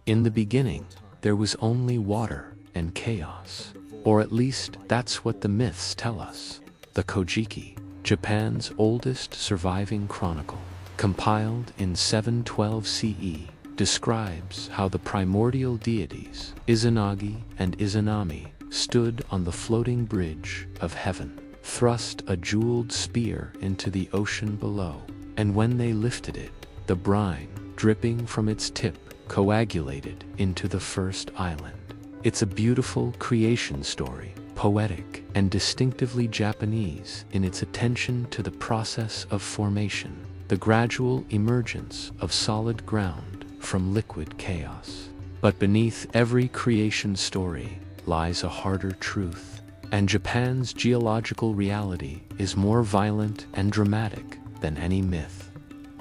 In the beginning, there was only water and chaos. Or at least, that's what the myths tell us. The Kojiki, Japan's oldest surviving chronicle, compiled in 712 CE, describes how the primordial deities, Izanagi and Izanami, stood on the floating bridge of heaven, thrust a jeweled spear into the ocean below, and when they lifted it, the brine, dripping from its tip, coagulated into the first island. It's a beautiful creation story, poetic and distinctively Japanese in its attention to the process of formation, the gradual emergence of solid ground from liquid chaos. But beneath every creation story lies a harder truth, and Japan's geological reality is more violent and dramatic than any myth.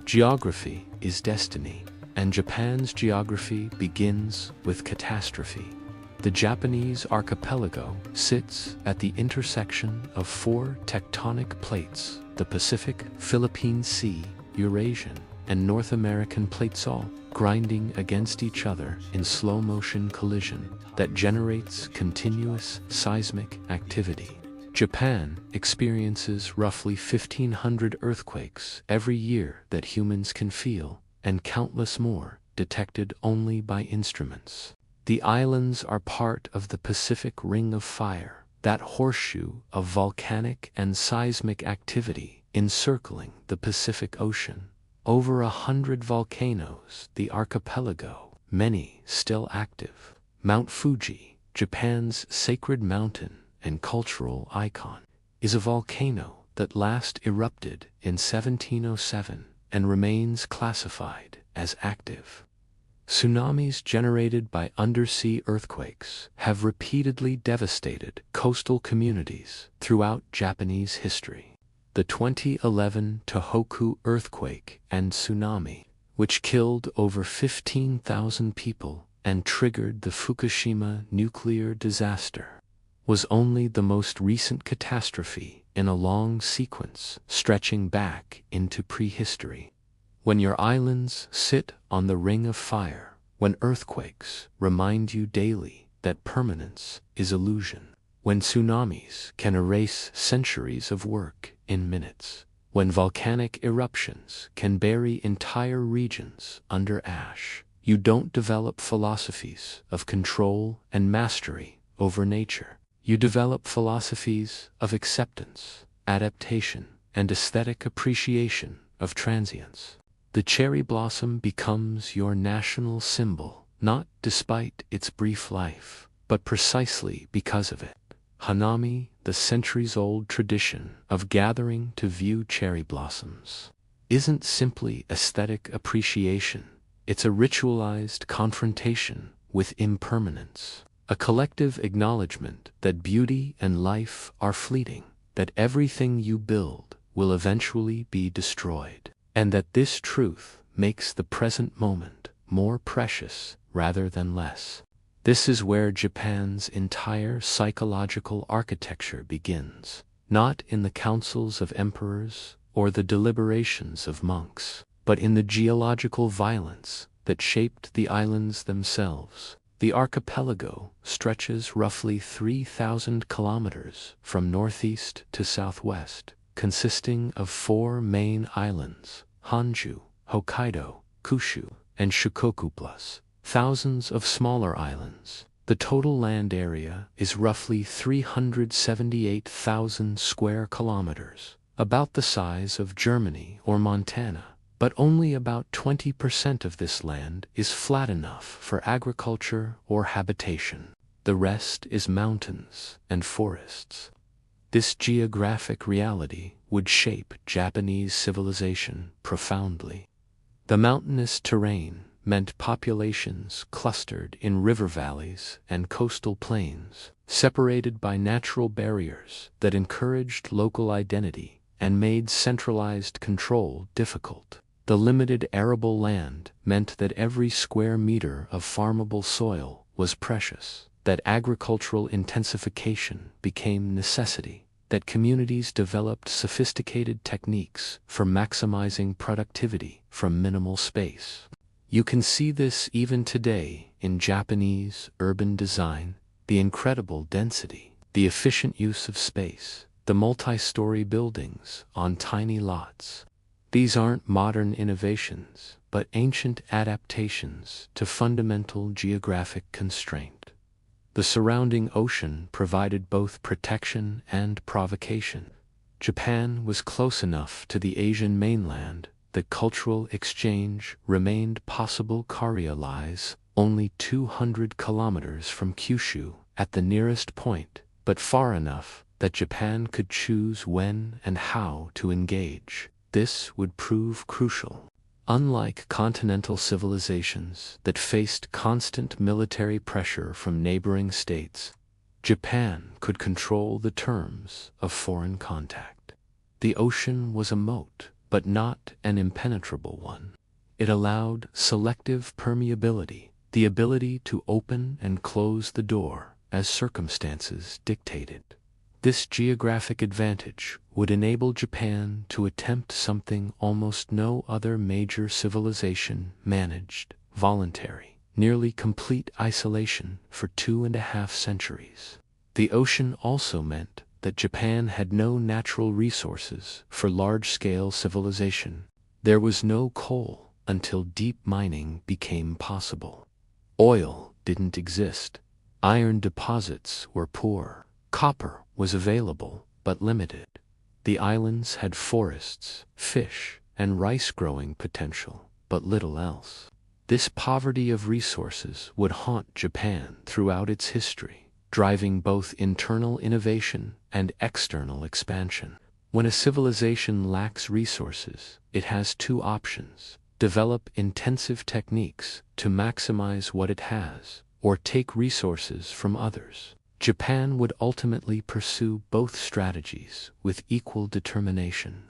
Geography is destiny, and Japan's geography begins with catastrophe. The Japanese archipelago sits at the intersection of four tectonic plates: the Pacific, Philippine Sea, Eurasian, and North American plates, all grinding against each other in slow-motion collision that generates continuous seismic activity. Japan experiences roughly 1,500 earthquakes every year that humans can feel, and countless more detected only by instruments. The islands are part of the Pacific Ring of Fire, that horseshoe of volcanic and seismic activity encircling the Pacific Ocean. Over 100 volcanoes, the archipelago, many still active. Mount Fuji, Japan's sacred mountain and cultural icon, is a volcano that last erupted in 1707 and remains classified as active. Tsunamis generated by undersea earthquakes have repeatedly devastated coastal communities throughout Japanese history. The 2011 Tohoku earthquake and tsunami, which killed over 15,000 people and triggered the Fukushima nuclear disaster, was only the most recent catastrophe in a long sequence stretching back into prehistory. When your islands sit on the ring of fire, when earthquakes remind you daily that permanence is illusion, when tsunamis can erase centuries of work in minutes, when volcanic eruptions can bury entire regions under ash, you don't develop philosophies of control and mastery over nature. You develop philosophies of acceptance, adaptation, and aesthetic appreciation of transience. The cherry blossom becomes your national symbol, not despite its brief life, but precisely because of it. Hanami, the centuries-old tradition of gathering to view cherry blossoms, isn't simply aesthetic appreciation. It's a ritualized confrontation with impermanence. A collective acknowledgement that beauty and life are fleeting, that everything you build will eventually be destroyed, and that this truth makes the present moment more precious rather than less. This is where Japan's entire psychological architecture begins, not in the councils of emperors or the deliberations of monks, but in the geological violence that shaped the islands themselves. The archipelago stretches roughly 3,000 kilometers from northeast to southwest, consisting of four main islands: Honshu, Hokkaido, Kyushu, and Shikoku, plus thousands of smaller islands. The total land area is roughly 378,000 square kilometers, about the size of Germany or Montana. But only about 20% of this land is flat enough for agriculture or habitation. The rest is mountains and forests. This geographic reality would shape Japanese civilization profoundly. The mountainous terrain meant populations clustered in river valleys and coastal plains, separated by natural barriers that encouraged local identity and made centralized control difficult. The limited arable land meant that every square meter of farmable soil was precious, that agricultural intensification became necessity, that communities developed sophisticated techniques for maximizing productivity from minimal space. You can see this even today in Japanese urban design, the incredible density, the efficient use of space, the multi-story buildings on tiny lots. These aren't modern innovations, but ancient adaptations to fundamental geographic constraint. The surrounding ocean provided both protection and provocation. Japan was close enough to the Asian mainland that cultural exchange remained possible. Korea lies only 200 kilometers from Kyushu at the nearest point, but far enough that Japan could choose when and how to engage. This would prove crucial. Unlike continental civilizations that faced constant military pressure from neighboring states, Japan could control the terms of foreign contact. The ocean was a moat, but not an impenetrable one. It allowed selective permeability, the ability to open and close the door as circumstances dictated. This geographic advantage would enable Japan to attempt something almost no other major civilization managed: voluntary, nearly complete isolation for 2.5 centuries. The ocean also meant that Japan had no natural resources for large-scale civilization. There was no coal until deep mining became possible. Oil didn't exist. Iron deposits were poor. Copper was available, but limited. The islands had forests, fish, and rice-growing potential, but little else. This poverty of resources would haunt Japan throughout its history, driving both internal innovation and external expansion. When a civilization lacks resources, it has two options: develop intensive techniques to maximize what it has, or take resources from others. Japan would ultimately pursue both strategies with equal determination.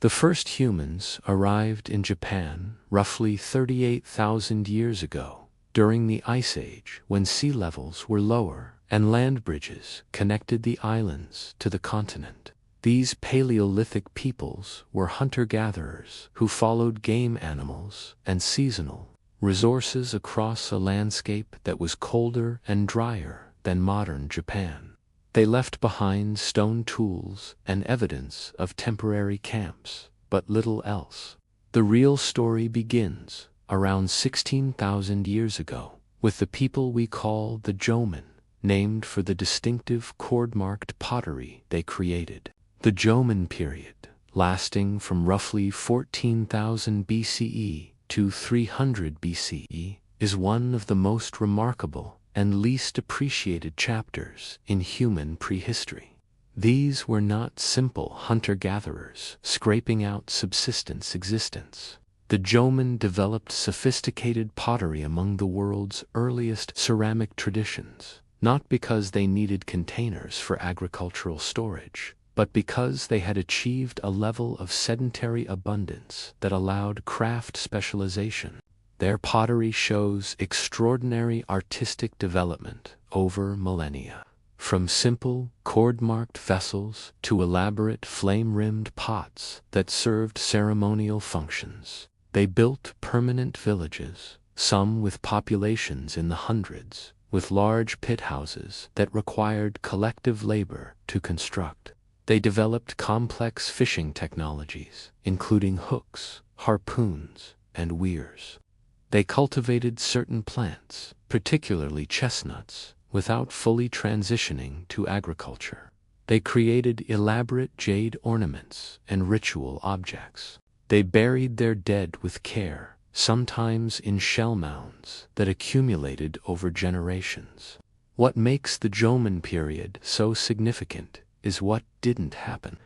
The first humans arrived in Japan roughly 38,000 years ago, during the Ice Age, when sea levels were lower and land bridges connected the islands to the continent. These Paleolithic peoples were hunter-gatherers who followed game animals and seasonal resources across a landscape that was colder and drier than modern Japan. They left behind stone tools and evidence of temporary camps, but little else. The real story begins around 16,000 years ago, with the people we call the Jomon, named for the distinctive cord-marked pottery they created. The Jomon period, lasting from roughly 14,000 BCE to 300 BCE, is one of the most remarkable and least appreciated chapters in human prehistory. These were not simple hunter-gatherers scraping out subsistence existence. The Jomon developed sophisticated pottery among the world's earliest ceramic traditions, not because they needed containers for agricultural storage, but because they had achieved a level of sedentary abundance that allowed craft specialization. Their pottery shows extraordinary artistic development over millennia. From simple, cord-marked vessels to elaborate flame-rimmed pots that served ceremonial functions, they built permanent villages, some with populations in the hundreds, with large pit houses that required collective labor to construct. They developed complex fishing technologies, including hooks, harpoons, and weirs. They cultivated certain plants, particularly chestnuts, without fully transitioning to agriculture. They created elaborate jade ornaments and ritual objects. They buried their dead with care, sometimes in shell mounds that accumulated over generations. What makes the Jomon period so significant is what didn't happen.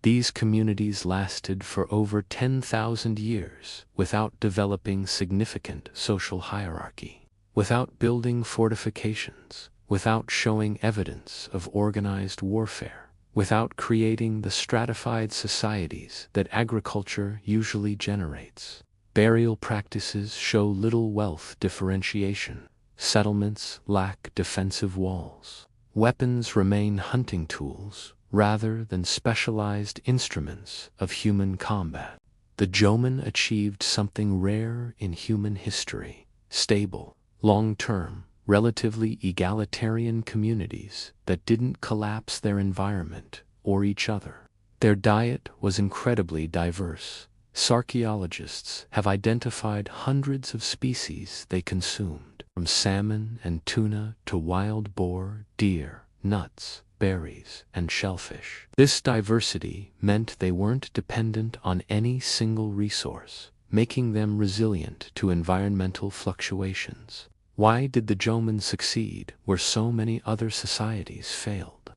These communities lasted for over 10,000 years without developing significant social hierarchy, without building fortifications, without showing evidence of organized warfare, without creating the stratified societies that agriculture usually generates. Burial practices show little wealth differentiation. Settlements lack defensive walls. Weapons remain hunting tools rather than specialized instruments of human combat. The the Jomon achieved something rare in human history: stable, long-term, relatively egalitarian communities that didn't collapse their environment or each other. Their diet was incredibly diverse. Archaeologists have identified hundreds of species they consumed, from salmon and tuna to wild boar, deer, nuts, berries, and shellfish. This diversity meant they weren't dependent on any single resource, making them resilient to environmental fluctuations. Why did the Jomon succeed where so many other societies failed?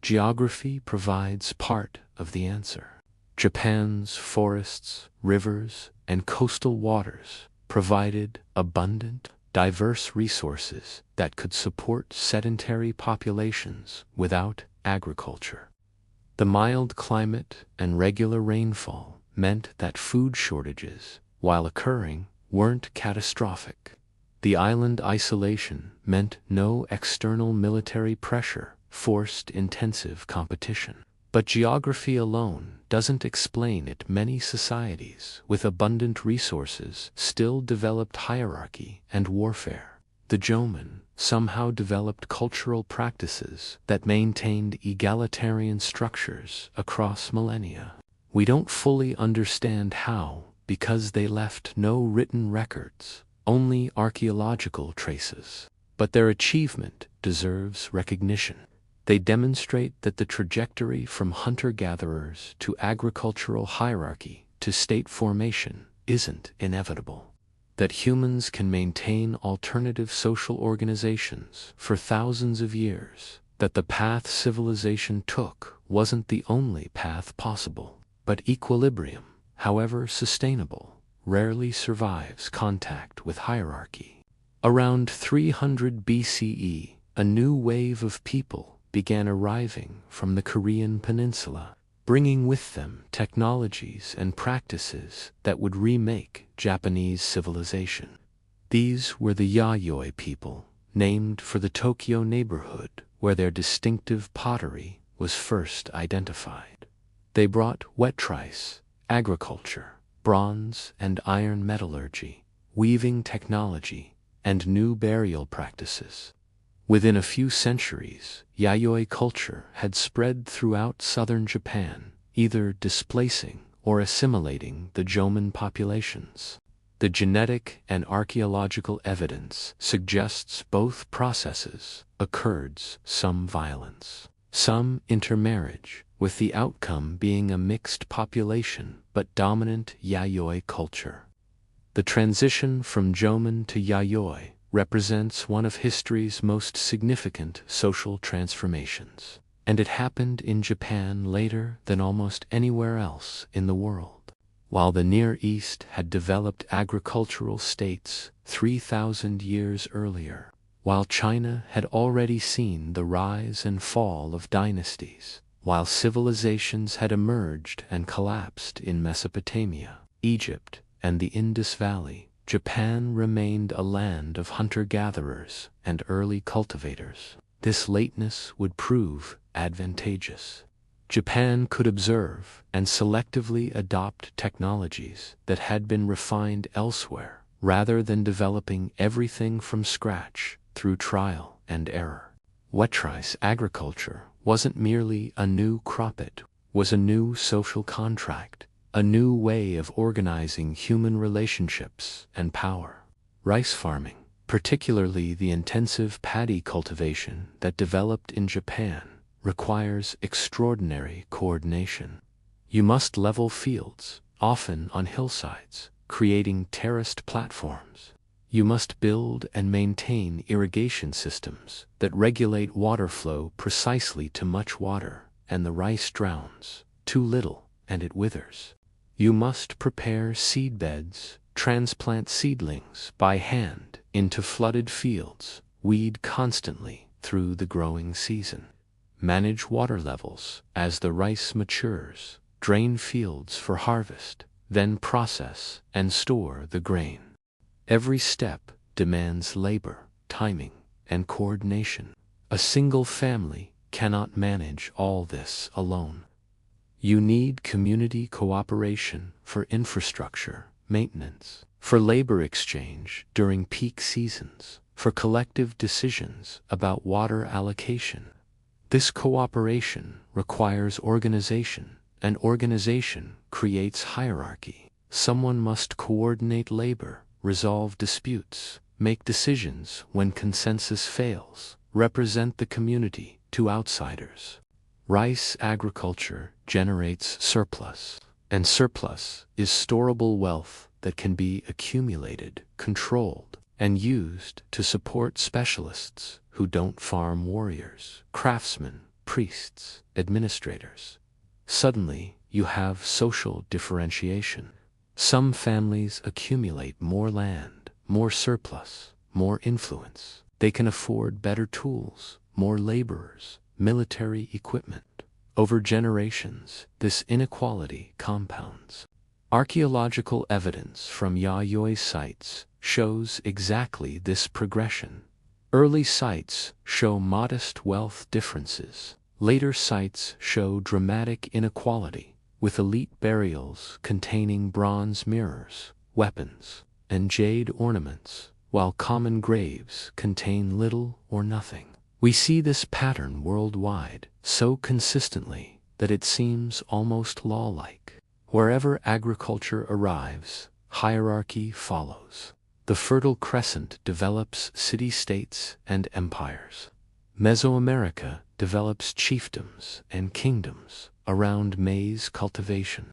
Geography provides part of the answer. Japan's forests, rivers, and coastal waters provided abundant, diverse resources that could support sedentary populations without agriculture. The mild climate and regular rainfall meant that food shortages, while occurring, weren't catastrophic. The island isolation meant no external military pressure forced intensive competition. But geography alone doesn't explain it. Many societies with abundant resources still developed hierarchy and warfare. The Jomon somehow developed cultural practices that maintained egalitarian structures across millennia. We don't fully understand how, because they left no written records, only archaeological traces. But their achievement deserves recognition. They demonstrate that the trajectory from hunter-gatherers to agricultural hierarchy to state formation isn't inevitable. That humans can maintain alternative social organizations for thousands of years. That the path civilization took wasn't the only path possible. But equilibrium, however sustainable, rarely survives contact with hierarchy. Around 300 BCE, a new wave of people began arriving from the Korean peninsula, bringing with them technologies and practices that would remake Japanese civilization. These were the Yayoi people, named for the Tokyo neighborhood where their distinctive pottery was first identified. They brought wet rice, agriculture, bronze and iron metallurgy, weaving technology, and new burial practices. Within a few centuries, Yayoi culture had spread throughout southern Japan, either displacing or assimilating the Jomon populations. The genetic and archaeological evidence suggests both processes occurred. Some violence, some intermarriage, with the outcome being a mixed population but dominant Yayoi culture. The transition from Jomon to Yayoi represents one of history's most significant social transformations, and it happened in Japan later than almost anywhere else in the world. While the Near East had developed agricultural states 3,000 years earlier, while China had already seen the rise and fall of dynasties, while civilizations had emerged and collapsed in Mesopotamia, Egypt, and the Indus Valley, Japan remained a land of hunter-gatherers and early cultivators. This lateness would prove advantageous. Japan could observe and selectively adopt technologies that had been refined elsewhere, rather than developing everything from scratch through trial and error. Wet rice agriculture wasn't merely a new crop, it was a new social contract, a new way of organizing human relationships and power. Rice farming, particularly the intensive paddy cultivation that developed in Japan, requires extraordinary coordination. You must level fields, often on hillsides, creating terraced platforms. You must build and maintain irrigation systems that regulate water flow precisely. Too much water, and the rice drowns. Too little, and it withers. You must prepare seed beds, transplant seedlings by hand into flooded fields, weed constantly through the growing season. Manage water levels as the rice matures, drain fields for harvest, then process and store the grain. Every step demands labor, timing, and coordination. A single family cannot manage all this alone. You need community cooperation for infrastructure maintenance, for labor exchange during peak seasons, for collective decisions about water allocation. This cooperation requires organization, and organization creates hierarchy. Someone must coordinate labor, resolve disputes, make decisions when consensus fails, represent the community to outsiders. Rice agriculture generates surplus, and surplus is storable wealth that can be accumulated, controlled, and used to support specialists who don't farm warriors, craftsmen, priests, administrators. Suddenly, you have social differentiation. Some families accumulate more land, more surplus, more influence. They can afford better tools, more laborers, military equipment. Over generations, this inequality compounds. Archaeological evidence from Yayoi sites shows exactly this progression. Early sites show modest wealth differences. Later sites show dramatic inequality, with elite burials containing bronze mirrors, weapons, and jade ornaments, while common graves contain little or nothing. We see this pattern worldwide so consistently that it seems almost law-like. Wherever agriculture arrives, hierarchy follows. The Fertile Crescent develops city-states and empires. Mesoamerica develops chiefdoms and kingdoms around maize cultivation.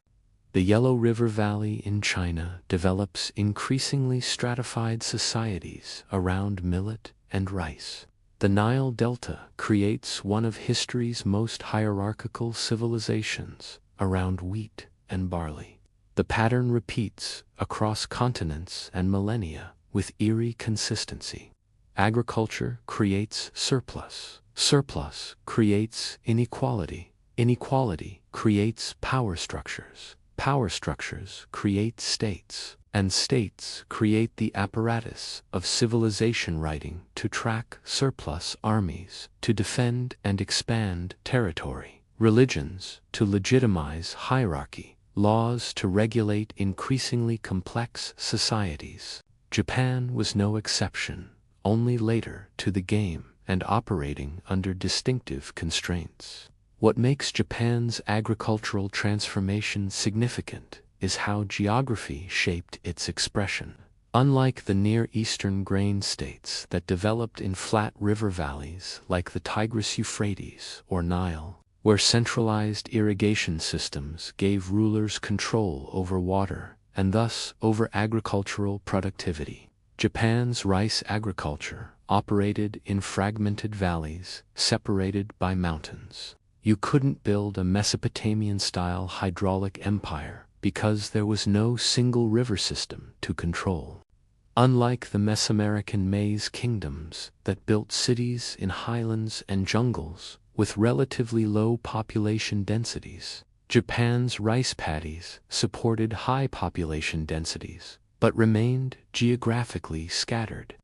The Yellow River Valley in China develops increasingly stratified societies around millet and rice. The Nile Delta creates one of history's most hierarchical civilizations around wheat and barley. The pattern repeats across continents and millennia with eerie consistency. Agriculture creates surplus. Surplus creates inequality. Inequality creates power structures. Power structures create states. And states create the apparatus of civilization writing to track surplus armies, to defend and expand territory, religions to legitimize hierarchy, laws to regulate increasingly complex societies. Japan was no exception, only later to the game and operating under distinctive constraints. What makes Japan's agricultural transformation significant is how geography shaped its expression. Unlike the Near Eastern grain states that developed in flat river valleys like the Tigris-Euphrates or Nile, where centralized irrigation systems gave rulers control over water and thus over agricultural productivity, Japan's rice agriculture operated in fragmented valleys separated by mountains. You couldn't build a Mesopotamian-style hydraulic empire because there was no single river system to control. Unlike the Mesoamerican maize kingdoms that built cities in highlands and jungles with relatively low population densities, Japan's rice paddies supported high population densities but remained geographically scattered.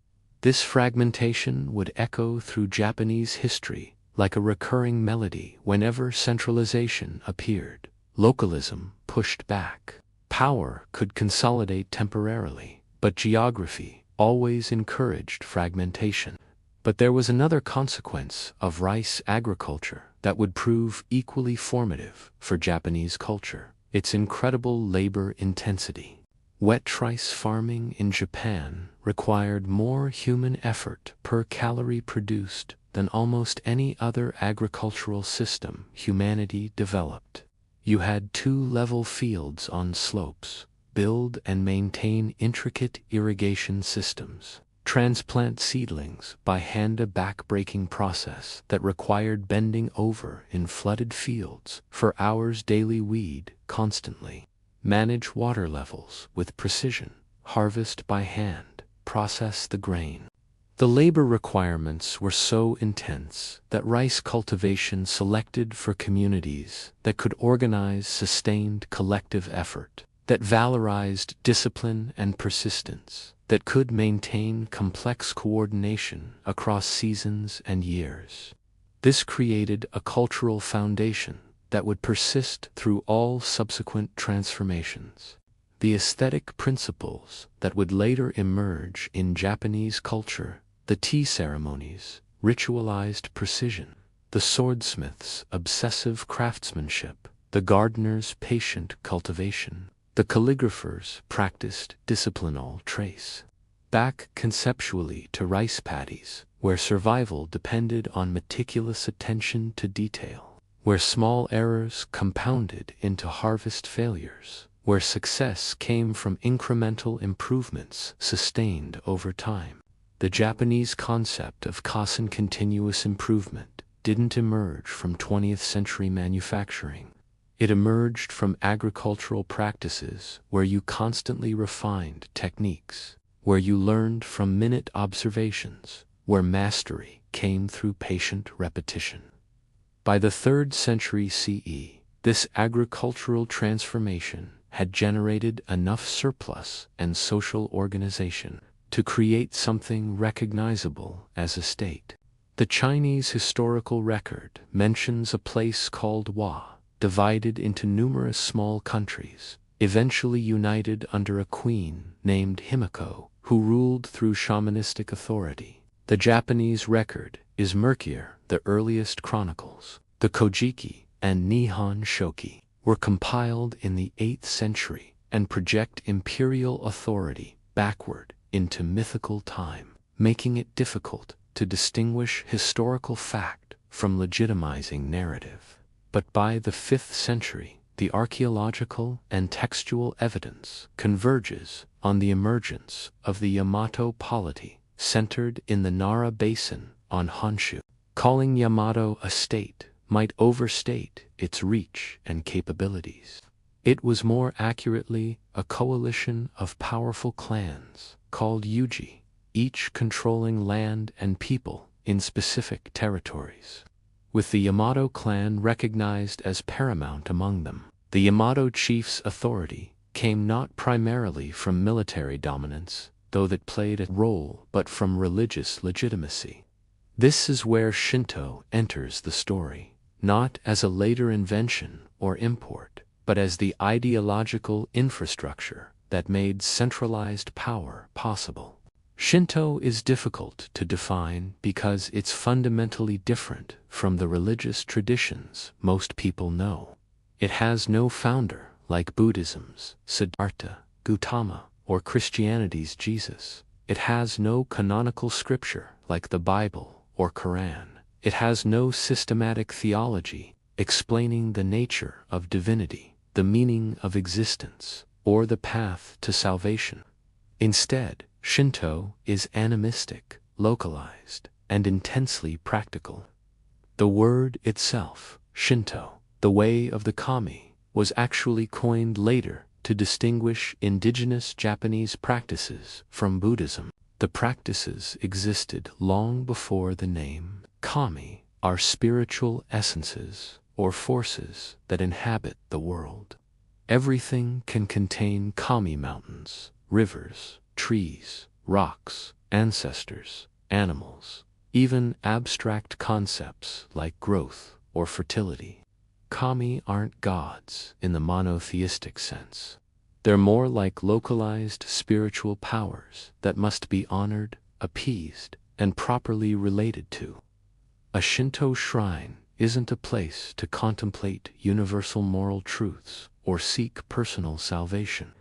This fragmentation would echo through Japanese history like a recurring melody whenever centralization appeared. Localism pushed back. Power could consolidate temporarily, but geography always encouraged fragmentation. But there was another consequence of rice agriculture that would prove equally formative for Japanese culture: its incredible labor intensity. Wet rice farming in Japan required more human effort per calorie produced than almost any other agricultural system humanity developed. You had two-level fields on slopes, build and maintain intricate irrigation systems, transplant seedlings by hand, a back-breaking process that required bending over in flooded fields for hours, daily weed constantly, manage water levels with precision, harvest by hand, process the grain. The labor requirements were so intense that rice cultivation selected for communities that could organize sustained collective effort, that valorized discipline and persistence, that could maintain complex coordination across seasons and years. This created a cultural foundation that would persist through all subsequent transformations. The aesthetic principles that would later emerge in Japanese culture, the tea ceremonies, ritualized precision, the swordsmith's obsessive craftsmanship, the gardener's patient cultivation, the calligrapher's practiced discipline all trace back conceptually to rice paddies, where survival depended on meticulous attention to detail, where small errors compounded into harvest failures, where success came from incremental improvements sustained over time. The Japanese concept of constant continuous improvement didn't emerge from 20th century manufacturing. It emerged from agricultural practices where you constantly refined techniques, where you learned from minute observations, where mastery came through patient repetition. By the 3rd century CE, this agricultural transformation had generated enough surplus and social organization to create something recognizable as a state. The Chinese historical record mentions a place called Hua, divided into numerous small countries, eventually united under a queen named Himiko, who ruled through shamanistic authority. The Japanese record is murkier. The earliest chronicles, the Kojiki and Nihon Shoki, were compiled in the 8th century and project imperial authority backward into mythical time, making it difficult to distinguish historical fact from legitimizing narrative. But by the 5th century, the archaeological and textual evidence converges on the emergence of the Yamato polity centered in the Nara Basin on Honshu. Calling Yamato a state might overstate its reach and capabilities. It was more accurately a coalition of powerful clans called Yuji, each controlling land and people in specific territories, with the Yamato clan recognized as paramount among them. The Yamato chief's authority came not primarily from military dominance, though that played a role, but from religious legitimacy. This is where Shinto enters the story, not as a later invention or import, but as the ideological infrastructure that made centralized power possible. Shinto is difficult to define because it's fundamentally different from the religious traditions most people know. It has no founder like Buddhism's Siddhartha Gautama or Christianity's Jesus. It has no canonical scripture like the Bible or Quran. It has no systematic theology explaining the nature of divinity, the meaning of existence, or the path to salvation. Instead, Shinto is animistic, localized, and intensely practical. The word itself, Shinto, the way of the kami, was actually coined later to distinguish indigenous Japanese practices from Buddhism. The practices existed long before the name. Kami are spiritual essences or forces that inhabit the world. Everything can contain kami mountains, rivers, trees, rocks, ancestors, animals, even abstract concepts like growth or fertility. Kami aren't gods in the monotheistic sense. They're more like localized spiritual powers that must be honored, appeased, and properly related to. A Shinto shrine isn't a place to contemplate universal moral truths or seek personal salvation.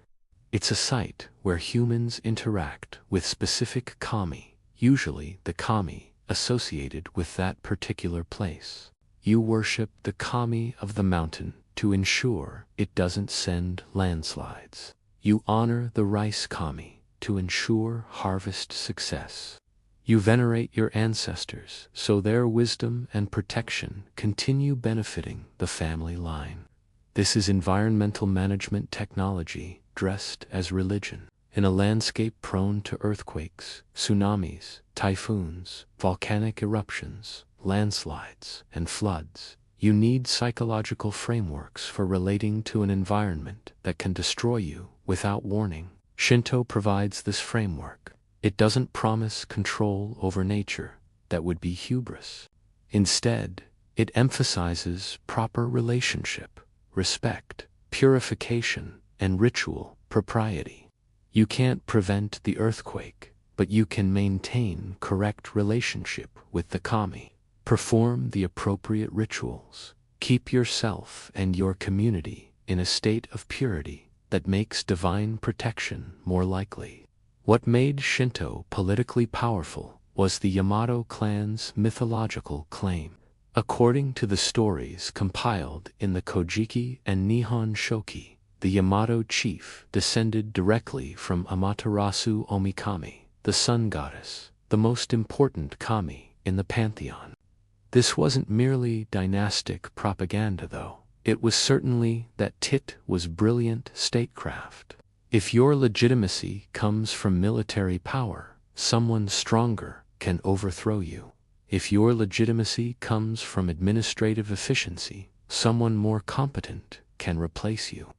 It's a site where humans interact with specific kami, usually the kami associated with that particular place. You worship the kami of the mountain to ensure it doesn't send landslides. You honor the rice kami to ensure harvest success. You venerate your ancestors so their wisdom and protection continue benefiting the family line. This is environmental management technology dressed as religion. In a landscape prone to earthquakes, tsunamis, typhoons, volcanic eruptions, landslides, and floods, you need psychological frameworks for relating to an environment that can destroy you without warning. Shinto provides this framework. It doesn't promise control over nature. That would be hubris. Instead, It emphasizes proper relationship, respect, purification, and ritual propriety. You can't prevent the earthquake, but you can maintain correct relationship with the kami. Perform the appropriate rituals. Keep yourself and your community in a state of purity that makes divine protection more likely. What made Shinto politically powerful was the Yamato clan's mythological claim. According to the stories compiled in the Kojiki and Nihon Shoki, the Yamato chief descended directly from Amaterasu Omikami, the sun goddess, the most important kami in the pantheon. This wasn't merely dynastic propaganda, though. It was certainly that Tit was brilliant statecraft. If your legitimacy comes from military power, someone stronger can overthrow you. If your legitimacy comes from administrative efficiency, someone more competent can replace you.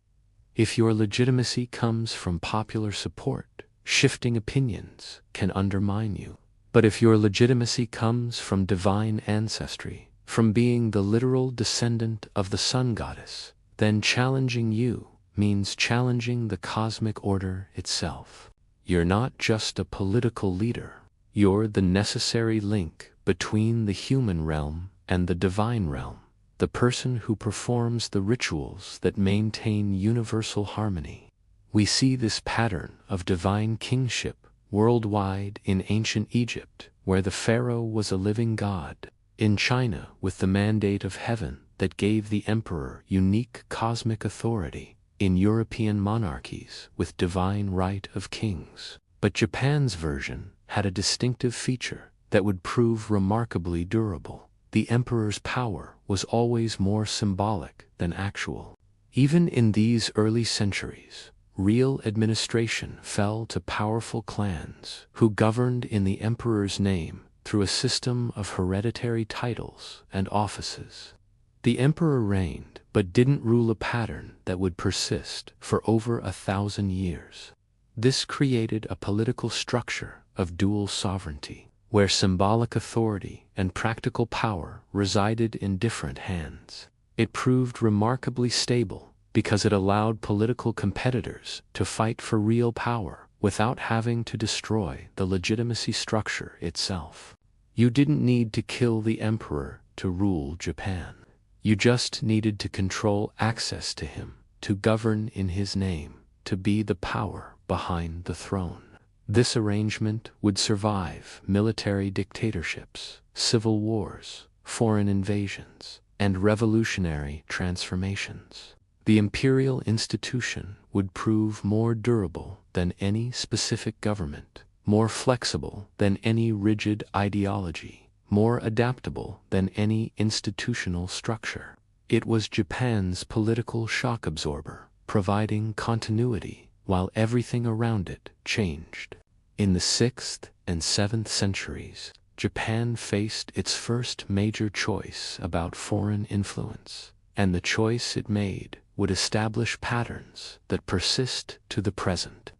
If your legitimacy comes from popular support, shifting opinions can undermine you. But if your legitimacy comes from divine ancestry, from being the literal descendant of the sun goddess, then challenging you means challenging the cosmic order itself. You're not just a political leader. You're the necessary link between the human realm and the divine realm, the person who performs the rituals that maintain universal harmony. We see this pattern of divine kingship worldwide in ancient Egypt, where the pharaoh was a living god, in China with the mandate of heaven that gave the emperor unique cosmic authority, in European monarchies with divine right of kings. But Japan's version had a distinctive feature that would prove remarkably durable. The emperor's power was always more symbolic than actual. Even in these early centuries, real administration fell to powerful clans who governed in the emperor's name through a system of hereditary titles and offices. The emperor reigned, but didn't rule a pattern that would persist for over 1,000 years. This created a political structure of dual sovereignty, where symbolic authority and practical power resided in different hands. It proved remarkably stable because it allowed political competitors to fight for real power without having to destroy the legitimacy structure itself. You didn't need to kill the emperor to rule Japan. You just needed to control access to him, to govern in his name, to be the power behind the throne. This arrangement would survive military dictatorships, civil wars, foreign invasions, and revolutionary transformations. The imperial institution would prove more durable than any specific government, more flexible than any rigid ideology, more adaptable than any institutional structure. It was Japan's political shock absorber, providing continuity while everything around it changed. In the 6th and 7th centuries, Japan faced its first major choice about foreign influence, and the choice it made would establish patterns that persist to the present.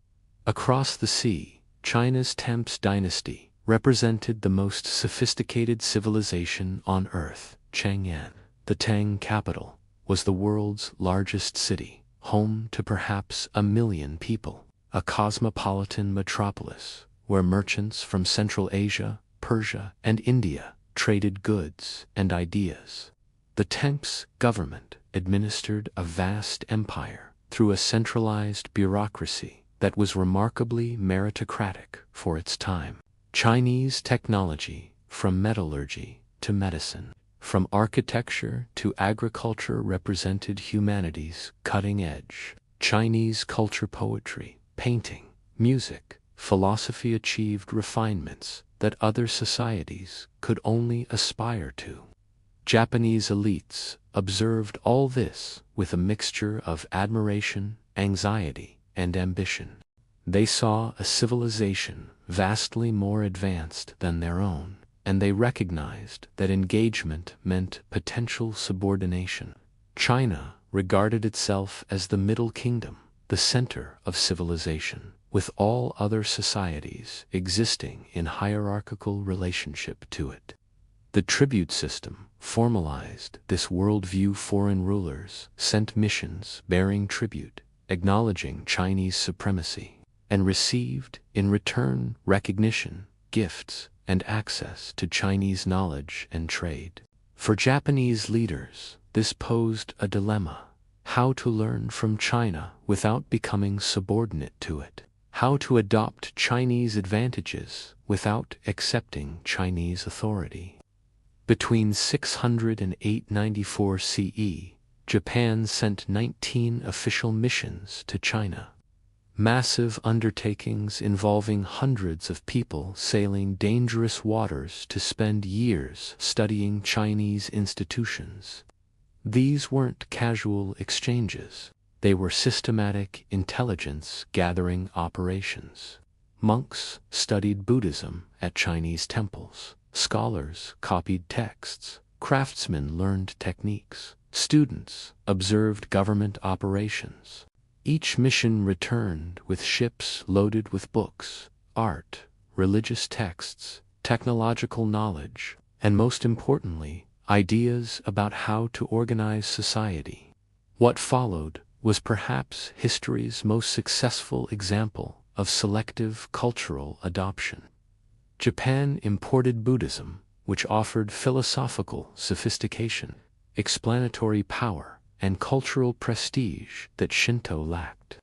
Across the sea, China's Temp's dynasty represented the most sophisticated civilization on Earth. Chang'an, the Tang capital, was the world's largest city, home to perhaps 1 million people, a cosmopolitan metropolis where merchants from Central Asia, Persia, and India traded goods and ideas. The Temp's government administered a vast empire through a centralized bureaucracy that was remarkably meritocratic for its time. Chinese technology, from metallurgy to medicine, from architecture to agriculture, represented humanity's cutting edge. Chinese culture, poetry, painting, music, philosophy achieved refinements that other societies could only aspire to. Japanese elites observed all this with a mixture of admiration, anxiety, and ambition. They saw a civilization vastly more advanced than their own, and they recognized that engagement meant potential subordination. China regarded itself as the Middle Kingdom, the center of civilization, with all other societies existing in hierarchical relationship to it. The tribute system formalized this worldview. Foreign rulers sent missions bearing tribute, acknowledging Chinese supremacy, and received, in return, recognition, gifts, and access to Chinese knowledge and trade. For Japanese leaders, this posed a dilemma: how to learn from China without becoming subordinate to it, how to adopt Chinese advantages without accepting Chinese authority. Between 600 and 894 CE, Japan sent 19 official missions to China. Massive undertakings involving hundreds of people sailing dangerous waters to spend years studying Chinese institutions. These weren't casual exchanges. They were systematic intelligence-gathering operations. Monks studied Buddhism at Chinese temples. Scholars copied texts. Craftsmen learned techniques. Students observed government operations. Each mission returned with ships loaded with books, art, religious texts, technological knowledge, and most importantly, ideas about how to organize society. What followed was perhaps history's most successful example of selective cultural adoption. Japan imported Buddhism, which offered philosophical sophistication, explanatory power, and cultural prestige that Shinto lacked.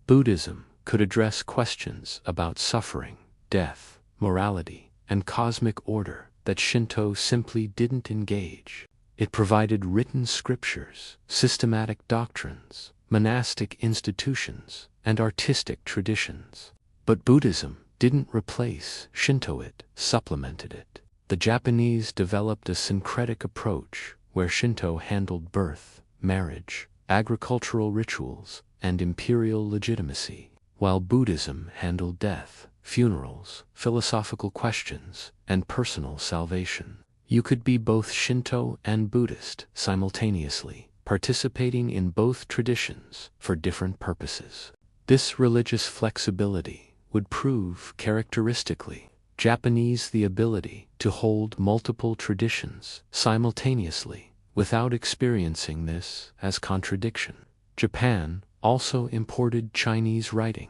Buddhism could address questions about suffering, death, morality, and cosmic order that Shinto simply didn't engage. It provided written scriptures, systematic doctrines, monastic institutions, and artistic traditions. But Buddhism didn't replace Shinto, it supplemented it. The Japanese developed a syncretic approach where Shinto handled birth, marriage, agricultural rituals, and imperial legitimacy, while Buddhism handled death, funerals, philosophical questions, and personal salvation. You could be both Shinto and Buddhist simultaneously, participating in both traditions for different purposes. This religious flexibility would prove characteristically Japanese, the ability to hold multiple traditions simultaneously without experiencing this as contradiction. Japan also imported Chinese writing.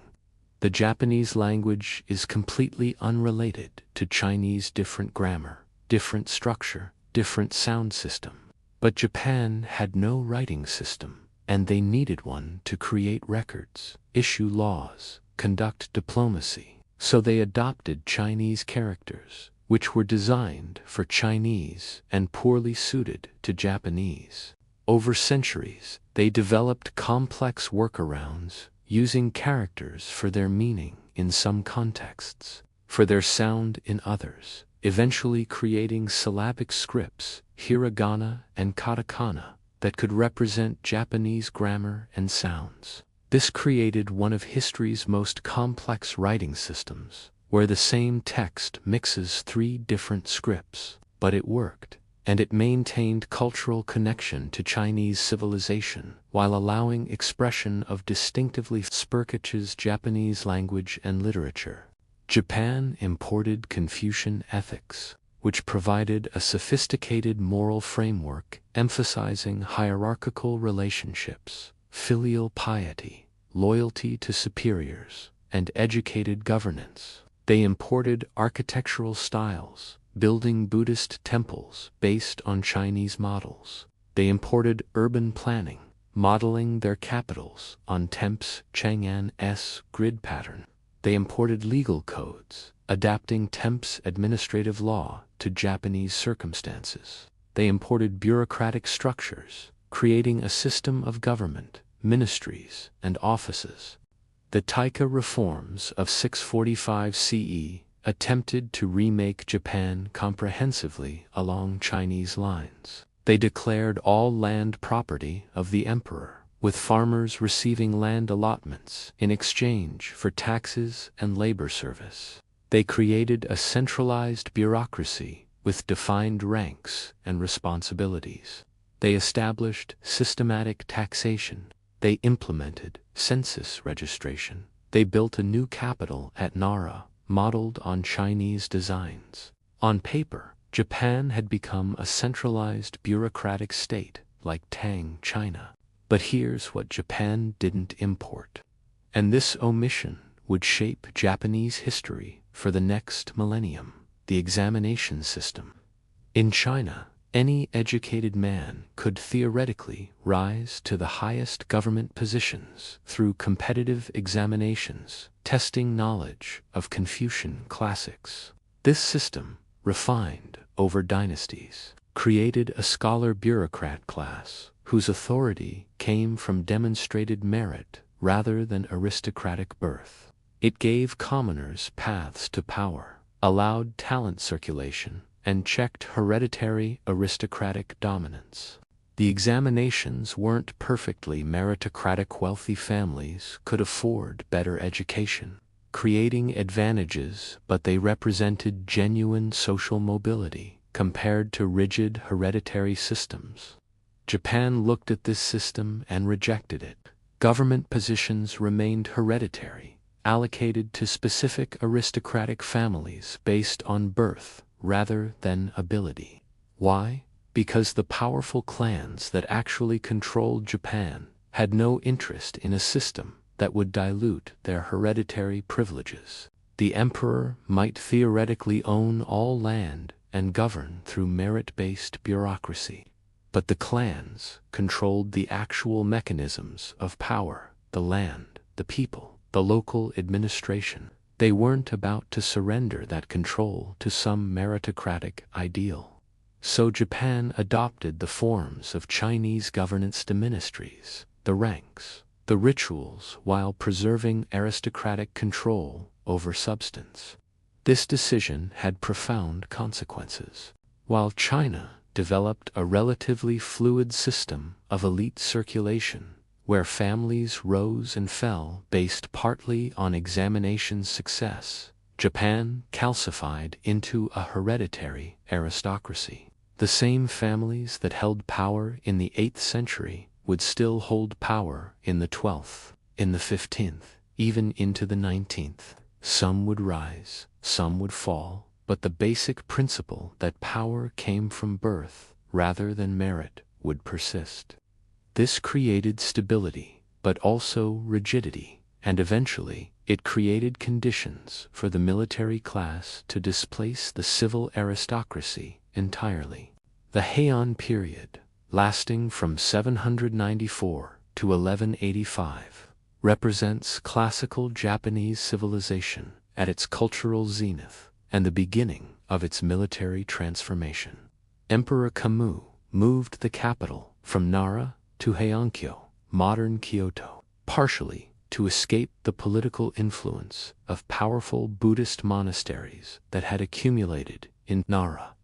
The Japanese language is completely unrelated to Chinese. Different grammar, different structure, different sound system. But Japan had no writing system, and they needed one to create records, issue laws, conduct diplomacy. So they adopted Chinese characters, which were designed for Chinese and poorly suited to Japanese. Over centuries, they developed complex workarounds, using characters for their meaning in some contexts, for their sound in others, eventually creating syllabic scripts, hiragana and katakana, that could represent Japanese grammar and sounds. This created one of history's most complex writing systems, where the same text mixes three different scripts. But it worked, and it maintained cultural connection to Chinese civilization while allowing expression of distinctively Spurkich's Japanese language and literature. Japan imported Confucian ethics, which provided a sophisticated moral framework emphasizing hierarchical relationships, filial piety, loyalty to superiors, and educated governance. They imported architectural styles, building Buddhist temples based on Chinese models. They imported urban planning, modeling their capitals on Temp's Chang'an's grid pattern. They imported legal codes, adapting Temp's administrative law to Japanese circumstances. They imported bureaucratic structures, creating a system of government, ministries, and offices. The Taika reforms of 645 CE attempted to remake Japan comprehensively along Chinese lines. They declared all land property of the emperor, with farmers receiving land allotments in exchange for taxes and labor service. They created a centralized bureaucracy with defined ranks and responsibilities. They established systematic taxation. They implemented census registration. They built a new capital at Nara, modeled on Chinese designs. On paper, Japan had become a centralized bureaucratic state like Tang, China. But here's what Japan didn't import. And this omission would shape Japanese history for the next millennium: the examination system. In China, any educated man could theoretically rise to the highest government positions through competitive examinations, testing knowledge of Confucian classics. This system, refined over dynasties, created a scholar-bureaucrat class whose authority came from demonstrated merit rather than aristocratic birth. It gave commoners paths to power, allowed talent circulation, and checked hereditary aristocratic dominance. The examinations weren't perfectly meritocratic. Wealthy families could afford better education, creating advantages, but they represented genuine social mobility compared to rigid hereditary systems. Japan looked at this system and rejected it. Government positions remained hereditary, allocated to specific aristocratic families based on birth rather than ability. Why? Because the powerful clans that actually controlled Japan had no interest in a system that would dilute their hereditary privileges. The emperor might theoretically own all land and govern through merit-based bureaucracy, but the clans controlled the actual mechanisms of power: the land, the people, the local administration. They weren't about to surrender that control to some meritocratic ideal. So Japan adopted the forms of Chinese governance: the ministries, the ranks, the rituals, while preserving aristocratic control over substance. This decision had profound consequences. While China developed a relatively fluid system of elite circulation, where families rose and fell based partly on examination success, Japan calcified into a hereditary aristocracy. The same families that held power in the 8th century would still hold power in the 12th, in the 15th, even into the 19th. Some would rise, some would fall, but the basic principle that power came from birth rather than merit would persist. This created stability, but also rigidity, and eventually it created conditions for the military class to displace the civil aristocracy entirely. The Heian period, lasting from 794 to 1185, represents classical Japanese civilization at its cultural zenith and the beginning of its military transformation. Emperor Kamu moved the capital from Nara to Heiankyo, modern Kyoto, partially to escape the political influence of powerful Buddhist monasteries that had accumulated in Nara.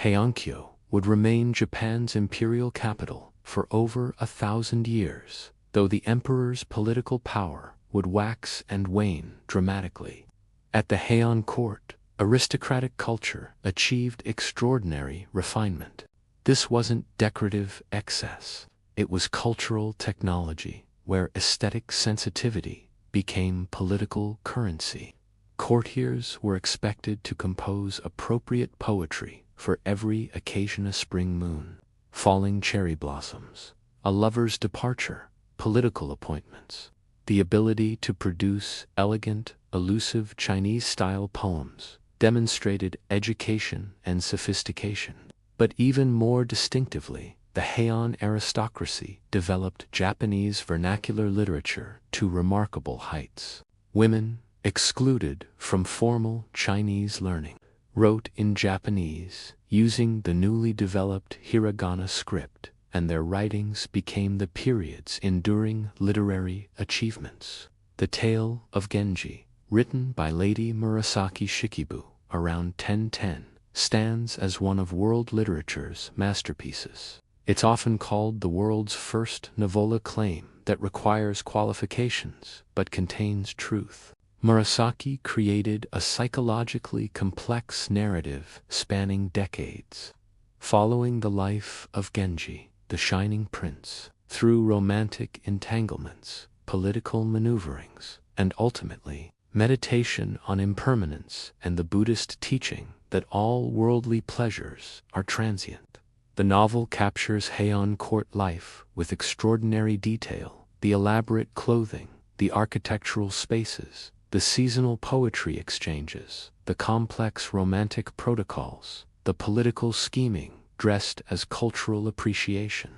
Heiankyo would remain Japan's imperial capital for over 1,000 years, though the emperor's political power would wax and wane dramatically. At the Heian court, aristocratic culture achieved extraordinary refinement. This wasn't decorative excess. It was cultural technology, where aesthetic sensitivity became political currency. Courtiers were expected to compose appropriate poetry for every occasion: a spring moon, falling cherry blossoms, a lover's departure, political appointments. The ability to produce elegant, elusive Chinese-style poems demonstrated education and sophistication. But even more distinctively, the Heian aristocracy developed Japanese vernacular literature to remarkable heights. Women, excluded from formal Chinese learning, wrote in Japanese using the newly developed hiragana script, and their writings became the period's enduring literary achievements. The Tale of Genji, written by Lady Murasaki Shikibu around 1010, stands as one of world literature's masterpieces. It's often called the world's first novella claim that requires qualifications but contains truth. Murasaki created a psychologically complex narrative spanning decades, following the life of Genji, the Shining Prince, through romantic entanglements, political maneuverings, and ultimately, meditation on impermanence and the Buddhist teaching that all worldly pleasures are transient. The novel captures Heian court life with extraordinary detail: the elaborate clothing, the architectural spaces, the seasonal poetry exchanges, the complex romantic protocols, the political scheming dressed as cultural appreciation.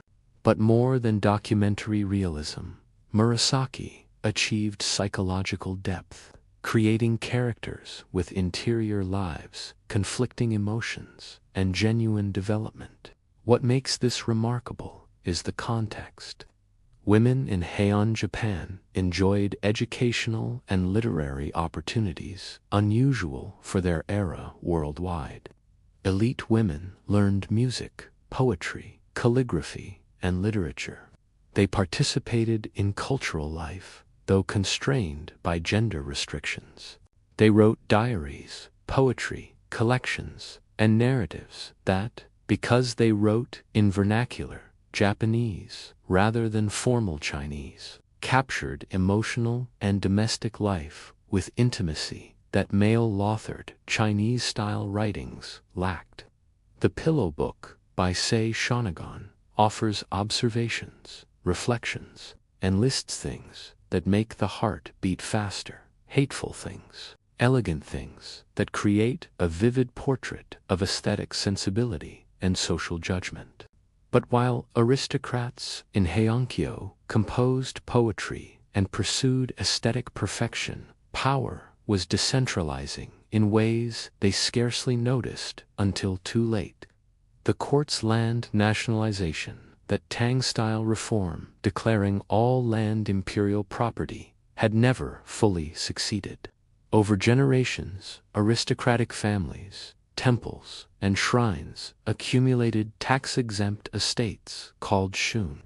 But more than documentary realism, Murasaki achieved psychological depth, creating characters with interior lives, conflicting emotions, and genuine development. What makes this remarkable is the context. Women in Heian Japan enjoyed educational and literary opportunities unusual for their era worldwide. Elite women learned music, poetry, calligraphy, and literature. They participated in cultural life, though constrained by gender restrictions. They wrote diaries, poetry, collections, and narratives that, because they wrote in vernacular Japanese rather than formal Chinese, captured emotional and domestic life with intimacy that male-authored Chinese-style writings lacked. The Pillow Book by Sei Shonagon offers observations, reflections, and lists things that make the heart beat faster, hateful things, elegant things that create a vivid portrait of aesthetic sensibility and social judgment. But while aristocrats in Heiankyo composed poetry and pursued aesthetic perfection, power was decentralizing in ways they scarcely noticed until too late. The court's land nationalization, that Tang-style reform declaring all land imperial property, had never fully succeeded. Over generations, aristocratic families, temples, and shrines accumulated tax-exempt estates called shun.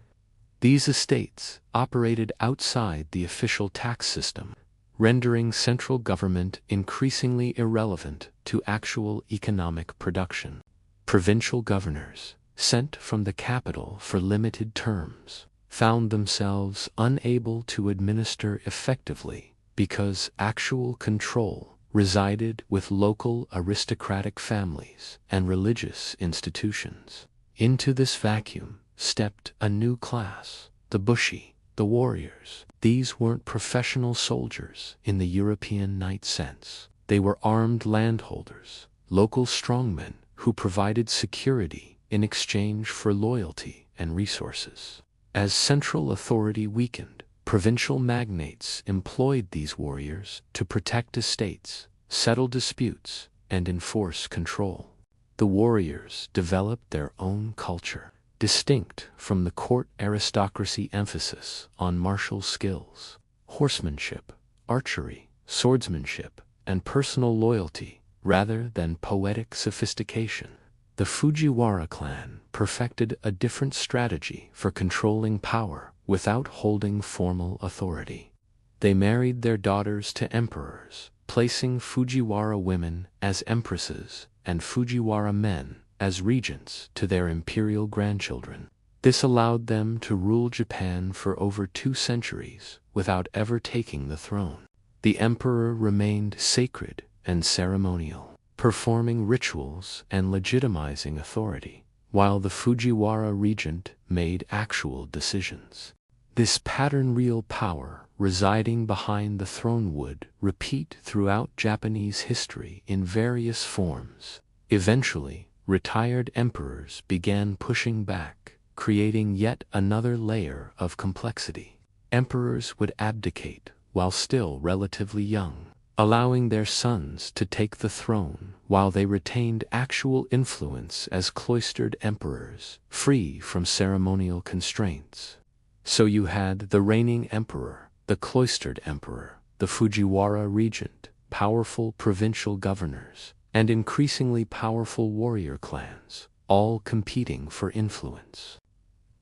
These estates operated outside the official tax system, rendering central government increasingly irrelevant to actual economic production. Provincial governors, sent from the capital for limited terms, found themselves unable to administer effectively because actual control resided with local aristocratic families and religious institutions. Into this vacuum stepped a new class, the bushi, the warriors. These weren't professional soldiers in the European knight sense. They were armed landholders, local strongmen who provided security in exchange for loyalty and resources. As central authority weakened, provincial magnates employed these warriors to protect estates, settle disputes, and enforce control. The warriors developed their own culture, distinct from the court aristocracy emphasis on martial skills, horsemanship, archery, swordsmanship, and personal loyalty, rather than poetic sophistication. The Fujiwara clan perfected a different strategy for controlling power without holding formal authority. They married their daughters to emperors, placing Fujiwara women as empresses and Fujiwara men as regents to their imperial grandchildren. This allowed them to rule Japan for over 2 centuries without ever taking the throne. The emperor remained sacred and ceremonial, performing rituals and legitimizing authority, while the Fujiwara regent made actual decisions. This pattern-real power residing behind the throne would repeat throughout Japanese history in various forms. Eventually, retired emperors began pushing back, creating yet another layer of complexity. Emperors would abdicate while still relatively young, allowing their sons to take the throne while they retained actual influence as cloistered emperors, free from ceremonial constraints. So you had the reigning emperor, the cloistered emperor, the Fujiwara regent, powerful provincial governors, and increasingly powerful warrior clans, all competing for influence.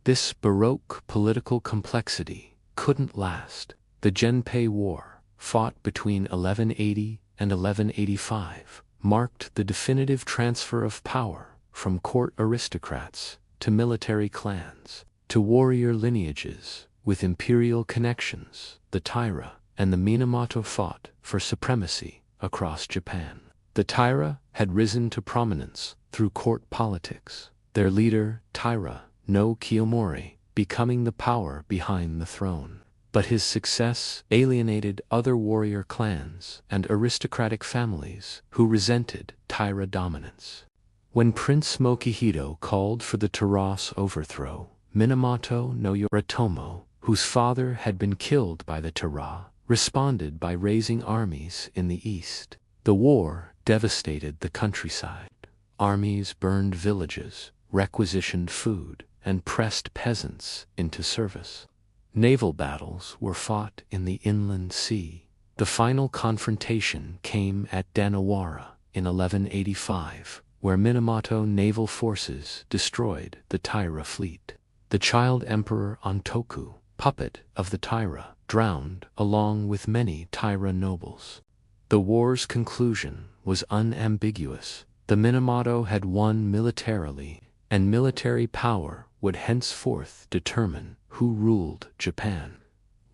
This Baroque political complexity couldn't last. The Genpei War, fought between 1180 and 1185, marked the definitive transfer of power from court aristocrats to military clans, to warrior lineages with imperial connections. The Taira and the Minamoto fought for supremacy across Japan. The Taira had risen to prominence through court politics, their leader, Taira no Kiyomori, becoming the power behind the throne. But his success alienated other warrior clans and aristocratic families who resented Taira dominance. When Prince Mochihito called for the Taira's overthrow, Minamoto no Yoritomo, whose father had been killed by the Taira, responded by raising armies in the east. The war devastated the countryside. Armies burned villages, requisitioned food, and pressed peasants into service. Naval battles were fought in the inland sea. The final confrontation came at Danawara in 1185, where Minamoto naval forces destroyed the Taira fleet. The child emperor Antoku, puppet of the Taira, drowned along with many Taira nobles. The war's conclusion was unambiguous. The Minamoto had won militarily, and military power would henceforth determine who ruled Japan.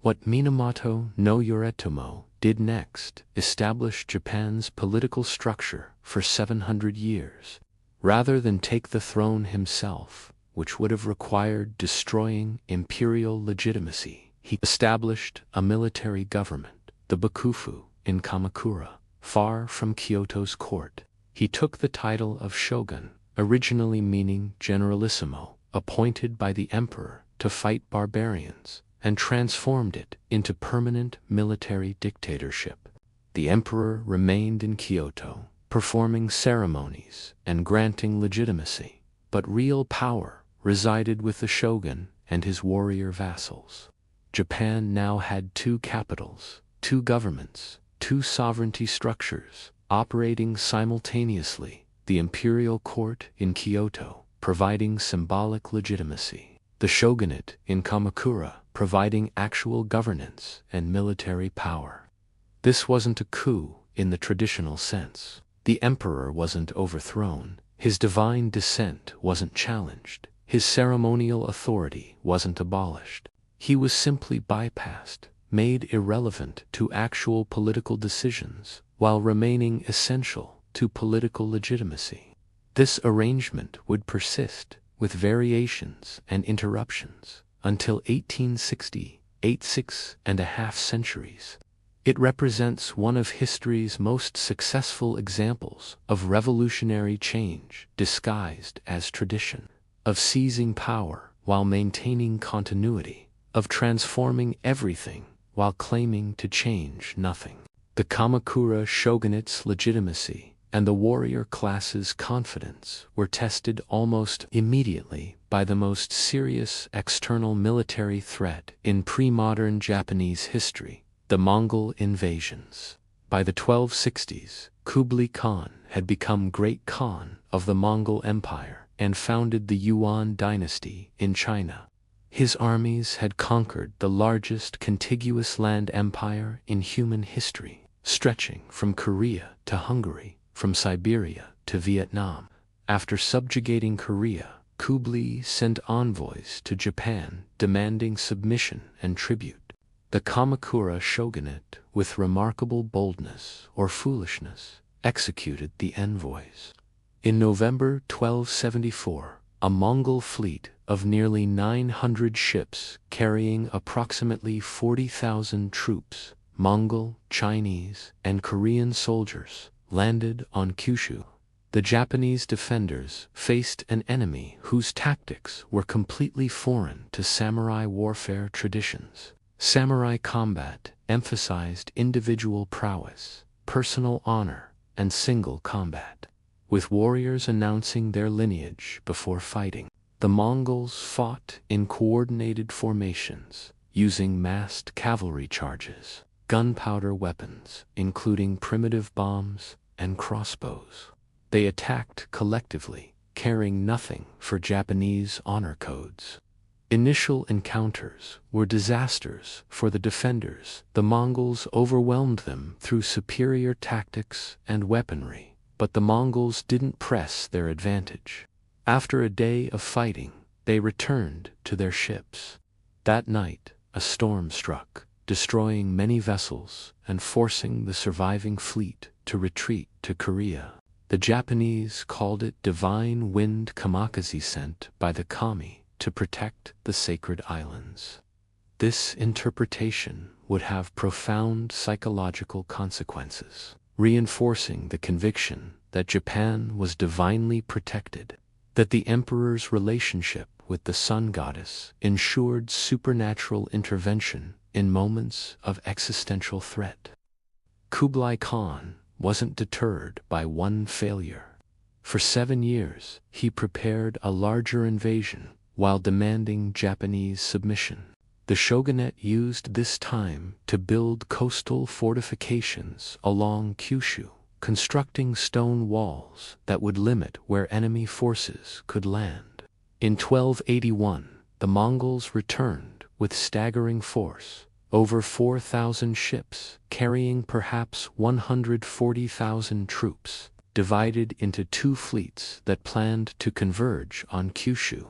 What Minamoto no Yoritomo did next established Japan's political structure for 700 years. Rather than take the throne himself, which would have required destroying imperial legitimacy, he established a military government, the Bakufu, in Kamakura, far from Kyoto's court. He took the title of shogun, originally meaning generalissimo, appointed by the emperor to fight barbarians, and transformed it into permanent military dictatorship. The emperor remained in Kyoto, performing ceremonies and granting legitimacy, but real power resided with the shogun and his warrior vassals. Japan now had two capitals, two governments, two sovereignty structures, operating simultaneously: the imperial court in Kyoto, providing symbolic legitimacy; the shogunate in Kamakura, providing actual governance and military power. This wasn't a coup in the traditional sense. The emperor wasn't overthrown, his divine descent wasn't challenged, his ceremonial authority wasn't abolished. He was simply bypassed, made irrelevant to actual political decisions, while remaining essential to political legitimacy. This arrangement would persist, with variations and interruptions, until 1860, 6.5 centuries. It represents one of history's most successful examples of revolutionary change disguised as tradition, of seizing power while maintaining continuity, of transforming everything while claiming to change nothing. The Kamakura shogunate's legitimacy and the warrior class's confidence were tested almost immediately by the most serious external military threat in pre-modern Japanese history: the Mongol invasions. By the 1260s, Kublai Khan had become Great Khan of the Mongol Empire and founded the Yuan dynasty in China. His armies had conquered the largest contiguous land empire in human history, stretching from Korea to Hungary, from Siberia to Vietnam. After subjugating Korea, Kublai sent envoys to Japan demanding submission and tribute. The Kamakura shogunate, with remarkable boldness or foolishness, executed the envoys. In November 1274, a Mongol fleet of nearly 900 ships carrying approximately 40,000 troops, Mongol, Chinese, and Korean soldiers, landed on Kyushu. The Japanese defenders faced an enemy whose tactics were completely foreign to samurai warfare traditions. Samurai combat emphasized individual prowess, personal honor, and single combat, with warriors announcing their lineage before fighting. The Mongols fought in coordinated formations, using massed cavalry charges, gunpowder weapons, including primitive bombs and crossbows. They attacked collectively, caring nothing for Japanese honor codes. Initial encounters were disasters for the defenders. The Mongols overwhelmed them through superior tactics and weaponry, but the Mongols didn't press their advantage. After a day of fighting, they returned to their ships. That night, a storm struck. destroying many vessels and forcing the surviving fleet to retreat to Korea. The Japanese called it divine wind kamikaze sent by the kami to protect the sacred islands. This interpretation would have profound psychological consequences, reinforcing the conviction that Japan was divinely protected, that the emperor's relationship with the sun goddess ensured supernatural intervention in moments of existential threat. Kublai Khan wasn't deterred by one failure. For 7 years, he prepared a larger invasion while demanding Japanese submission. The shogunate used this time to build coastal fortifications along Kyushu, constructing stone walls that would limit where enemy forces could land. In 1281, the Mongols returned with staggering force, over 4,000 ships carrying perhaps 140,000 troops, divided into 2 fleets that planned to converge on Kyushu.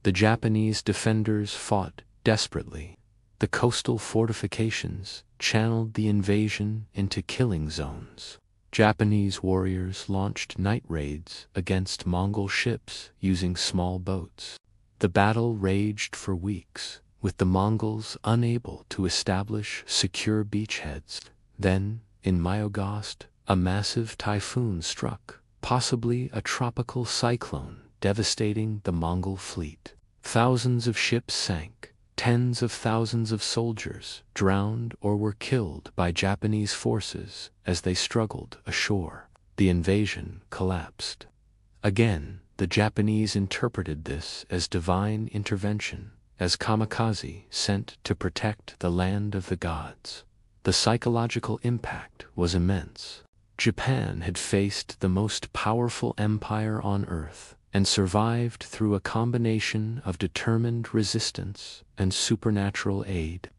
The Japanese defenders fought desperately. The coastal fortifications channeled the invasion into killing zones. Japanese warriors launched night raids against Mongol ships using small boats. The battle raged for weeks, with the Mongols unable to establish secure beachheads. Then, in Myogost, a massive typhoon struck, possibly a tropical cyclone, devastating the Mongol fleet. Thousands of ships sank, tens of thousands of soldiers drowned or were killed by Japanese forces as they struggled ashore. The invasion collapsed. Again, the Japanese interpreted this as divine intervention, as kamikaze sent to protect the land of the gods. The psychological impact was immense. Japan had faced the most powerful empire on earth and survived through a combination of determined resistance and supernatural aid.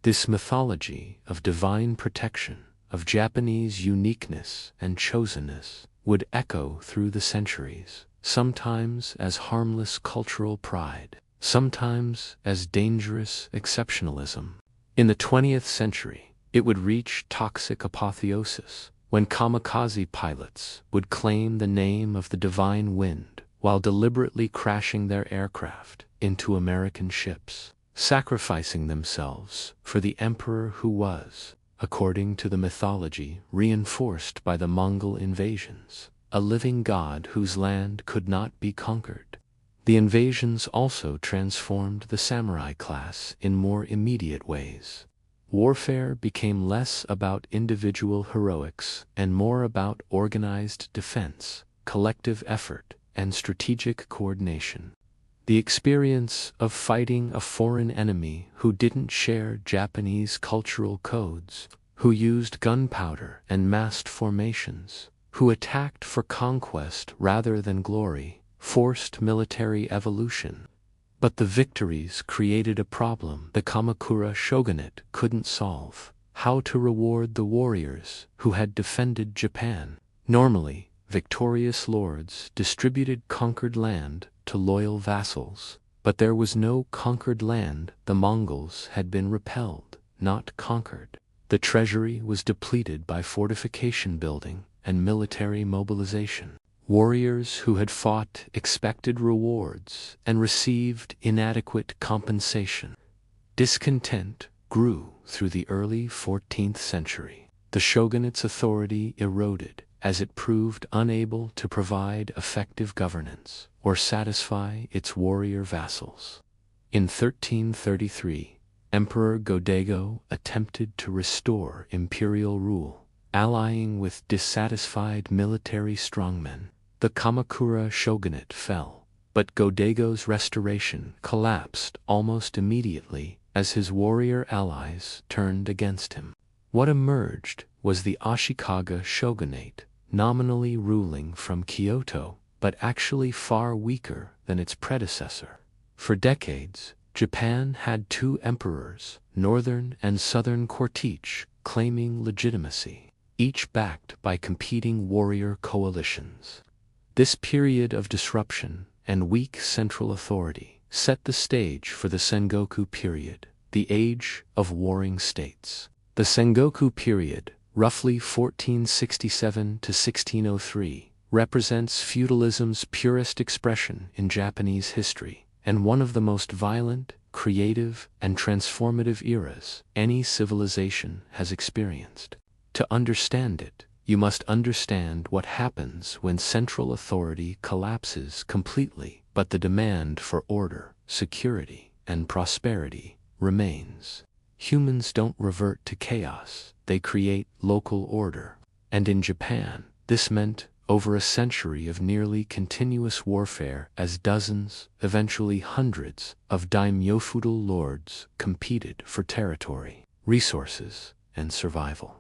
This mythology of divine protection, of Japanese uniqueness and chosenness, would echo through the centuries, sometimes as harmless cultural pride, sometimes as dangerous exceptionalism. In the 20th century, it would reach toxic apotheosis when kamikaze pilots would claim the name of the divine wind while deliberately crashing their aircraft into American ships, sacrificing themselves for the emperor who was, according to the mythology reinforced by the Mongol invasions, a living god whose land could not be conquered. The invasions also transformed the samurai class in more immediate ways. Warfare became less about individual heroics and more about organized defense, collective effort, and strategic coordination. The experience of fighting a foreign enemy who didn't share Japanese cultural codes, who used gunpowder and massed formations, who attacked for conquest rather than glory, forced military evolution. But the victories created a problem the Kamakura shogunate couldn't solve: how to reward the warriors who had defended Japan. Normally, victorious lords distributed conquered land to loyal vassals, but there was no conquered land. The Mongols had been repelled, not conquered. The treasury was depleted by fortification building and military mobilization. Warriors who had fought expected rewards and received inadequate compensation. Discontent grew through the early 14th century. The shogunate's authority eroded as it proved unable to provide effective governance or satisfy its warrior vassals. In 1333, Emperor Go-Daigo attempted to restore imperial rule, allying with dissatisfied military strongmen. The Kamakura shogunate fell, but Go-Daigo's restoration collapsed almost immediately as his warrior allies turned against him. What emerged was the Ashikaga shogunate, nominally ruling from Kyoto, but actually far weaker than its predecessor. For decades, Japan had 2 emperors, northern and southern courtiers, claiming legitimacy, each backed by competing warrior coalitions. This period of disruption and weak central authority set the stage for the Sengoku period, the age of warring states. The Sengoku period, roughly 1467 to 1603, represents feudalism's purest expression in Japanese history, and one of the most violent, creative, and transformative eras any civilization has experienced. To understand it, you must understand what happens when central authority collapses completely, but the demand for order, security, and prosperity remains. Humans don't revert to chaos, they create local order. And in Japan, this meant over a century of nearly continuous warfare as dozens, eventually hundreds, of daimyo feudal lords competed for territory, resources, and survival.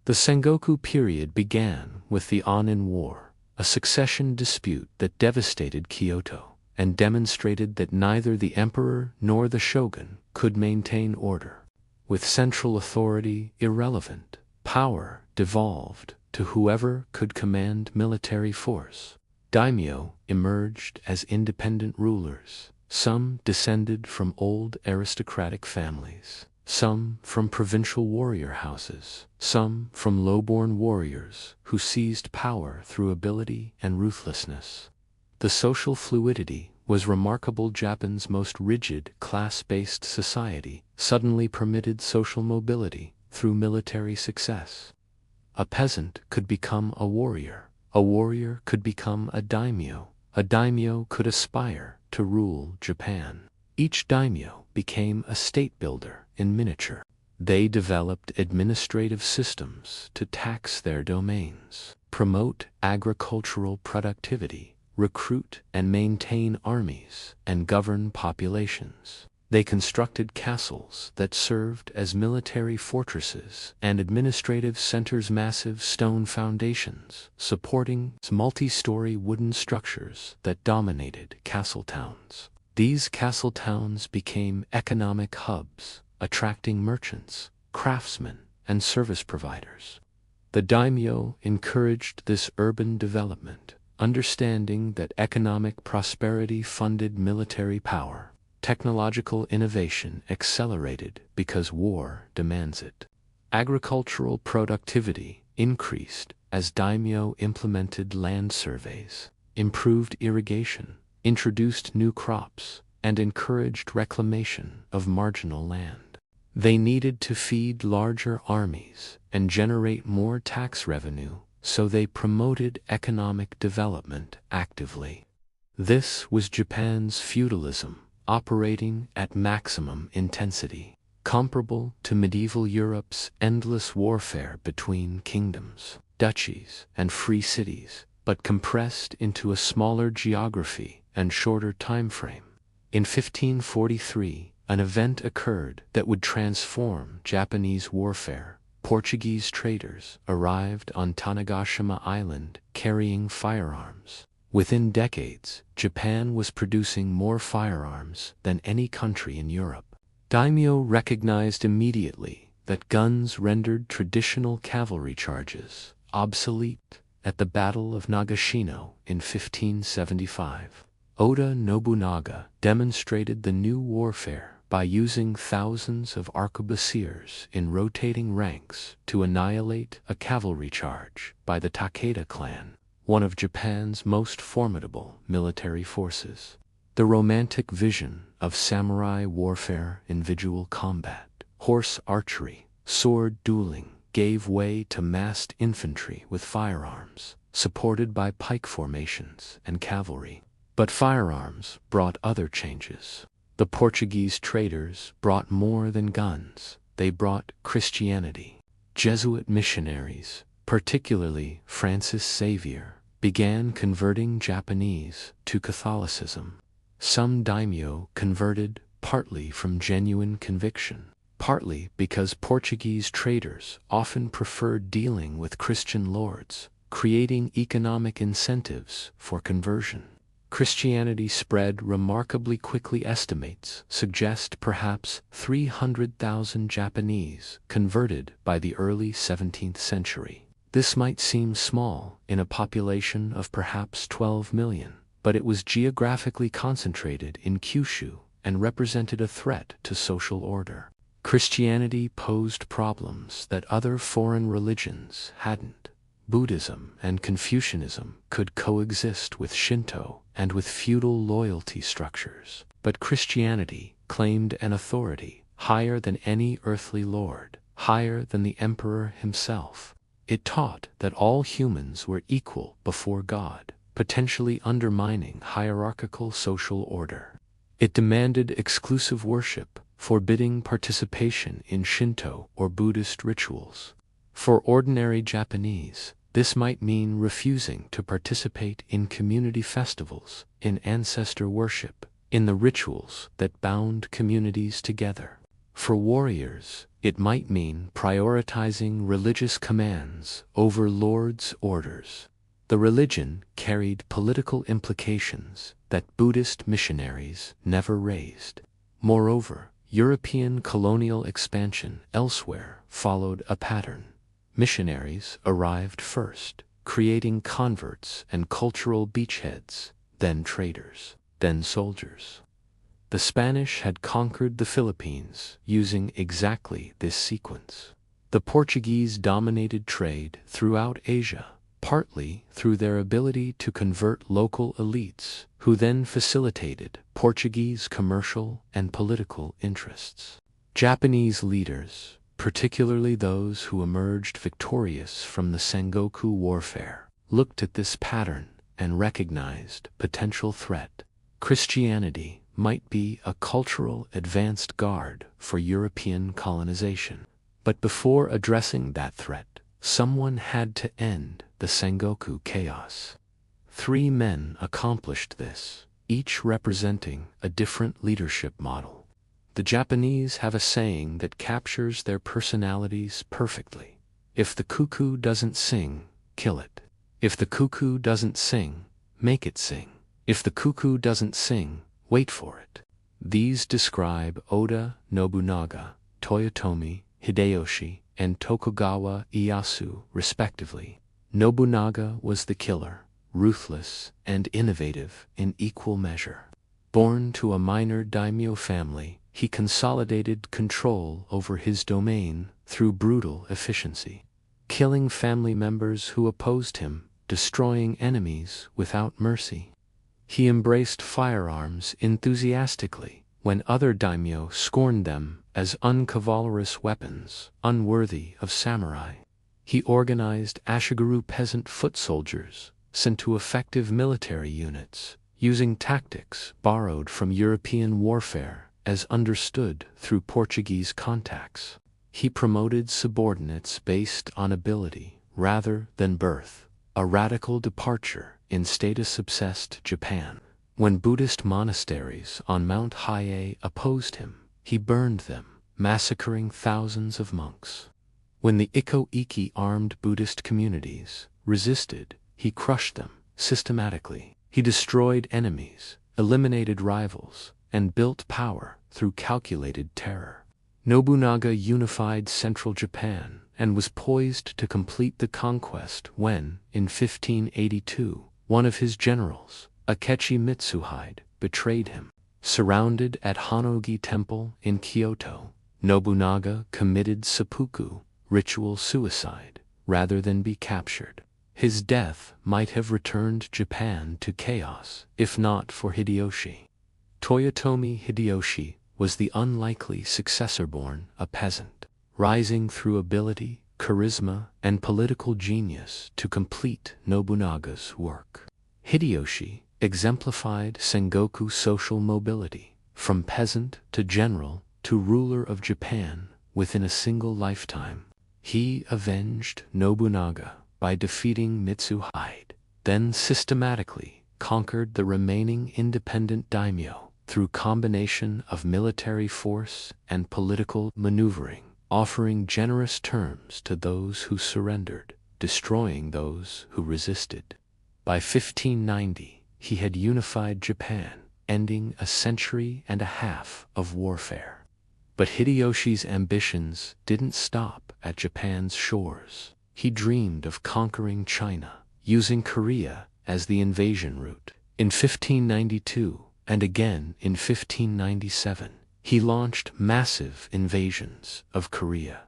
The Sengoku period began with the Onin War, a succession dispute that devastated Kyoto and demonstrated that neither the emperor nor the shogun could maintain order. With central authority irrelevant, power devolved to whoever could command military force. Daimyo emerged as independent rulers, some descended from old aristocratic families, some from provincial warrior houses, some from low-born warriors who seized power through ability and ruthlessness. The social fluidity was remarkable. Japan's most rigid, class-based society suddenly permitted social mobility through military success. A peasant could become a warrior could become a daimyo could aspire to rule Japan. Each daimyo became a state builder in miniature. They developed administrative systems to tax their domains, promote agricultural productivity, recruit and maintain armies, and govern populations. They constructed castles that served as military fortresses and administrative centers, massive stone foundations supporting multi-story wooden structures that dominated castle towns. These castle towns became economic hubs, attracting merchants, craftsmen, and service providers. The daimyo encouraged this urban development, understanding that economic prosperity funded military power. Technological innovation accelerated because war demands it. Agricultural productivity increased as daimyo implemented land surveys, improved irrigation, introduced new crops, and encouraged reclamation of marginal land. They needed to feed larger armies and generate more tax revenue, so they promoted economic development actively. This was Japan's feudalism, operating at maximum intensity, comparable to medieval Europe's endless warfare between kingdoms, duchies, and free cities, but compressed into a smaller geography and shorter time frame. In 1543, an event occurred that would transform Japanese warfare. Portuguese traders arrived on Tanegashima Island carrying firearms. Within decades, Japan was producing more firearms than any country in Europe. Daimyo recognized immediately that guns rendered traditional cavalry charges obsolete. At the Battle of Nagashino in 1575, Oda Nobunaga demonstrated the new warfare by using thousands of arquebusiers in rotating ranks to annihilate a cavalry charge by the Takeda clan, one of Japan's most formidable military forces. The romantic vision of samurai warfare, individual combat, horse archery, sword dueling, gave way to massed infantry with firearms, supported by pike formations and cavalry. But firearms brought other changes. The Portuguese traders brought more than guns, they brought Christianity. Jesuit missionaries, particularly Francis Xavier, began converting Japanese to Catholicism. Some daimyo converted partly from genuine conviction, partly because Portuguese traders often preferred dealing with Christian lords, creating economic incentives for conversion. Christianity spread remarkably quickly. Estimates suggest perhaps 300,000 Japanese converted by the early 17th century. This might seem small in a population of perhaps 12 million, but it was geographically concentrated in Kyushu and represented a threat to social order. Christianity posed problems that other foreign religions hadn't. Buddhism and Confucianism could coexist with Shinto and with feudal loyalty structures. But Christianity claimed an authority higher than any earthly lord, higher than the emperor himself. It taught that all humans were equal before God, potentially undermining hierarchical social order. It demanded exclusive worship, forbidding participation in Shinto or Buddhist rituals. For ordinary Japanese, this might mean refusing to participate in community festivals, in ancestor worship, in the rituals that bound communities together. For warriors, it might mean prioritizing religious commands over lords' orders. The religion carried political implications that Buddhist missionaries never raised. Moreover, European colonial expansion elsewhere followed a pattern. Missionaries arrived first, creating converts and cultural beachheads, then traders, then soldiers. The Spanish had conquered the Philippines using exactly this sequence. The Portuguese dominated trade throughout Asia, partly through their ability to convert local elites, who then facilitated Portuguese commercial and political interests. Japanese leaders, particularly those who emerged victorious from the Sengoku warfare, looked at this pattern and recognized potential threat. Christianity might be a cultural advanced guard for European colonization. But before addressing that threat, someone had to end the Sengoku chaos. 3 men accomplished this, each representing a different leadership model. The Japanese have a saying that captures their personalities perfectly. If the cuckoo doesn't sing, kill it. If the cuckoo doesn't sing, make it sing. If the cuckoo doesn't sing, wait for it. These describe Oda Nobunaga, Toyotomi Hideyoshi, and Tokugawa Ieyasu, respectively. Nobunaga was the killer, ruthless and innovative in equal measure. Born to a minor daimyo family, he consolidated control over his domain through brutal efficiency, killing family members who opposed him, destroying enemies without mercy. He embraced firearms enthusiastically when other daimyo scorned them as unchivalrous weapons, unworthy of samurai. He organized Ashigaru peasant foot soldiers, sent to effective military units, using tactics borrowed from European warfare as understood through Portuguese contacts. He promoted subordinates based on ability rather than birth, a radical departure in status-obsessed Japan. When Buddhist monasteries on Mount Hiei opposed him, he burned them, massacring thousands of monks. When the Ikko-Ikki armed Buddhist communities resisted, he crushed them systematically. He destroyed enemies, eliminated rivals, and built power through calculated terror. Nobunaga unified central Japan and was poised to complete the conquest when, in 1582, one of his generals, Akechi Mitsuhide, betrayed him. Surrounded at Honnogi Temple in Kyoto, Nobunaga committed seppuku, ritual suicide, rather than be captured. His death might have returned Japan to chaos, if not for Hideyoshi. Toyotomi Hideyoshi was the unlikely successor, born a peasant, rising through ability, charisma, and political genius to complete Nobunaga's work. Hideyoshi exemplified Sengoku social mobility, from peasant to general to ruler of Japan within a single lifetime. He avenged Nobunaga by defeating Mitsuhide, then systematically conquered the remaining independent daimyo through combination of military force and political maneuvering, offering generous terms to those who surrendered, destroying those who resisted. By 1590, he had unified Japan, ending a century and a half of warfare. But Hideyoshi's ambitions didn't stop at Japan's shores. He dreamed of conquering China, using Korea as the invasion route. In 1592, and again in 1597, He launched massive invasions of Korea.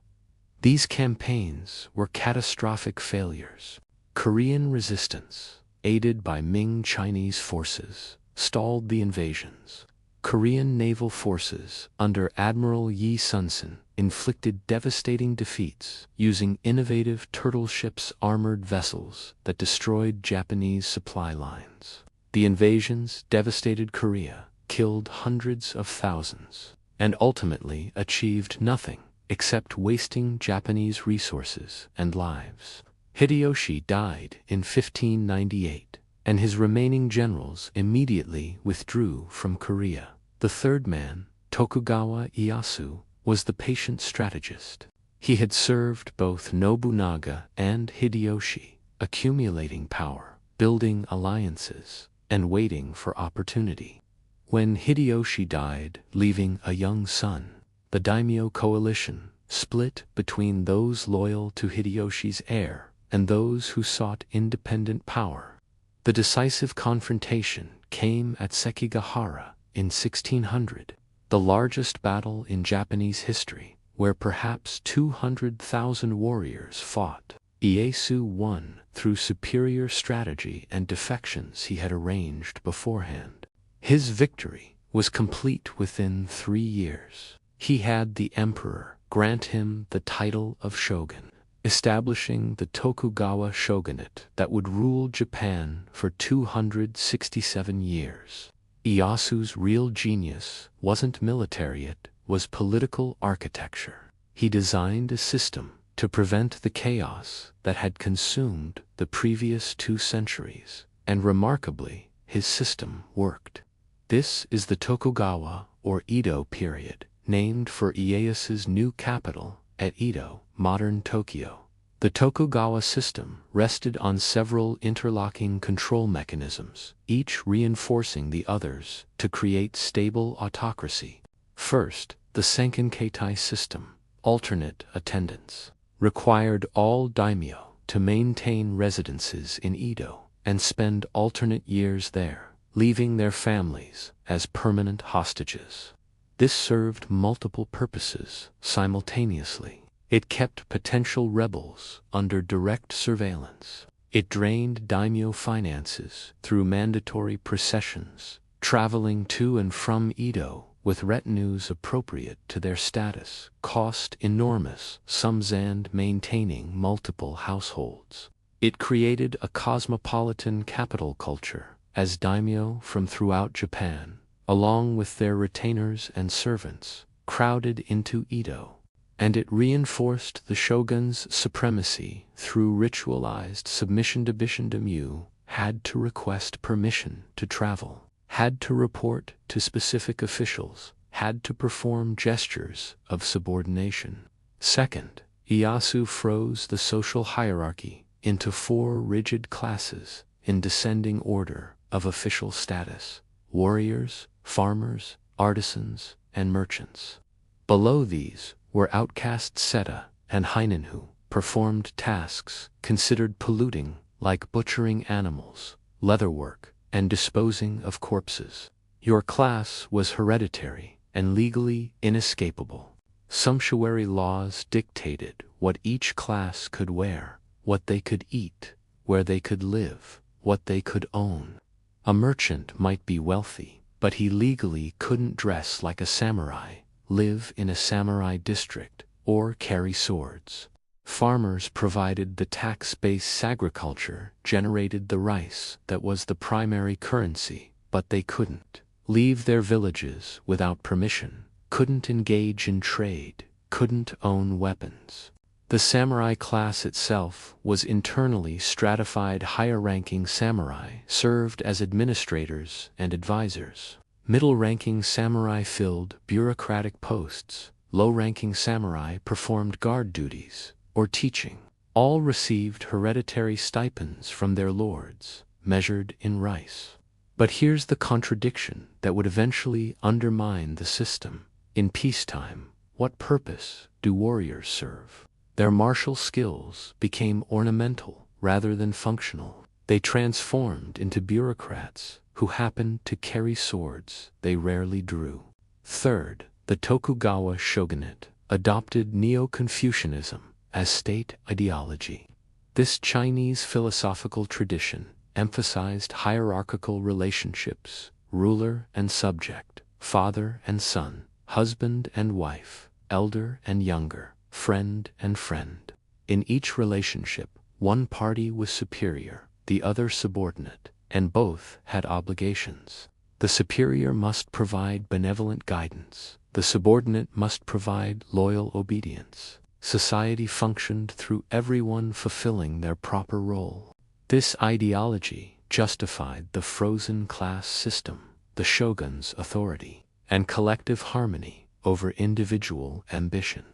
These campaigns were catastrophic failures. Korean resistance, aided by Ming Chinese forces, stalled the invasions. Korean naval forces under Admiral Yi Sun-sin inflicted devastating defeats using innovative turtle ships armored vessels that destroyed Japanese supply lines. The invasions devastated Korea, killed hundreds of thousands, and ultimately achieved nothing except wasting Japanese resources and lives. Hideyoshi died in 1598, and his remaining generals immediately withdrew from Korea. The third man, Tokugawa Ieyasu, was the patient strategist. He had served both Nobunaga and Hideyoshi, accumulating power, building alliances, and waiting for opportunity. When Hideyoshi died, leaving a young son, the daimyo coalition split between those loyal to Hideyoshi's heir and those who sought independent power. The decisive confrontation came at Sekigahara in 1600, the largest battle in Japanese history, where perhaps 200,000 warriors fought. Ieyasu won through superior strategy and defections he had arranged beforehand. His victory was complete within 3 years. He had the emperor grant him the title of shogun, establishing the Tokugawa shogunate that would rule Japan for 267 years. Ieyasu's real genius wasn't military, it was political architecture. He designed a system to prevent the chaos that had consumed the previous 2 centuries, and remarkably, his system worked. This is the Tokugawa or Edo period, named for Ieyasu's new capital at Edo, modern Tokyo. The Tokugawa system rested on several interlocking control mechanisms, each reinforcing the others to create stable autocracy. First, the Senkenkeitai system, alternate attendance, required all daimyo to maintain residences in Edo and spend alternate years there, leaving their families as permanent hostages. This served multiple purposes simultaneously. It kept potential rebels under direct surveillance. It drained daimyo finances through mandatory processions, traveling to and from Edo with retinues appropriate to their status, cost enormous sums and maintaining multiple households. It created a cosmopolitan capital culture, as daimyo from throughout Japan, along with their retainers and servants, crowded into Edo. And it reinforced the shogun's supremacy through ritualized submission. Daimyo had to request permission to travel, had to report to specific officials, had to perform gestures of subordination. Second, Ieyasu froze the social hierarchy into 4 rigid classes in descending order of official status: warriors, farmers, artisans, and merchants. Below these were outcast Seta and Heinen who performed tasks considered polluting, like butchering animals, leatherwork, and disposing of corpses. Your class was hereditary and legally inescapable. Sumptuary laws dictated what each class could wear, what they could eat, where they could live, what they could own. A merchant might be wealthy, but he legally couldn't dress like a samurai, live in a samurai district, or carry swords. Farmers provided the tax-based agriculture, generated the rice that was the primary currency, but they couldn't leave their villages without permission, couldn't engage in trade, couldn't own weapons. The samurai class itself was internally stratified. Higher-ranking samurai served as administrators and advisors. Middle-ranking samurai filled bureaucratic posts. Low-ranking samurai performed guard duties or teaching. All received hereditary stipends from their lords, measured in rice. But here's the contradiction that would eventually undermine the system. In peacetime, what purpose do warriors serve? Their martial skills became ornamental rather than functional. They transformed into bureaucrats who happened to carry swords they rarely drew. Third, The Tokugawa shogunate adopted Neo-Confucianism as state ideology. This Chinese philosophical tradition emphasized hierarchical relationships, ruler and subject, father and son, husband and wife, elder and younger, friend and friend. In each relationship, one party was superior, the other subordinate, and both had obligations. The superior must provide benevolent guidance. The subordinate must provide loyal obedience. Society functioned through everyone fulfilling their proper role. This ideology justified the frozen class system, the shogun's authority, and collective harmony over individual ambition.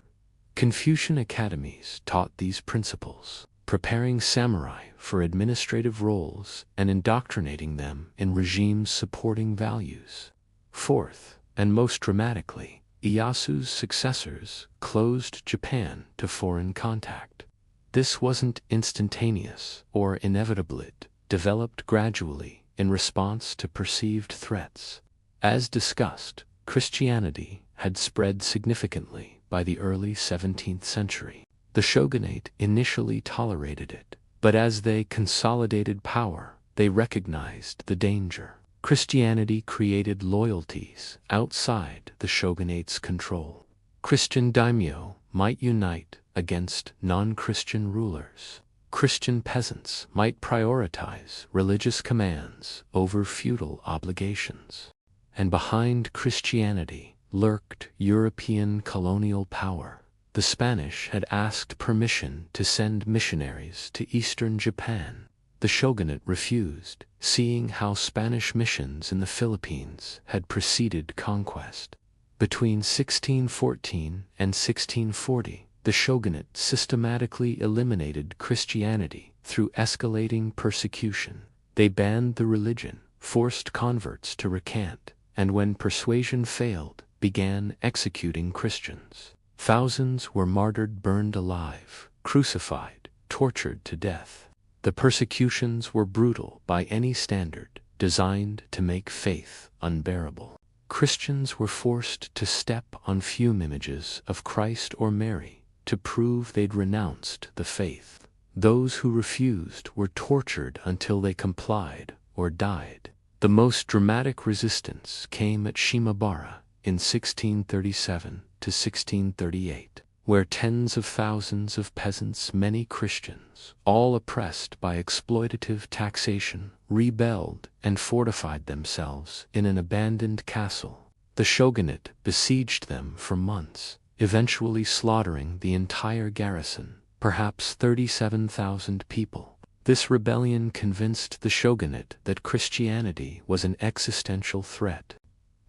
Confucian academies taught these principles, preparing samurai for administrative roles and indoctrinating them in regimes supporting values. Fourth, and most dramatically, Ieyasu's successors closed Japan to foreign contact. This wasn't instantaneous or inevitable. It developed gradually in response to perceived threats. As discussed, Christianity had spread significantly by the early 17th century. The shogunate initially tolerated it, but as they consolidated power, they recognized the danger. Christianity created loyalties outside the shogunate's control. Christian daimyo might unite against non-Christian rulers. Christian peasants might prioritize religious commands over feudal obligations. And behind Christianity lurked European colonial power. The Spanish had asked permission to send missionaries to eastern Japan. The shogunate refused, seeing how Spanish missions in the Philippines had preceded conquest. Between 1614 and 1640, the shogunate systematically eliminated Christianity through escalating persecution. They banned the religion, forced converts to recant, and when persuasion failed, began executing Christians. Thousands were martyred, burned alive, crucified, tortured to death. The persecutions were brutal by any standard, designed to make faith unbearable. Christians were forced to step on fume images of Christ or Mary to prove they'd renounced the faith. Those who refused were tortured until they complied or died. The most dramatic resistance came at Shimabara in 1637 to 1638. Where tens of thousands of peasants, many Christians, all oppressed by exploitative taxation, rebelled and fortified themselves in an abandoned castle. The shogunate besieged them for months, eventually slaughtering the entire garrison, perhaps 37,000 people. This rebellion convinced the shogunate that Christianity was an existential threat.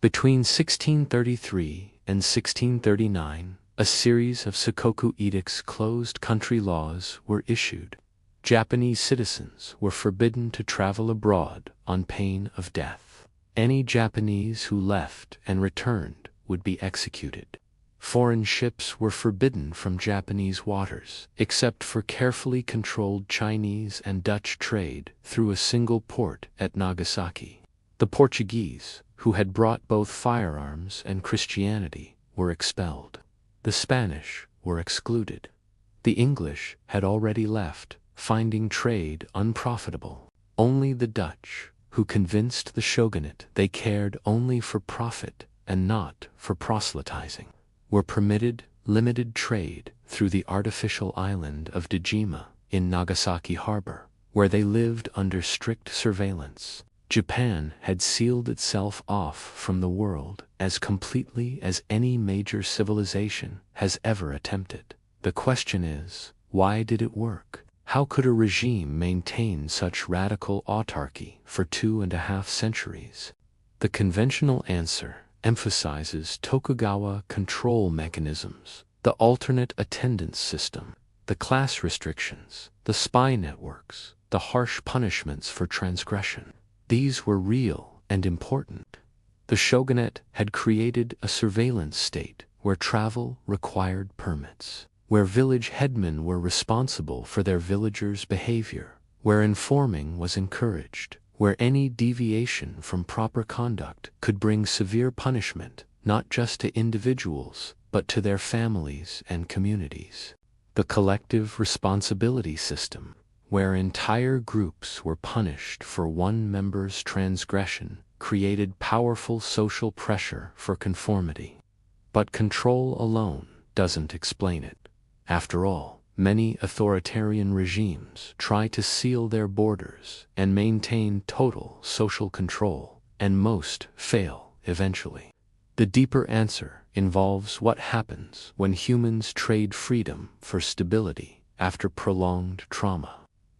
Between 1633 and 1639, a series of Sakoku edicts, closed country laws, were issued. Japanese citizens were forbidden to travel abroad on pain of death. Any Japanese who left and returned would be executed. Foreign ships were forbidden from Japanese waters, except for carefully controlled Chinese and Dutch trade through a single port at Nagasaki. The Portuguese, who had brought both firearms and Christianity, were expelled. The Spanish were excluded. The English had already left, finding trade unprofitable. Only the Dutch, who convinced the shogunate they cared only for profit and not for proselytizing, were permitted limited trade through the artificial island of Dejima in Nagasaki harbor, where they lived under strict surveillance. Japan had sealed itself off from the world as completely as any major civilization has ever attempted. The question is, why did it work? How could a regime maintain such radical autarky for 2.5 centuries? The conventional answer emphasizes Tokugawa control mechanisms, the alternate attendance system, the class restrictions, the spy networks, the harsh punishments for transgression. These were real and important. The shogunate had created a surveillance state where travel required permits, where village headmen were responsible for their villagers' behavior, where informing was encouraged, where any deviation from proper conduct could bring severe punishment, not just to individuals, but to their families and communities. The collective responsibility system, where entire groups were punished for one member's transgression, created powerful social pressure for conformity. But control alone doesn't explain it. After all, many authoritarian regimes try to seal their borders and maintain total social control, and most fail eventually. The deeper answer involves what happens when humans trade freedom for stability after prolonged trauma.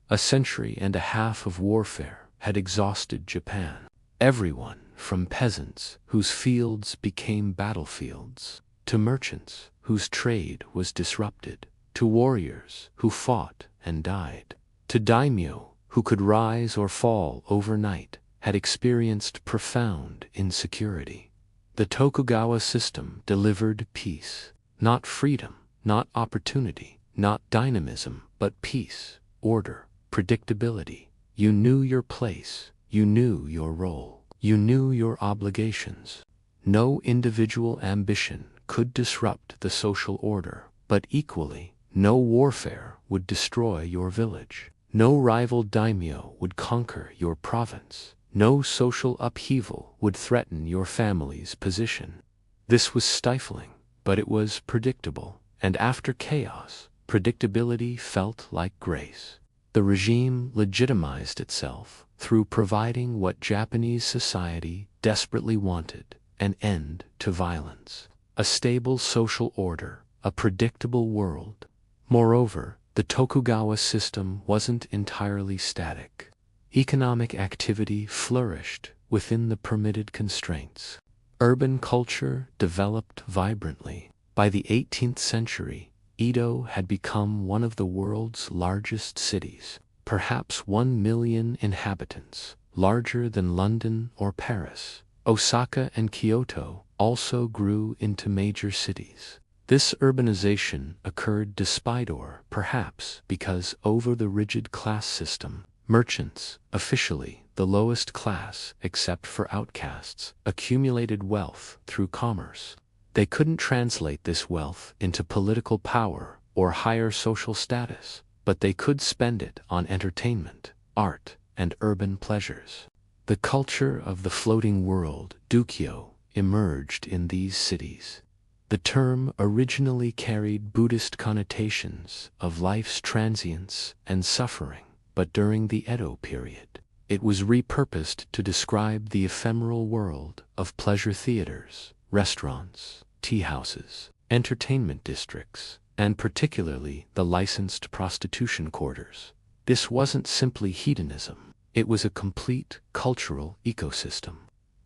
A century and a half of warfare had exhausted Japan. Everyone, from peasants whose fields became battlefields, to merchants whose trade was disrupted, to warriors who fought and died, to daimyo who could rise or fall overnight, had experienced profound insecurity. The Tokugawa system delivered peace, not freedom, not opportunity, not dynamism, but peace, order, predictability. You knew your place, you knew your role, you knew your obligations. No individual ambition could disrupt the social order, but equally, no warfare would destroy your village. No rival daimyo would conquer your province. No social upheaval would threaten your family's position. This was stifling, but it was predictable, and after chaos, predictability felt like grace. The regime legitimized itself through providing what Japanese society desperately wanted: an end to violence, a stable social order, a predictable world. Moreover, the Tokugawa system wasn't entirely static. Economic activity flourished within the permitted constraints. Urban culture developed vibrantly. By the 18th century, Edo had become one of the world's largest cities, perhaps 1 million inhabitants, larger than London or Paris. Osaka and Kyoto also grew into major cities. This urbanization occurred despite, or perhaps because, over the rigid class system, merchants, officially the lowest class except for outcasts, accumulated wealth through commerce. They couldn't translate this wealth into political power or higher social status, but they could spend it on entertainment, art, and urban pleasures. The culture of the floating world, Dukyo, emerged in these cities. The term originally carried Buddhist connotations of life's transience and suffering, but during the Edo period, it was repurposed to describe the ephemeral world of pleasure theaters, restaurants, tea houses, entertainment districts, and particularly the licensed prostitution quarters. This wasn't simply hedonism, it was a complete cultural ecosystem.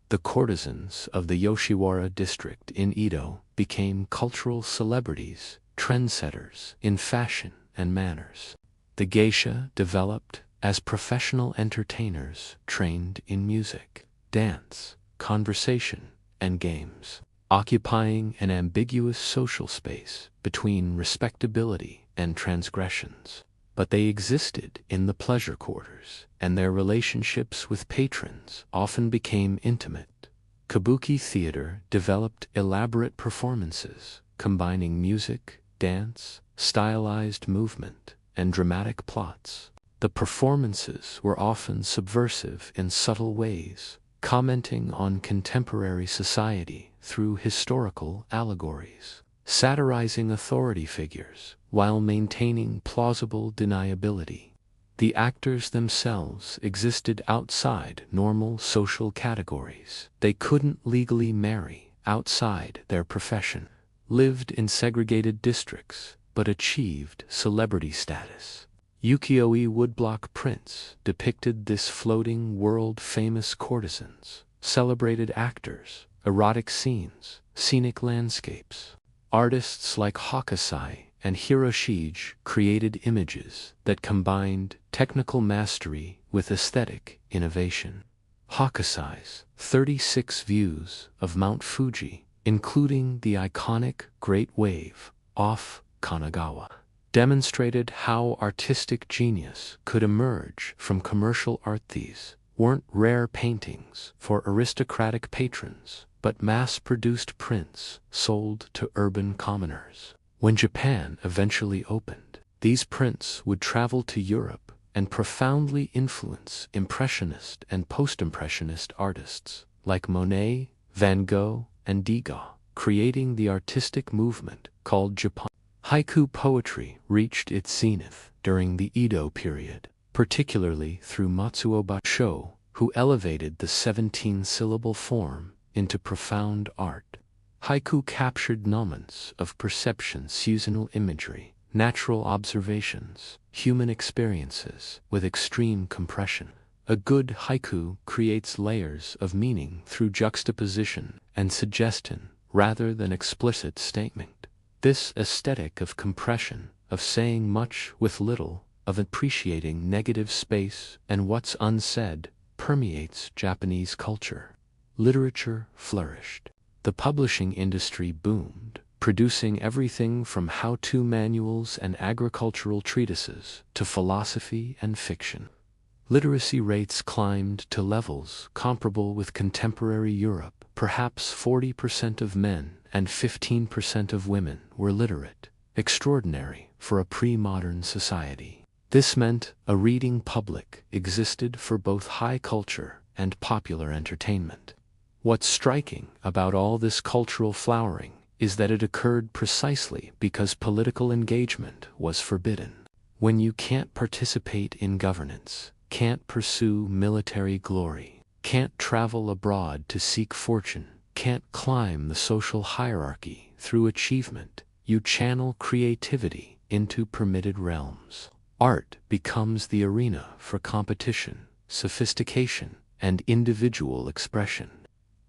The courtesans of the Yoshiwara district in Edo became cultural celebrities, trendsetters in fashion and manners. The geisha developed as professional entertainers trained in music, dance, conversation, and games, occupying an ambiguous social space between respectability and transgressions. But they existed in the pleasure quarters, and their relationships with patrons often became intimate. Kabuki theater developed elaborate performances, combining music, dance, stylized movement, and dramatic plots. The performances were often subversive in subtle ways, commenting on contemporary society through historical allegories, satirizing authority figures while maintaining plausible deniability. The actors themselves existed outside normal social categories. They couldn't legally marry outside their profession, lived in segregated districts, but achieved celebrity status. Ukiyo-e woodblock prints depicted this floating world-famous courtesans, celebrated actors, erotic scenes, scenic landscapes. Artists like Hokusai and Hiroshige created images that combined technical mastery with aesthetic innovation. Hokusai's 36 views of Mount Fuji, including the iconic Great Wave off Kanagawa, demonstrated how artistic genius could emerge from commercial art. These weren't rare paintings for aristocratic patrons, but mass-produced prints sold to urban commoners. When Japan eventually opened, these prints would travel to Europe and profoundly influence Impressionist and Post-Impressionist artists like Monet, Van Gogh, and Degas, creating the artistic movement called Japan. Haiku poetry reached its zenith during the Edo period, particularly through Matsuo Basho, who elevated the 17-syllable form into profound art. Haiku captured moments of perception, seasonal imagery, natural observations, human experiences with extreme compression. A good haiku creates layers of meaning through juxtaposition and suggestion rather than explicit statement. This aesthetic of compression, of saying much with little, of appreciating negative space and what's unsaid, permeates Japanese culture. Literature flourished. The publishing industry boomed, producing everything from how-to manuals and agricultural treatises to philosophy and fiction. Literacy rates climbed to levels comparable with contemporary Europe. Perhaps 40% of men and 15% of women were literate, extraordinary for a pre-modern society. This meant a reading public existed for both high culture and popular entertainment. What's striking about all this cultural flowering is that it occurred precisely because political engagement was forbidden. When you can't participate in governance, can't pursue military glory, can't travel abroad to seek fortune, can't climb the social hierarchy through achievement, you channel creativity into permitted realms. Art becomes the arena for competition, sophistication, and individual expression.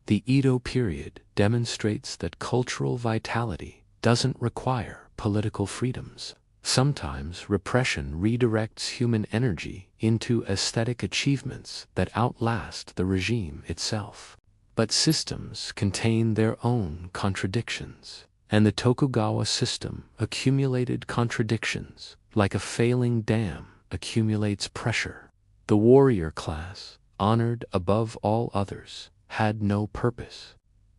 The Edo period demonstrates that cultural vitality doesn't require political freedoms. Sometimes repression redirects human energy into aesthetic achievements that outlast the regime itself. But systems contain their own contradictions, and the Tokugawa system accumulated contradictions like a failing dam accumulates pressure. The warrior class, honored above all others, had no purpose.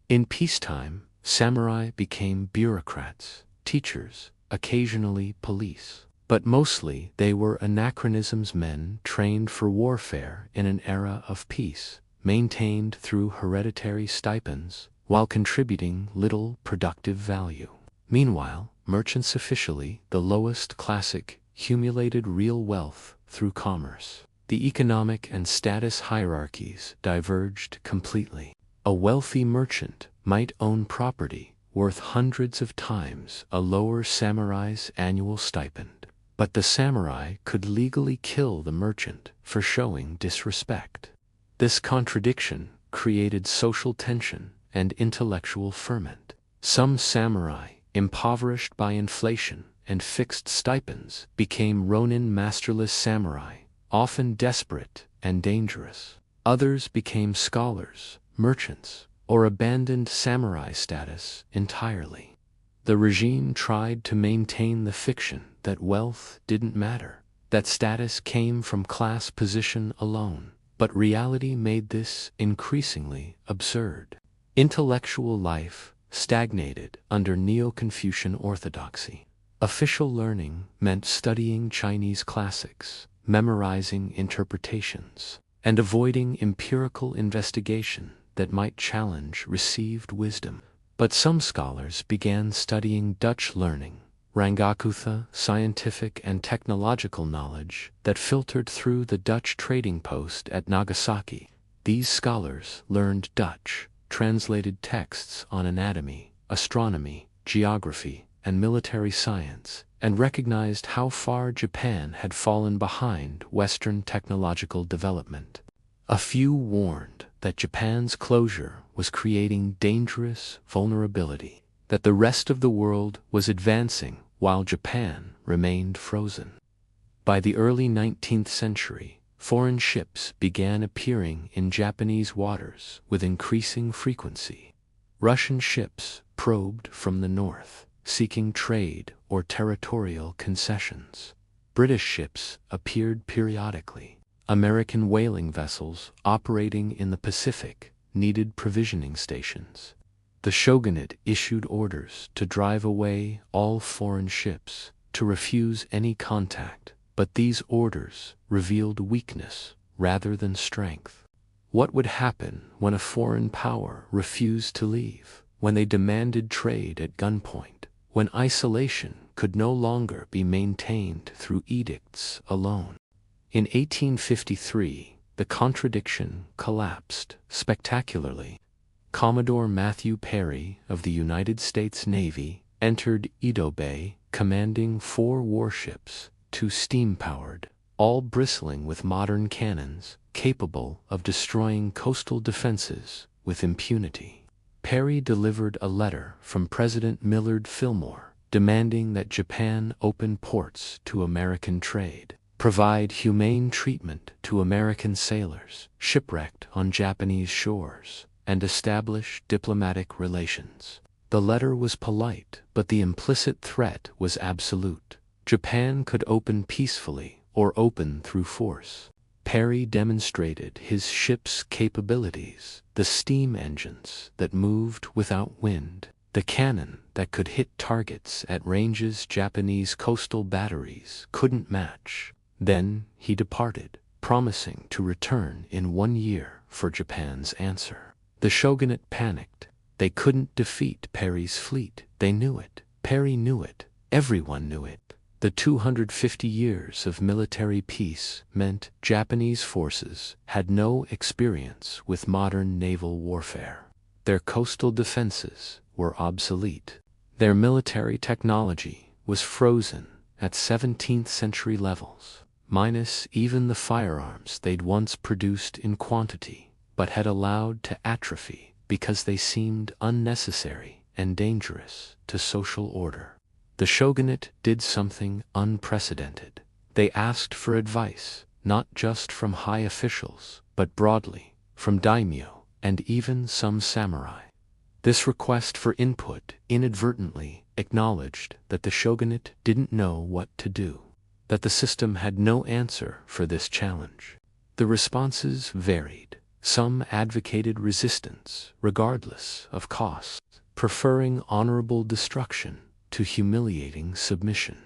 In peacetime, samurai became bureaucrats, teachers, occasionally police. But mostly they were anachronisms, men trained for warfare in an era of peace, maintained through hereditary stipends, while contributing little productive value. Meanwhile, merchants, officially the lowest classic, accumulated real wealth through commerce. The economic and status hierarchies diverged completely. A wealthy merchant might own property worth hundreds of times a lower samurai's annual stipend, but the samurai could legally kill the merchant for showing disrespect. This contradiction created social tension and intellectual ferment. Some samurai, impoverished by inflation and fixed stipends, became ronin, masterless samurai, often desperate and dangerous. Others became scholars, merchants, or abandoned samurai status entirely. The regime tried to maintain the fiction that wealth didn't matter, that status came from class position alone, but reality made this increasingly absurd. Intellectual life stagnated under Neo-Confucian orthodoxy. Official learning meant studying Chinese classics, memorizing interpretations, and avoiding empirical investigation that might challenge received wisdom. But some scholars began studying Dutch learning, Rangakutha, scientific and technological knowledge that filtered through the Dutch trading post at Nagasaki. These scholars learned Dutch, translated texts on anatomy, astronomy, geography, and military science, and recognized how far Japan had fallen behind Western technological development. A few warned that Japan's closure was creating dangerous vulnerability, that the rest of the world was advancing while Japan remained frozen. By the early 19th century, foreign ships began appearing in Japanese waters with increasing frequency. Russian ships probed from the north, seeking trade or territorial concessions. British ships appeared periodically, American whaling vessels operating in the Pacific needed provisioning stations. The shogunate issued orders to drive away all foreign ships, to refuse any contact, but these orders revealed weakness rather than strength. What would happen when a foreign power refused to leave, when they demanded trade at gunpoint, when isolation could no longer be maintained through edicts alone? In 1853, the contradiction collapsed spectacularly. Commodore Matthew Perry of the United States Navy entered Edo Bay commanding 4 warships, 2 steam-powered, all bristling with modern cannons capable of destroying coastal defenses with impunity. Perry delivered a letter from President Millard Fillmore demanding that Japan open ports to American trade, provide humane treatment to American sailors shipwrecked on Japanese shores, and establish diplomatic relations. The letter was polite, but the implicit threat was absolute. Japan could open peacefully or open through force. Perry demonstrated his ship's capabilities, the steam engines that moved without wind, the cannon that could hit targets at ranges Japanese coastal batteries couldn't match. Then he departed, promising to return in 1 year for Japan's answer. The shogunate panicked. They couldn't defeat Perry's fleet. They knew it. Perry knew it. Everyone knew it. The 250 years of military peace meant Japanese forces had no experience with modern naval warfare. Their coastal defenses were obsolete. Their military technology was frozen at 17th century levels, minus even the firearms they'd once produced in quantity, but had allowed to atrophy because they seemed unnecessary and dangerous to social order. The shogunate did something unprecedented. They asked for advice, not just from high officials, but broadly, from daimyo and even some samurai. This request for input inadvertently acknowledged that the shogunate didn't know what to do, that the system had no answer for this challenge. The responses varied. Some advocated resistance, regardless of cost, preferring honorable destruction to humiliating submission.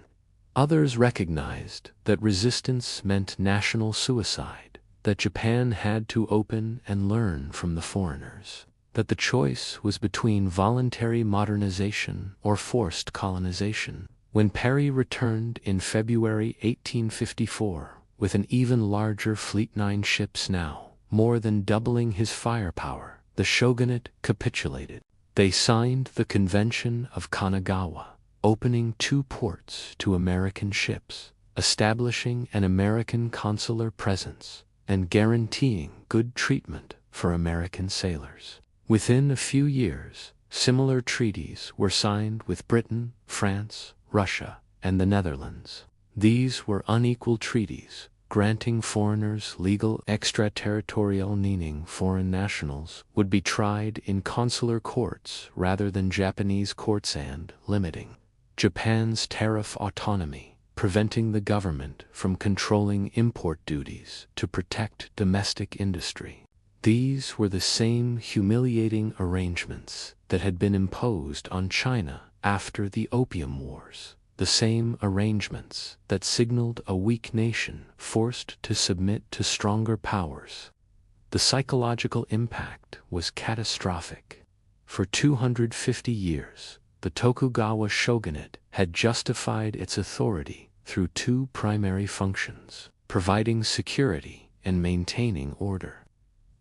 Others recognized that resistance meant national suicide, that Japan had to open and learn from the foreigners, that the choice was between voluntary modernization or forced colonization. When Perry returned in February 1854 with an even larger fleet, 9 ships now, more than doubling his firepower, the shogunate capitulated. They signed the Convention of Kanagawa, opening 2 ports to American ships, establishing an American consular presence, and guaranteeing good treatment for American sailors. Within a few years, similar treaties were signed with Britain, France, Russia, and the Netherlands. These were unequal treaties, granting foreigners legal extraterritorial, meaning foreign nationals would be tried in consular courts rather than Japanese courts, and limiting Japan's tariff autonomy, preventing the government from controlling import duties to protect domestic industry. These were the same humiliating arrangements that had been imposed on China after the Opium Wars. The same arrangements that signaled a weak nation forced to submit to stronger powers. The psychological impact was catastrophic. For 250 years, the Tokugawa shogunate had justified its authority through 2 primary functions: providing security and maintaining order.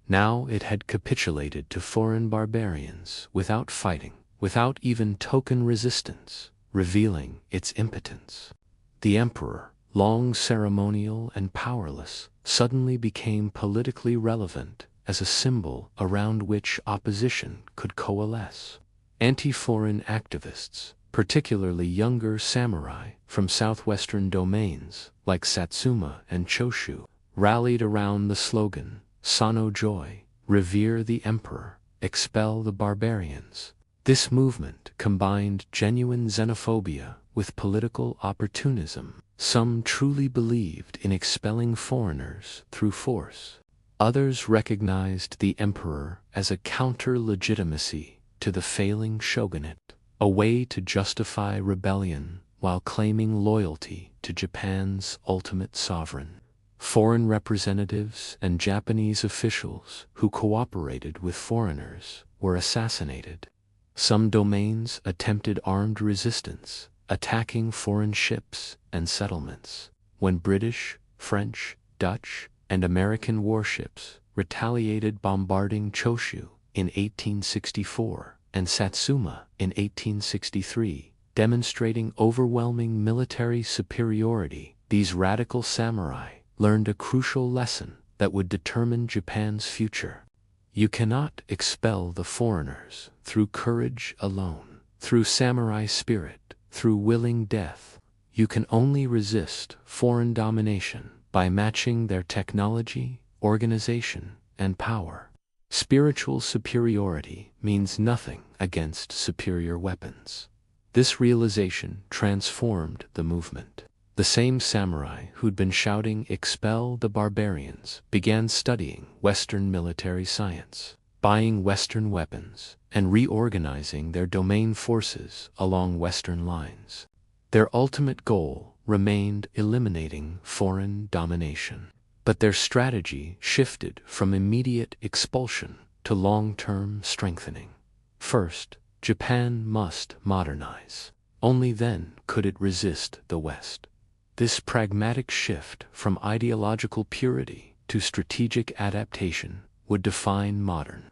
Now it had capitulated to foreign barbarians without fighting, without even token resistance, revealing its impotence. The emperor, long ceremonial and powerless, suddenly became politically relevant as a symbol around which opposition could coalesce. Anti-foreign activists, particularly younger samurai from southwestern domains like Satsuma and Choshu, rallied around the slogan, "Sano Joy," revere the emperor, expel the barbarians. This movement combined genuine xenophobia with political opportunism. Some truly believed in expelling foreigners through force. Others recognized the emperor as a counter-legitimacy to the failing shogunate, a way to justify rebellion while claiming loyalty to Japan's ultimate sovereign. Foreign representatives and Japanese officials who cooperated with foreigners were assassinated. Some domains attempted armed resistance, attacking foreign ships and settlements. When British, French, Dutch, and American warships retaliated, bombarding Choshu in 1864 and Satsuma in 1863, demonstrating overwhelming military superiority, these radical samurai learned a crucial lesson that would determine Japan's future. You cannot expel the foreigners through courage alone, through samurai spirit, through willing death. You can only resist foreign domination by matching their technology, organization, and power. Spiritual superiority means nothing against superior weapons. This realization transformed the movement. The same samurai who'd been shouting "Expel the barbarians" began studying Western military science, buying Western weapons, and reorganizing their domain forces along Western lines. Their ultimate goal remained eliminating foreign domination. But their strategy shifted from immediate expulsion to long-term strengthening. First, Japan must modernize. Only then could it resist the West. This pragmatic shift from ideological purity to strategic adaptation would define modern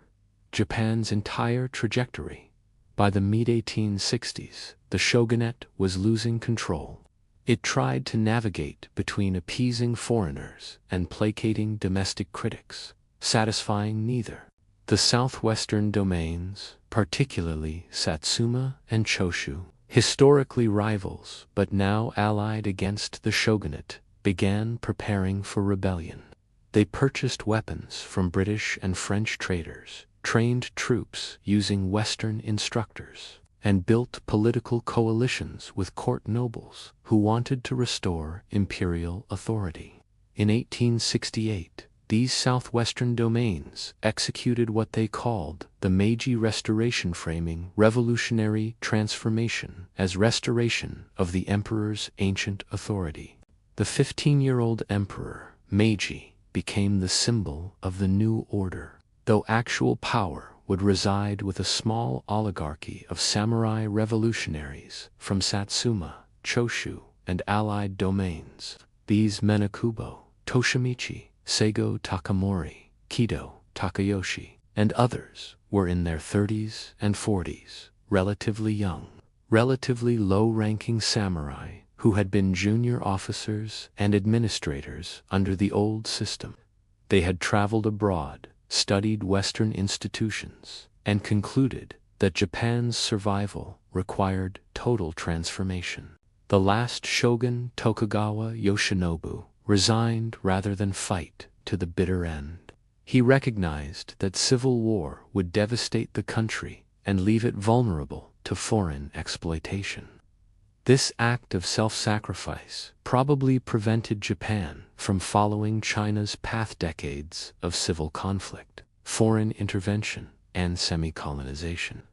Japan's entire trajectory. By the mid-1860s, the shogunate was losing control. It tried to navigate between appeasing foreigners and placating domestic critics, satisfying neither. The southwestern domains, particularly Satsuma and Choshu, historically rivals but now allied against the shogunate, began preparing for rebellion. They purchased weapons from British and French traders, trained troops using Western instructors, and built political coalitions with court nobles who wanted to restore imperial authority. In 1868, these southwestern domains executed what they called the Meiji Restoration, framing revolutionary transformation as restoration of the emperor's ancient authority. The 15-year-old emperor, Meiji, became the symbol of the new order, though actual power would reside with a small oligarchy of samurai revolutionaries from Satsuma, Choshu, and allied domains. These Menakubo, Toshimichi, Seigo Takamori, Kido, Takayoshi, and others were in their 30s and 40s, relatively young, relatively low-ranking samurai who had been junior officers and administrators under the old system. They had traveled abroad, studied Western institutions, and concluded that Japan's survival required total transformation. The last shogun, Tokugawa Yoshinobu, resigned rather than fight to the bitter end. He recognized that civil war would devastate the country and leave it vulnerable to foreign exploitation. This act of self-sacrifice probably prevented Japan from following China's path: decades of civil conflict, foreign intervention, and semi-colonization.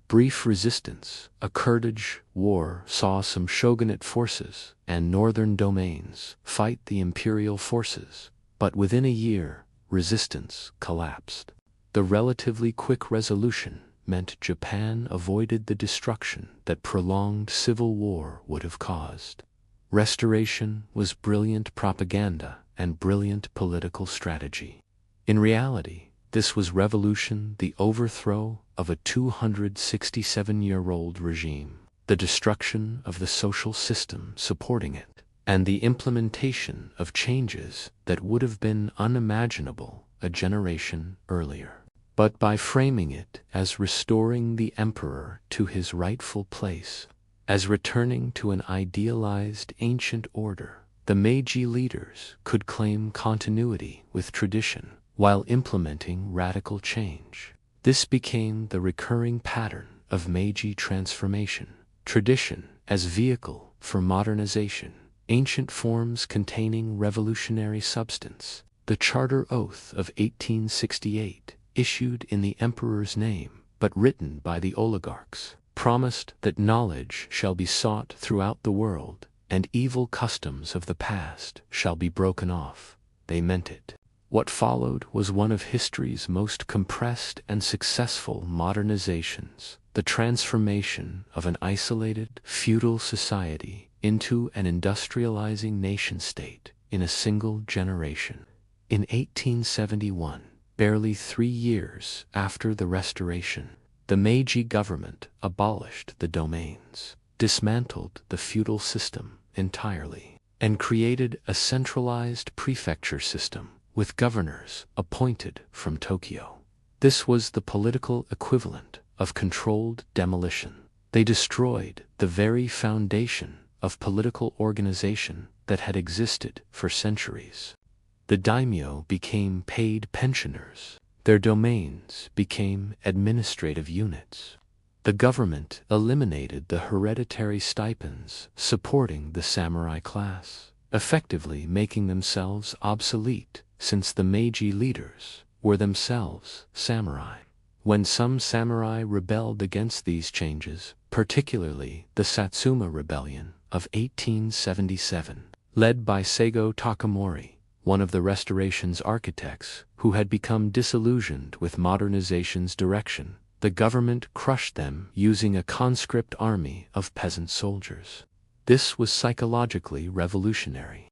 Brief resistance, a Kurdish war, saw some shogunate forces and northern domains fight the imperial forces, but within a year, resistance collapsed. The relatively quick resolution meant Japan avoided the destruction that prolonged civil war would have caused. Restoration was brilliant propaganda and brilliant political strategy. In reality, this was revolution, the overthrow of a 267-year-old regime, the destruction of the social system supporting it, and the implementation of changes that would have been unimaginable a generation earlier. But by framing it as restoring the emperor to his rightful place, as returning to an idealized ancient order, the Meiji leaders could claim continuity with tradition while implementing radical change. This became the recurring pattern of Meiji transformation: tradition as vehicle for modernization, ancient forms containing revolutionary substance. The Charter Oath of 1868, issued in the emperor's name, but written by the oligarchs, promised that knowledge shall be sought throughout the world, and evil customs of the past shall be broken off. They meant it. What followed was one of history's most compressed and successful modernizations, the transformation of an isolated, feudal society into an industrializing nation-state in a single generation. In 1871, barely 3 years after the Restoration, the Meiji government abolished the domains, dismantled the feudal system entirely, and created a centralized prefecture system with governors appointed from Tokyo. This was the political equivalent of controlled demolition. They destroyed the very foundation of political organization that had existed for centuries. The daimyo became paid pensioners. Their domains became administrative units. The government eliminated the hereditary stipends supporting the samurai class, effectively making themselves obsolete since the Meiji leaders were themselves samurai. When some samurai rebelled against these changes, particularly the Satsuma Rebellion of 1877, led by Seigo Takamori, one of the Restoration's architects who had become disillusioned with modernization's direction, the government crushed them using a conscript army of peasant soldiers. This was psychologically revolutionary.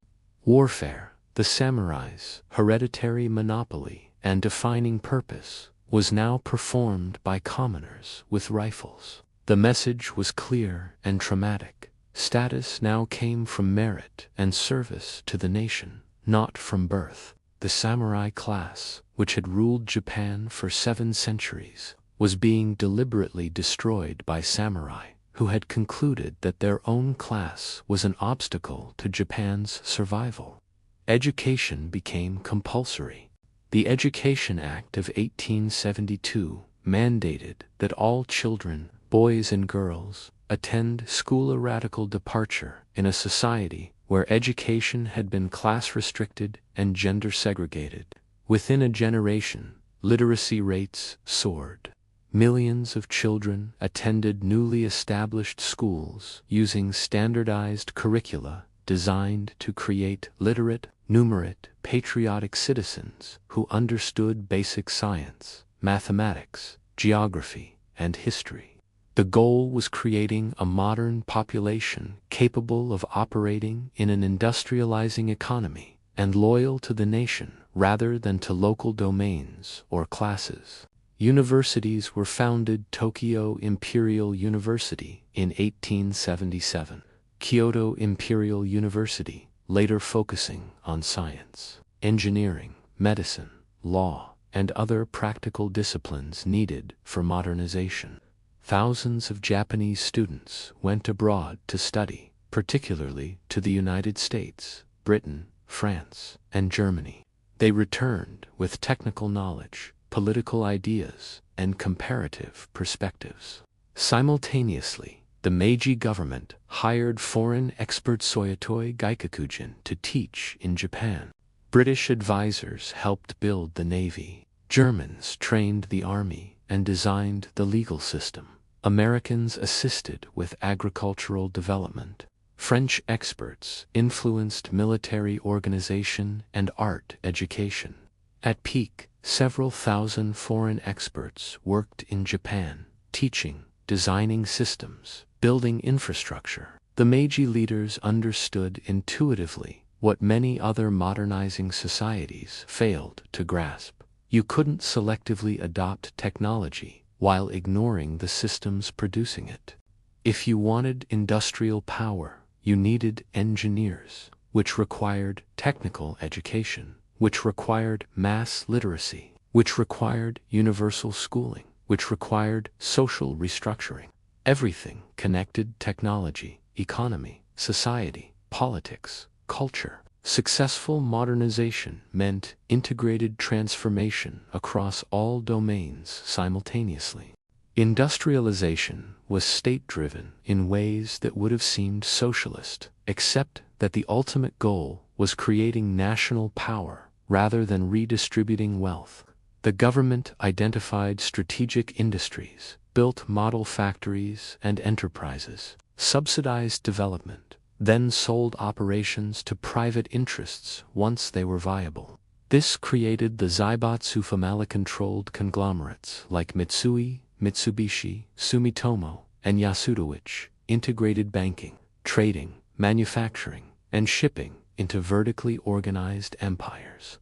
Warfare, the samurai's hereditary monopoly and defining purpose, was now performed by commoners with rifles. The message was clear and traumatic. Status now came from merit and service to the nation, not from birth. The samurai class, which had ruled Japan for 7 centuries, was being deliberately destroyed by samurai who had concluded that their own class was an obstacle to Japan's survival. Education became compulsory. The Education Act of 1872 mandated that all children, boys and girls, attend school. A radical departure in a society where education had been class-restricted and gender-segregated. Within a generation, literacy rates soared. Millions of children attended newly established schools using standardized curricula designed to create literate, numerate, patriotic citizens who understood basic science, mathematics, geography, and history. The goal was creating a modern population capable of operating in an industrializing economy and loyal to the nation rather than to local domains or classes. Universities were founded: Tokyo Imperial University in 1877, Kyoto Imperial University, later focusing on science, engineering, medicine, law, and other practical disciplines needed for modernization. Thousands of Japanese students went abroad to study, particularly to the United States, Britain, France, and Germany. They returned with technical knowledge, political ideas, and comparative perspectives. Simultaneously, the Meiji government hired foreign expert Soyotoi Gaikokujin to teach in Japan. British advisors helped build the navy. Germans trained the army and designed the legal system. Americans assisted with agricultural development. French experts influenced military organization and art education. At peak, several thousand foreign experts worked in Japan, teaching, designing systems, building infrastructure. The Meiji leaders understood intuitively what many other modernizing societies failed to grasp. You couldn't selectively adopt technology while ignoring the systems producing it. If you wanted industrial power, you needed engineers, which required technical education, which required mass literacy, which required universal schooling, which required social restructuring. Everything connected: technology, economy, society, politics, culture. Successful modernization meant integrated transformation across all domains simultaneously. Industrialization was state-driven in ways that would have seemed socialist, except that the ultimate goal was creating national power rather than redistributing wealth. The government identified strategic industries, built model factories and enterprises, subsidized development, then sold operations to private interests once they were viable. This created the Zaibatsu family-controlled conglomerates like Mitsui, Mitsubishi, Sumitomo, and Yasuda, which integrated banking, trading, manufacturing, and shipping into vertically organized empires.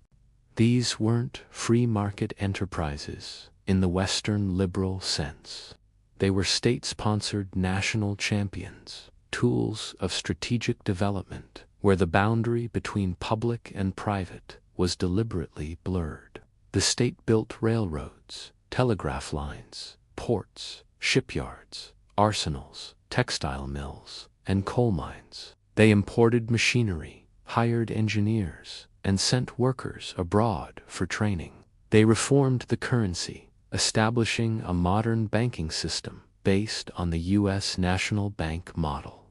These weren't free market enterprises in the Western liberal sense. They were state-sponsored national champions, tools of strategic development, where the boundary between public and private was deliberately blurred. The state built railroads, telegraph lines, ports, shipyards, arsenals, textile mills, and coal mines. They imported machinery, hired engineers, and sent workers abroad for training. They reformed the currency, establishing a modern banking system based on the U.S. national bank model.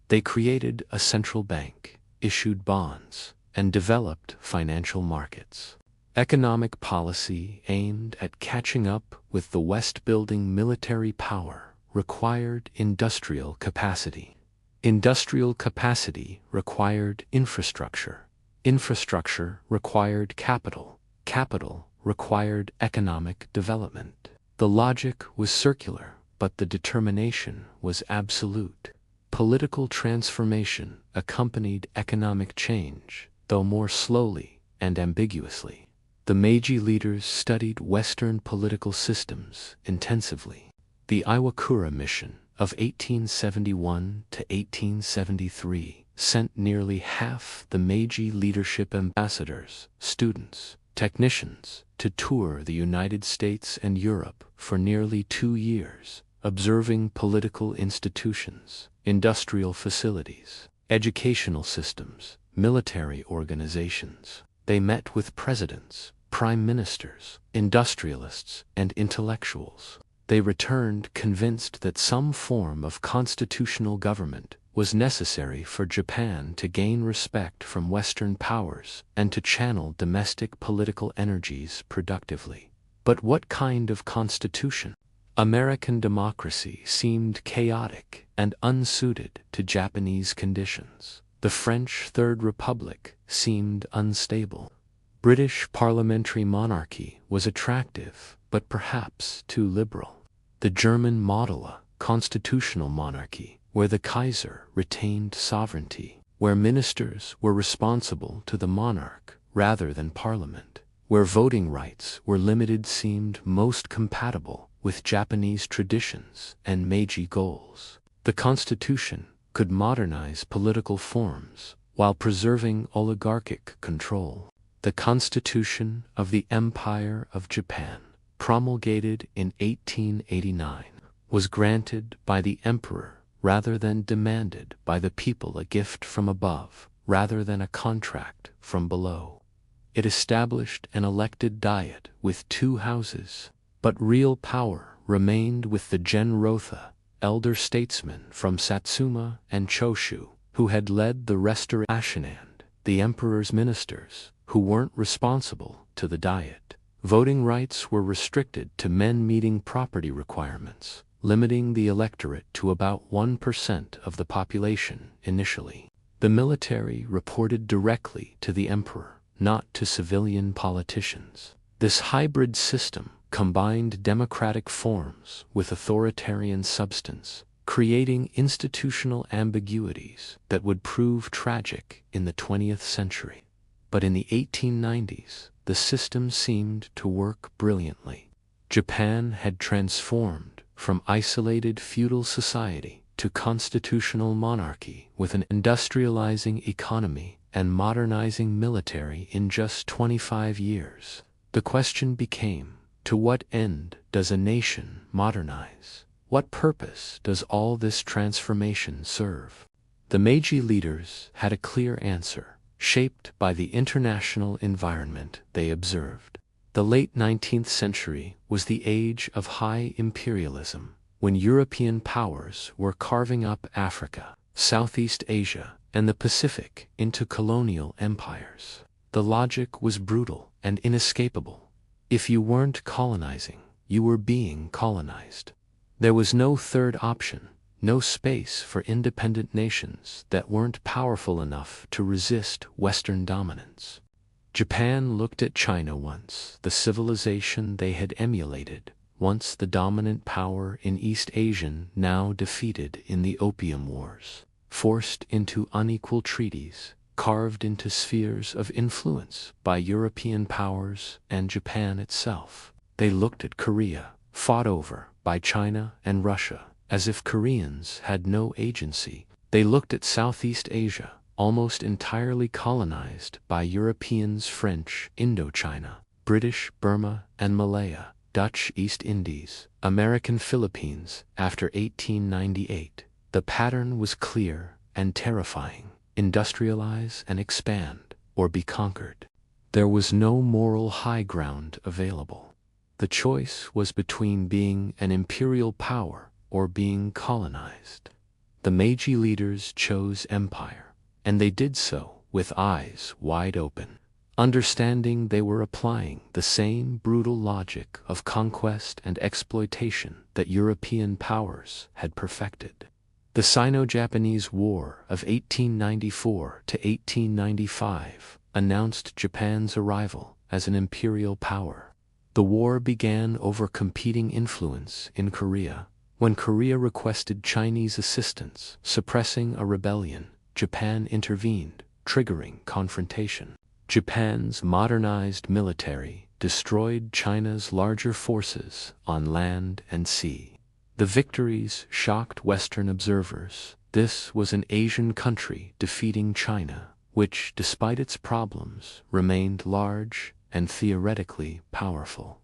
They created a central bank, issued bonds, and developed financial markets. Economic policy aimed at catching up with the West. Building military power required industrial capacity. Industrial capacity required infrastructure. Infrastructure required capital. Capital required economic development. The logic was circular, but the determination was absolute. Political transformation accompanied economic change, though more slowly and ambiguously. The Meiji leaders studied Western political systems intensively. The Iwakura mission of 1871 to 1873 sent nearly half the Meiji leadership ambassadors, students, technicians, to tour the United States and Europe for nearly 2 years, observing political institutions, industrial facilities, educational systems, military organizations. They met with presidents, prime ministers, industrialists, and intellectuals. They returned convinced that some form of constitutional government was necessary for Japan to gain respect from Western powers and to channel domestic political energies productively. But what kind of constitution? American democracy seemed chaotic and unsuited to Japanese conditions. The French Third Republic seemed unstable. British parliamentary monarchy was attractive, but perhaps too liberal. The German model, a constitutional monarchy, where the Kaiser retained sovereignty, where ministers were responsible to the monarch rather than parliament, where voting rights were limited, seemed most compatible with Japanese traditions and Meiji goals. The constitution could modernize political forms while preserving oligarchic control. The Constitution of the Empire of Japan, promulgated in 1889, was granted by the emperor rather than demanded by the people, a gift from above rather than a contract from below. It established an elected diet with 2 houses, but real power remained with the Genrotha, elder statesmen from Satsuma and Choshu, who had led the restoration, and the emperor's ministers, who weren't responsible to the diet. Voting rights were restricted to men meeting property requirements, limiting the electorate to about 1% of the population initially. The military reported directly to the emperor, not to civilian politicians. This hybrid system combined democratic forms with authoritarian substance, creating institutional ambiguities that would prove tragic in the 20th century. But in the 1890s, the system seemed to work brilliantly. Japan had transformed from isolated feudal society to constitutional monarchy with an industrializing economy and modernizing military in just 25 years. The question became, to what end does a nation modernize? What purpose does all this transformation serve? The Meiji leaders had a clear answer, shaped by the international environment they observed. The late 19th century was the age of high imperialism, when European powers were carving up Africa, Southeast Asia, and the Pacific into colonial empires. The logic was brutal and inescapable. If you weren't colonizing, you were being colonized. There was no third option, no space for independent nations that weren't powerful enough to resist Western dominance. Japan looked at China once, the civilization they had emulated, once the dominant power in East Asia, now defeated in the Opium Wars, forced into unequal treaties, carved into spheres of influence by European powers and Japan itself. They looked at Korea, fought over by China and Russia, as if Koreans had no agency. They looked at Southeast Asia, almost entirely colonized by Europeans, French Indochina, British Burma and Malaya, Dutch East Indies, American Philippines after 1898. The pattern was clear and terrifying: industrialize and expand, or be conquered. There was no moral high ground available. The choice was between being an imperial power or being colonized. The Meiji leaders chose empire, and they did so with eyes wide open, understanding they were applying the same brutal logic of conquest and exploitation that European powers had perfected. The Sino-Japanese War of 1894 to 1895 announced Japan's arrival as an imperial power. The war began over competing influence in Korea. When Korea requested Chinese assistance suppressing a rebellion, Japan intervened, triggering confrontation. Japan's modernized military destroyed China's larger forces on land and sea. The victories shocked Western observers. This was an Asian country defeating China, which, despite its problems, remained large and theoretically powerful.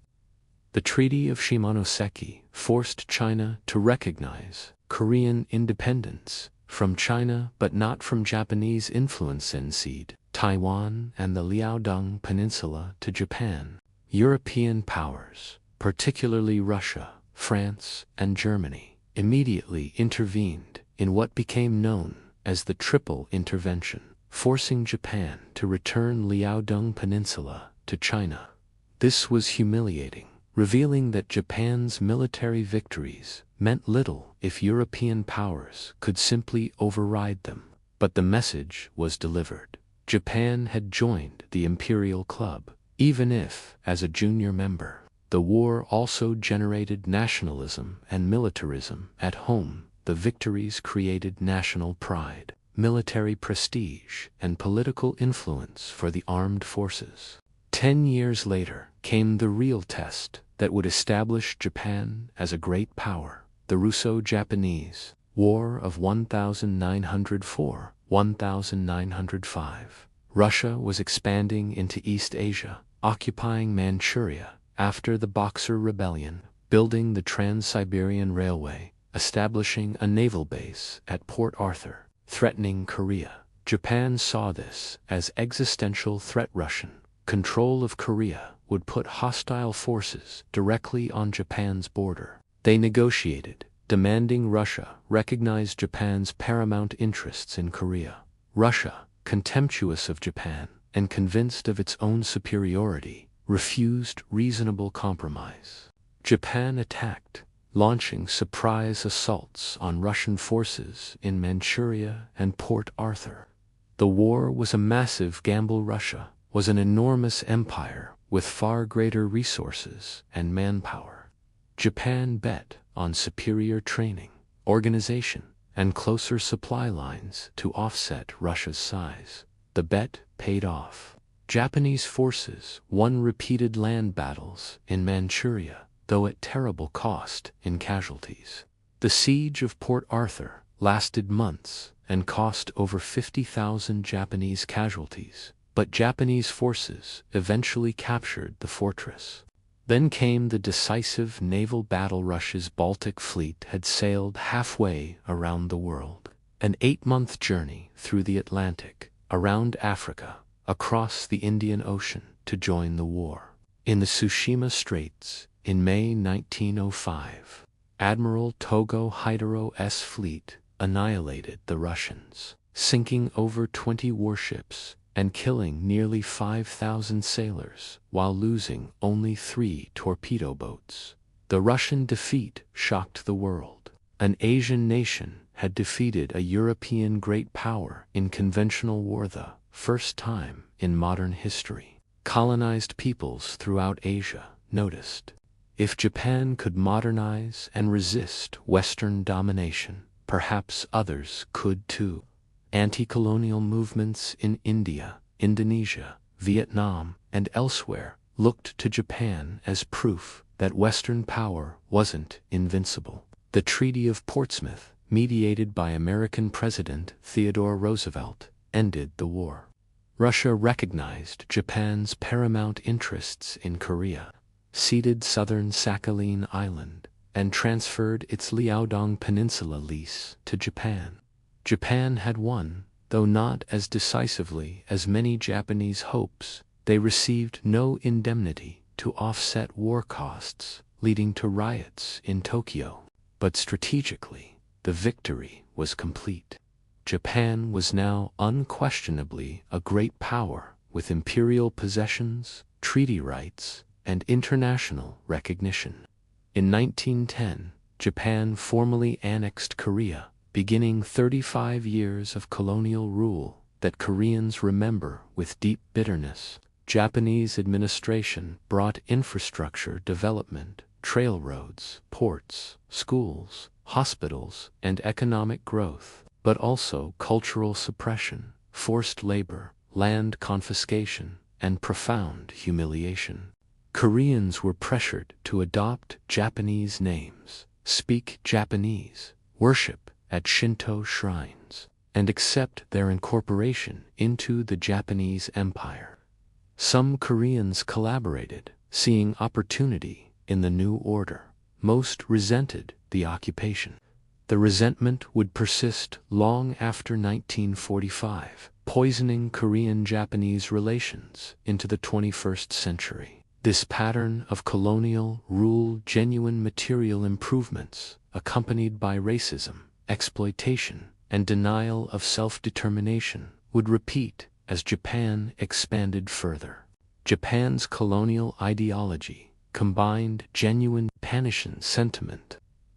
The Treaty of Shimonoseki forced China to recognize Korean independence from China but not from Japanese influence, and cede Taiwan and the Liaodong Peninsula to Japan. European powers, particularly Russia, France, and Germany, immediately intervened in what became known as the Triple Intervention, forcing Japan to return Liaodong Peninsula to China. This was humiliating, revealing that Japan's military victories meant little if European powers could simply override them. But the message was delivered. Japan had joined the Imperial Club, even if as a junior member. The war also generated nationalism and militarism at home. The victories created national pride, military prestige, and political influence for the armed forces. 10 years later came the real test that would establish Japan as a great power: the Russo-Japanese War of 1904–1905. Russia was expanding into East Asia, occupying Manchuria after the Boxer Rebellion, building the Trans-Siberian Railway, establishing a naval base at Port Arthur, threatening Korea. Japan saw this as existential threat. Russian control of Korea would put hostile forces directly on Japan's border. They negotiated, demanding Russia recognize Japan's paramount interests in Korea. Russia, contemptuous of Japan and convinced of its own superiority, refused reasonable compromise. Japan attacked, launching surprise assaults on Russian forces in Manchuria and Port Arthur. The war was a massive gamble. Russia was an enormous empire with far greater resources and manpower. Japan bet on superior training, organization, and closer supply lines to offset Russia's size. The bet paid off. Japanese forces won repeated land battles in Manchuria, though at terrible cost in casualties. The siege of Port Arthur lasted months and cost over 50,000 Japanese casualties, but Japanese forces eventually captured the fortress. Then came the decisive naval battle. Russia's Baltic fleet had sailed halfway around the world, an 8-month journey through the Atlantic, around Africa, across the Indian Ocean to join the war. In the Tsushima Straits, in May 1905, Admiral Togo Hidero's fleet annihilated the Russians, sinking over 20 warships and killing nearly 5,000 sailors while losing only 3 torpedo boats. The Russian defeat shocked the world. An Asian nation had defeated a European great power in conventional war, the first time in modern history. Colonized peoples throughout Asia noticed, if Japan could modernize and resist Western domination, perhaps others could too. Anti-colonial movements in India, Indonesia, Vietnam, and elsewhere looked to Japan as proof that Western power wasn't invincible. The Treaty of Portsmouth, mediated by American President Theodore Roosevelt, ended the war. Russia recognized Japan's paramount interests in Korea, ceded southern Sakhalin Island, and transferred its Liaodong Peninsula lease to Japan. Japan had won, though not as decisively as many Japanese hopes. They received no indemnity to offset war costs, leading to riots in Tokyo. But strategically, the victory was complete. Japan was now unquestionably a great power with imperial possessions, treaty rights, and international recognition. In 1910, Japan formally annexed Korea, beginning 35 years of colonial rule that Koreans remember with deep bitterness. Japanese administration brought infrastructure development, trail roads, ports, schools, hospitals, and economic growth, but also cultural suppression, forced labor, land confiscation, and profound humiliation. Koreans were pressured to adopt Japanese names, speak Japanese, worship at Shinto shrines, and accept their incorporation into the Japanese Empire. Some Koreans collaborated, seeing opportunity in the new order. Most resented the occupation. The resentment would persist long after 1945, poisoning Korean-Japanese relations into the 21st century. This pattern of colonial rule, genuine material improvements, accompanied by racism, exploitation, and denial of self-determination, would repeat as Japan expanded further. Japan's colonial ideology combined genuine Pan-Asian sentiment.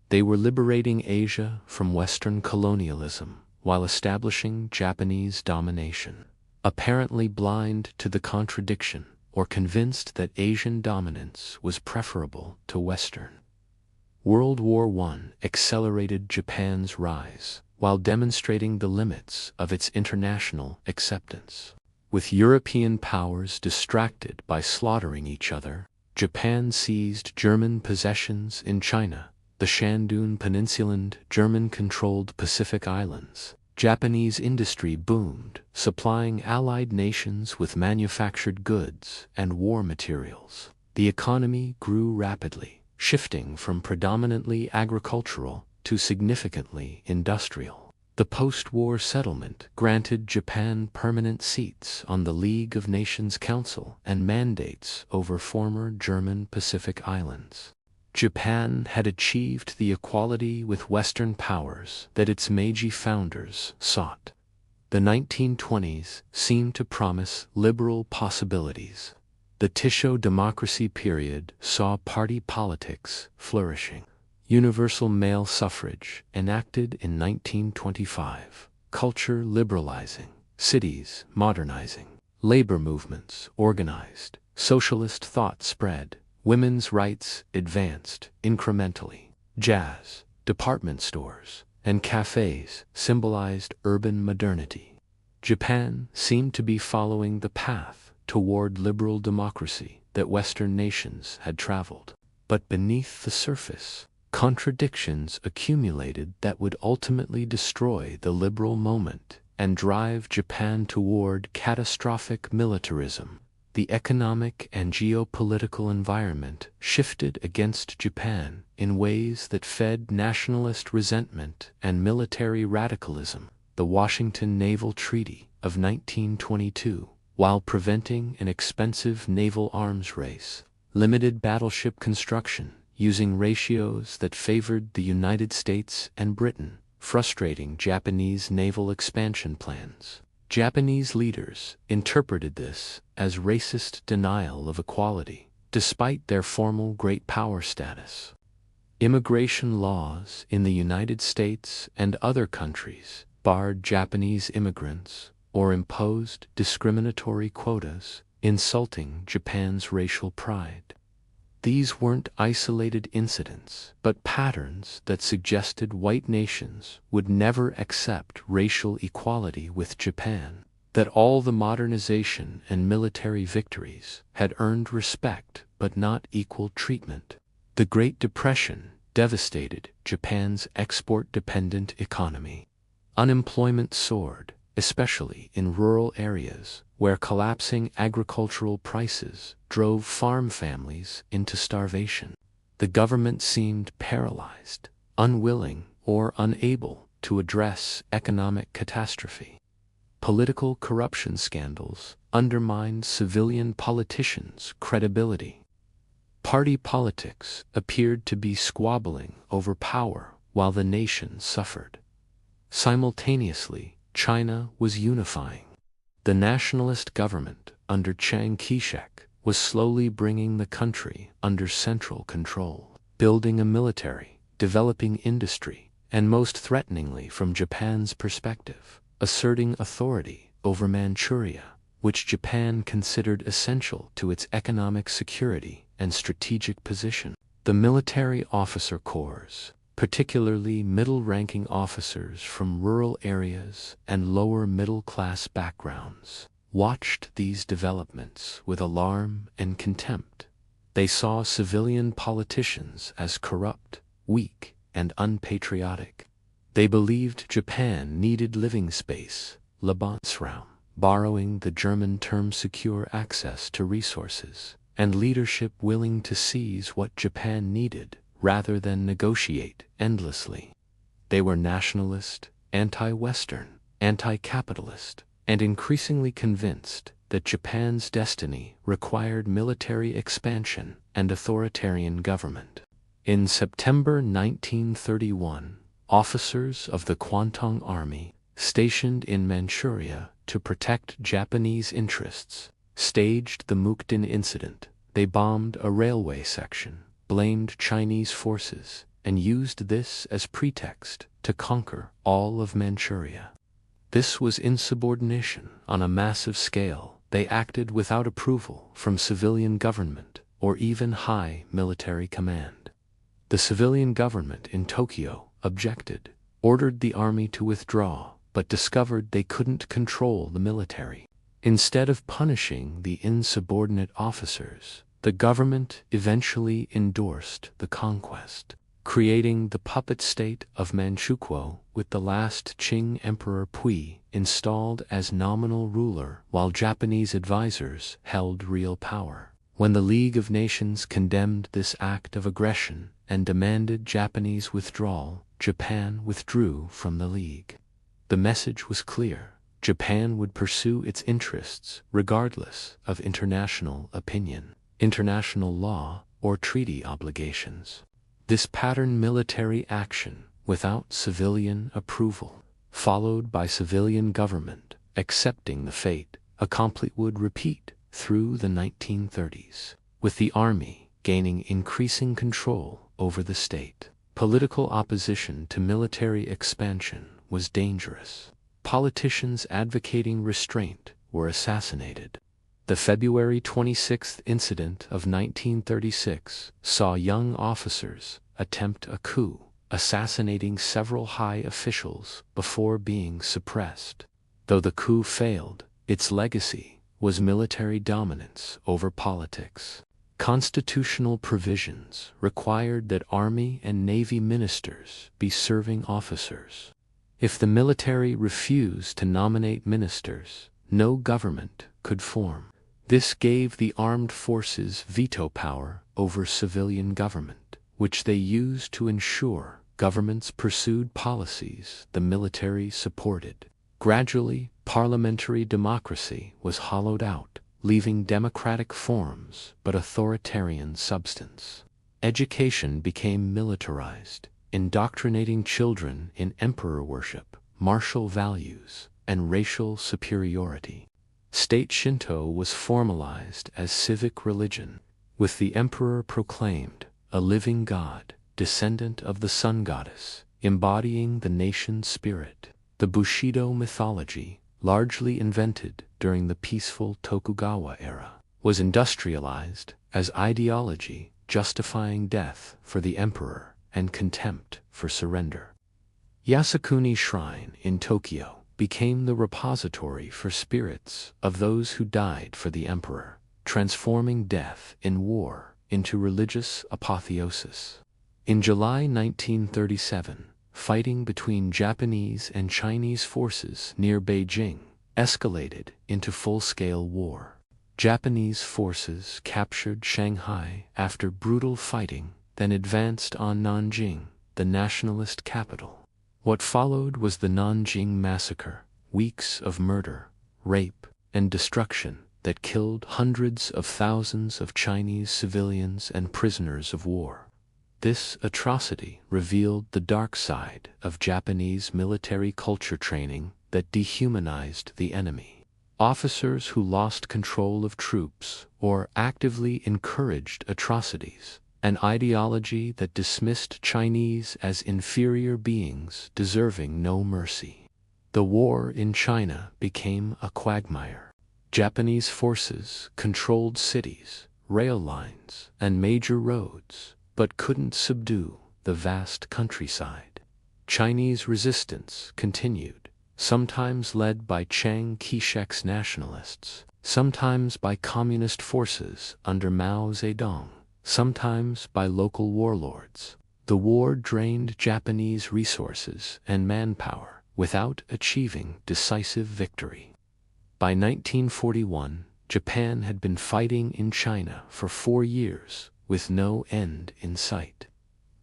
They were liberating Asia from Western colonialism while establishing Japanese domination. Apparently blind to the contradiction, or convinced that Asian dominance was preferable to Western. World War I accelerated Japan's rise, while demonstrating the limits of its international acceptance. With European powers distracted by slaughtering each other, Japan seized German possessions in China, the Shandong Peninsula and German-controlled Pacific Islands. Japanese industry boomed, supplying allied nations with manufactured goods and war materials. The economy grew rapidly, shifting from predominantly agricultural to significantly industrial. The post-war settlement granted Japan permanent seats on the League of Nations Council and mandates over former German Pacific Islands. Japan had achieved the equality with Western powers that its Meiji founders sought. The 1920s seemed to promise liberal possibilities. The Taisho democracy period saw party politics flourishing. Universal male suffrage enacted in 1925. Culture liberalizing. Cities modernizing. Labor movements organized. Socialist thought spread. Women's rights advanced incrementally. Jazz, department stores, and cafes symbolized urban modernity. Japan seemed to be following the path toward liberal democracy that Western nations had traveled. But beneath the surface, contradictions accumulated that would ultimately destroy the liberal moment and drive Japan toward catastrophic militarism. The economic and geopolitical environment shifted against Japan in ways that fed nationalist resentment and military radicalism. The Washington Naval Treaty of 1922, while preventing an expensive naval arms race, limited battleship construction using ratios that favored the United States and Britain, frustrating Japanese naval expansion plans. Japanese leaders interpreted this as racist denial of equality, despite their formal great power status. Immigration laws in the United States and other countries barred Japanese immigrants or imposed discriminatory quotas, insulting Japan's racial pride. These weren't isolated incidents, but patterns that suggested white nations would never accept racial equality with Japan, that all the modernization and military victories had earned respect but not equal treatment. The Great Depression devastated Japan's export-dependent economy. Unemployment soared, especially in rural areas where collapsing agricultural prices drove farm families into starvation. The government seemed paralyzed, unwilling or unable to address economic catastrophe. Political corruption scandals undermined civilian politicians' credibility. Party politics appeared to be squabbling over power while the nation suffered. Simultaneously, China was unifying. The nationalist government under Chiang Kai-shek was slowly bringing the country under central control, building a military, developing industry, and most threateningly from Japan's perspective, asserting authority over Manchuria, which Japan considered essential to its economic security and strategic position. The military officer corps, particularly middle-ranking officers from rural areas and lower middle-class backgrounds, watched these developments with alarm and contempt. They saw civilian politicians as corrupt, weak, and unpatriotic. They believed Japan needed living space, Lebensraum, borrowing the German term secure access to resources, and leadership willing to seize what Japan needed rather than negotiate endlessly. They were nationalist, anti-Western, anti-capitalist, and increasingly convinced that Japan's destiny required military expansion and authoritarian government. In September 1931, officers of the Kwantung Army, stationed in Manchuria to protect Japanese interests, staged the Mukden incident. They bombed a railway section, blamed Chinese forces, and used this as pretext to conquer all of Manchuria. This was insubordination on a massive scale. They acted without approval from civilian government or even high military command. The civilian government in Tokyo objected, ordered the army to withdraw, but discovered they couldn't control the military. Instead of punishing the insubordinate officers, the government eventually endorsed the conquest, creating the puppet state of Manchukuo with the last Qing Emperor Pui installed as nominal ruler while Japanese advisors held real power. When the League of Nations condemned this act of aggression and demanded Japanese withdrawal, Japan withdrew from the League. The message was clear. Japan would pursue its interests regardless of international opinion, international law, or treaty obligations. This patterned military action without civilian approval, followed by civilian government accepting the fate, would repeat through the 1930s, with the army gaining increasing control over the state. Political opposition to military expansion was dangerous. Politicians advocating restraint were assassinated. The February 26 incident of 1936 saw young officers attempt a coup, assassinating several high officials before being suppressed. Though the coup failed, its legacy was military dominance over politics. Constitutional provisions required that Army and Navy ministers be serving officers. If the military refused to nominate ministers, no government could form. This gave the armed forces veto power over civilian government, which they used to ensure governments pursued policies the military supported. Gradually, parliamentary democracy was hollowed out, leaving democratic forms but authoritarian substance. Education became militarized. indoctrinating children in emperor worship, martial values, and racial superiority. State Shinto was formalized as civic religion, with the emperor proclaimed a living god, descendant of the sun goddess, embodying the nation's spirit. The Bushido mythology, largely invented during the peaceful Tokugawa era, was industrialized as ideology justifying death for the emperor and contempt for surrender. Yasukuni Shrine in Tokyo became the repository for spirits of those who died for the emperor, transforming death in war into religious apotheosis. In July 1937, fighting between Japanese and Chinese forces near Beijing escalated into full-scale war. Japanese forces captured Shanghai after brutal fighting, then advanced on Nanjing, the nationalist capital. What followed was the Nanjing Massacre, weeks of murder, rape, and destruction that killed hundreds of thousands of Chinese civilians and prisoners of war. This atrocity revealed the dark side of Japanese military culture training that dehumanized the enemy. Officers who lost control of troops or actively encouraged atrocities, an ideology that dismissed Chinese as inferior beings deserving no mercy. The war in China became a quagmire. Japanese forces controlled cities, rail lines, and major roads, but couldn't subdue the vast countryside. Chinese resistance continued, sometimes led by Chiang Kai-shek's nationalists, sometimes by communist forces under Mao Zedong, sometimes by local warlords. The war drained Japanese resources and manpower without achieving decisive victory. By 1941, Japan had been fighting in China for 4 years, with no end in sight.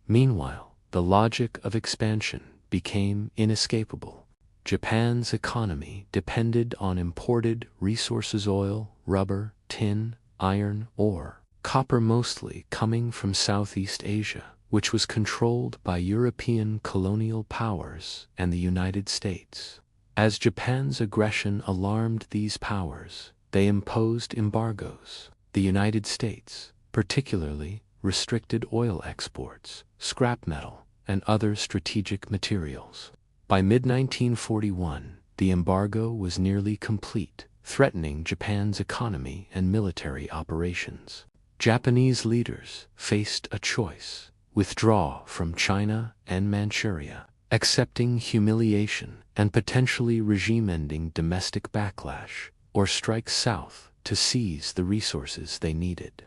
Meanwhile, the logic of expansion became inescapable. Japan's economy depended on imported resources: oil, rubber, tin, iron, ore, copper, mostly coming from Southeast Asia, which was controlled by European colonial powers and the United States. As Japan's aggression alarmed these powers, they imposed embargoes. The United States, particularly, restricted oil exports, scrap metal, and other strategic materials. By mid-1941, the embargo was nearly complete, threatening Japan's economy and military operations. Japanese leaders faced a choice: withdraw from China and Manchuria, accepting humiliation and potentially regime-ending domestic backlash, or strike south to seize the resources they needed.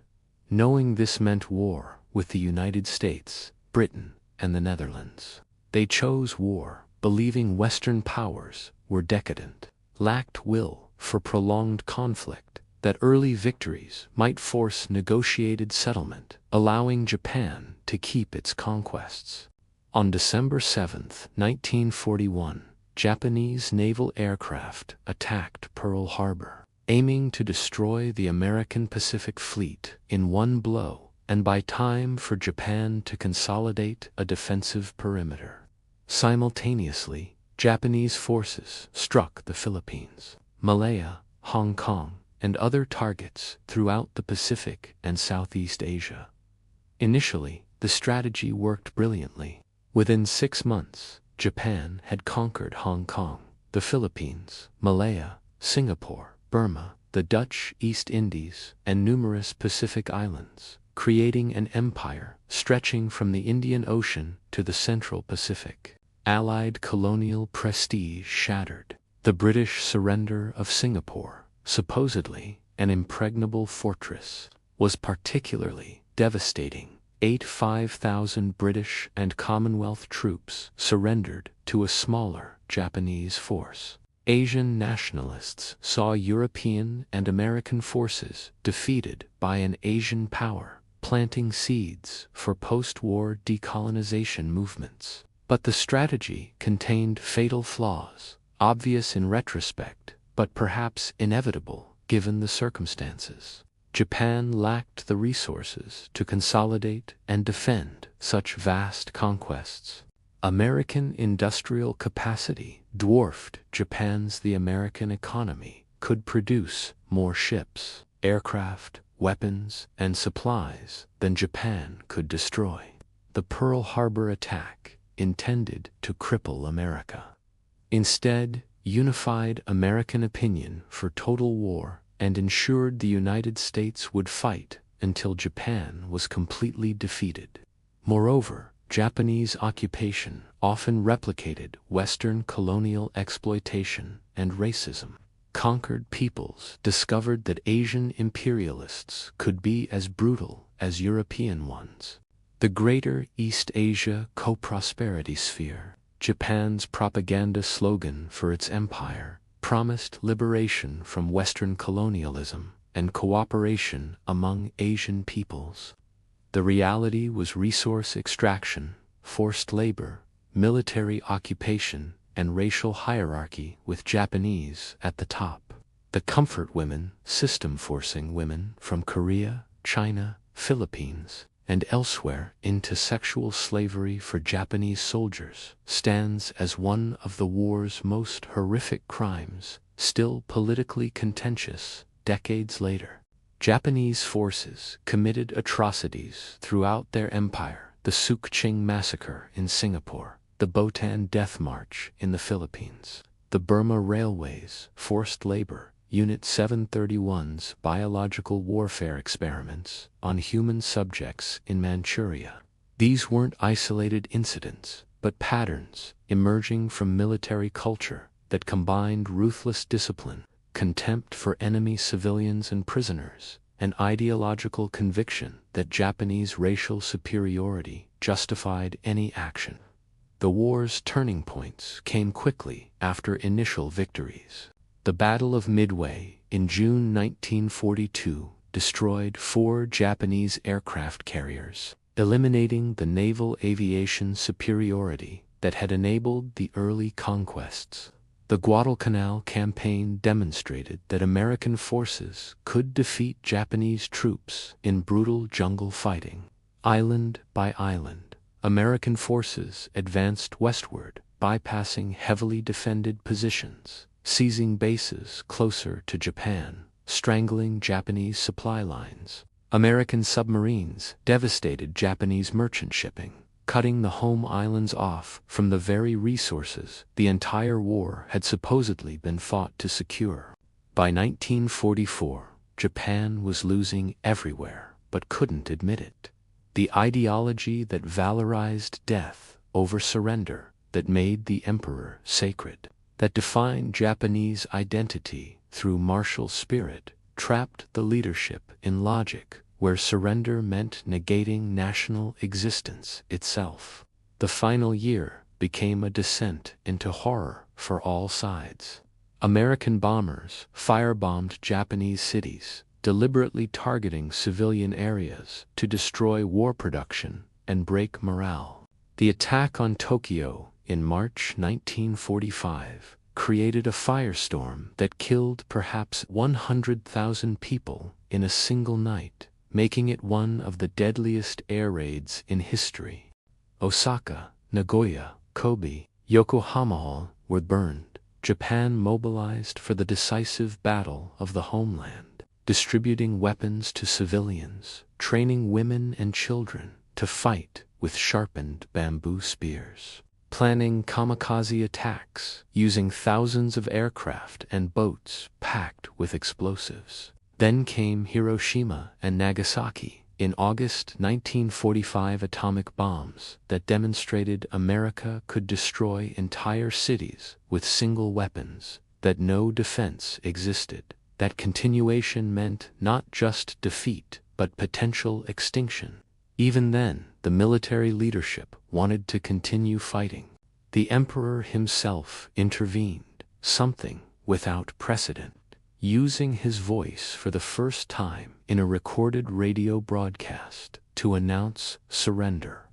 Knowing this meant war with the United States, Britain, and the Netherlands, they chose war, believing Western powers were decadent, lacked will for prolonged conflict, that early victories might force negotiated settlement, allowing Japan to keep its conquests. On December 7, 1941, Japanese naval aircraft attacked Pearl Harbor, aiming to destroy the American Pacific Fleet in one blow, and buy time for Japan to consolidate a defensive perimeter. Simultaneously, Japanese forces struck the Philippines, Malaya, Hong Kong, and other targets throughout the Pacific and Southeast Asia. Initially, the strategy worked brilliantly. Within 6 months, Japan had conquered Hong Kong, the Philippines, Malaya, Singapore, Burma, the Dutch East Indies, and numerous Pacific islands, creating an empire stretching from the Indian Ocean to the Central Pacific. Allied colonial prestige shattered. The British surrender of Singapore, supposedly an impregnable fortress, was particularly devastating. 5,000 British and Commonwealth troops surrendered to a smaller Japanese force. Asian nationalists saw European and American forces defeated by an Asian power, planting seeds for post-war decolonization movements. But the strategy contained fatal flaws, obvious in retrospect, but perhaps inevitable given the circumstances. Japan lacked the resources to consolidate and defend such vast conquests. American industrial capacity dwarfed Japan's. The American economy could produce more ships, aircraft, weapons, and supplies than Japan could destroy. The Pearl Harbor attack intended to cripple America. Instead, unified American opinion for total war and ensured the United States would fight until Japan was completely defeated. Moreover, Japanese occupation often replicated Western colonial exploitation and racism. Conquered peoples discovered that Asian imperialists could be as brutal as European ones. The Greater East Asia Co-Prosperity Sphere, Japan's propaganda slogan for its empire, promised liberation from Western colonialism and cooperation among Asian peoples. The reality was resource extraction, forced labor, military occupation, and racial hierarchy, with Japanese at the top. The comfort women system, forcing women from Korea, China, Philippines, and elsewhere into sexual slavery for Japanese soldiers, stands as one of the war's most horrific crimes, still politically contentious decades later. Japanese forces committed atrocities throughout their empire: the Sukching massacre in Singapore, the Botan Death March in the Philippines, the Burma Railways, forced labor, Unit 731's biological warfare experiments on human subjects in Manchuria. These weren't isolated incidents, but patterns emerging from military culture that combined ruthless discipline, contempt for enemy civilians and prisoners, and ideological conviction that Japanese racial superiority justified any action. The war's turning points came quickly after initial victories. The Battle of Midway in June 1942 destroyed 4 Japanese aircraft carriers, eliminating the naval aviation superiority that had enabled the early conquests. The Guadalcanal campaign demonstrated that American forces could defeat Japanese troops in brutal jungle fighting. Island by island, American forces advanced westward, bypassing heavily defended positions, seizing bases closer to Japan, strangling Japanese supply lines. American submarines devastated Japanese merchant shipping, cutting the home islands off from the very resources the entire war had supposedly been fought to secure. By 1944, Japan was losing everywhere, but couldn't admit it. The ideology that valorized death over surrender, that made the emperor sacred, that defined Japanese identity through martial spirit, trapped the leadership in logic where surrender meant negating national existence itself. The final year became a descent into horror for all sides. American bombers firebombed Japanese cities, deliberately targeting civilian areas to destroy war production and break morale. The attack on Tokyo in March 1945 created a firestorm that killed perhaps 100,000 people in a single night, making it one of the deadliest air raids in history. Osaka, Nagoya, Kobe, Yokohama all were burned. Japan mobilized for the decisive battle of the homeland, distributing weapons to civilians, training women and children to fight with sharpened bamboo spears, planning kamikaze attacks using thousands of aircraft and boats packed with explosives. Then came Hiroshima and Nagasaki in August 1945, atomic bombs that demonstrated America could destroy entire cities with single weapons, that no defense existed, that continuation meant not just defeat but potential extinction. Even then, the military leadership wanted to continue fighting. The emperor himself intervened, something without precedent, using his voice for the first time in a recorded radio broadcast to announce surrender.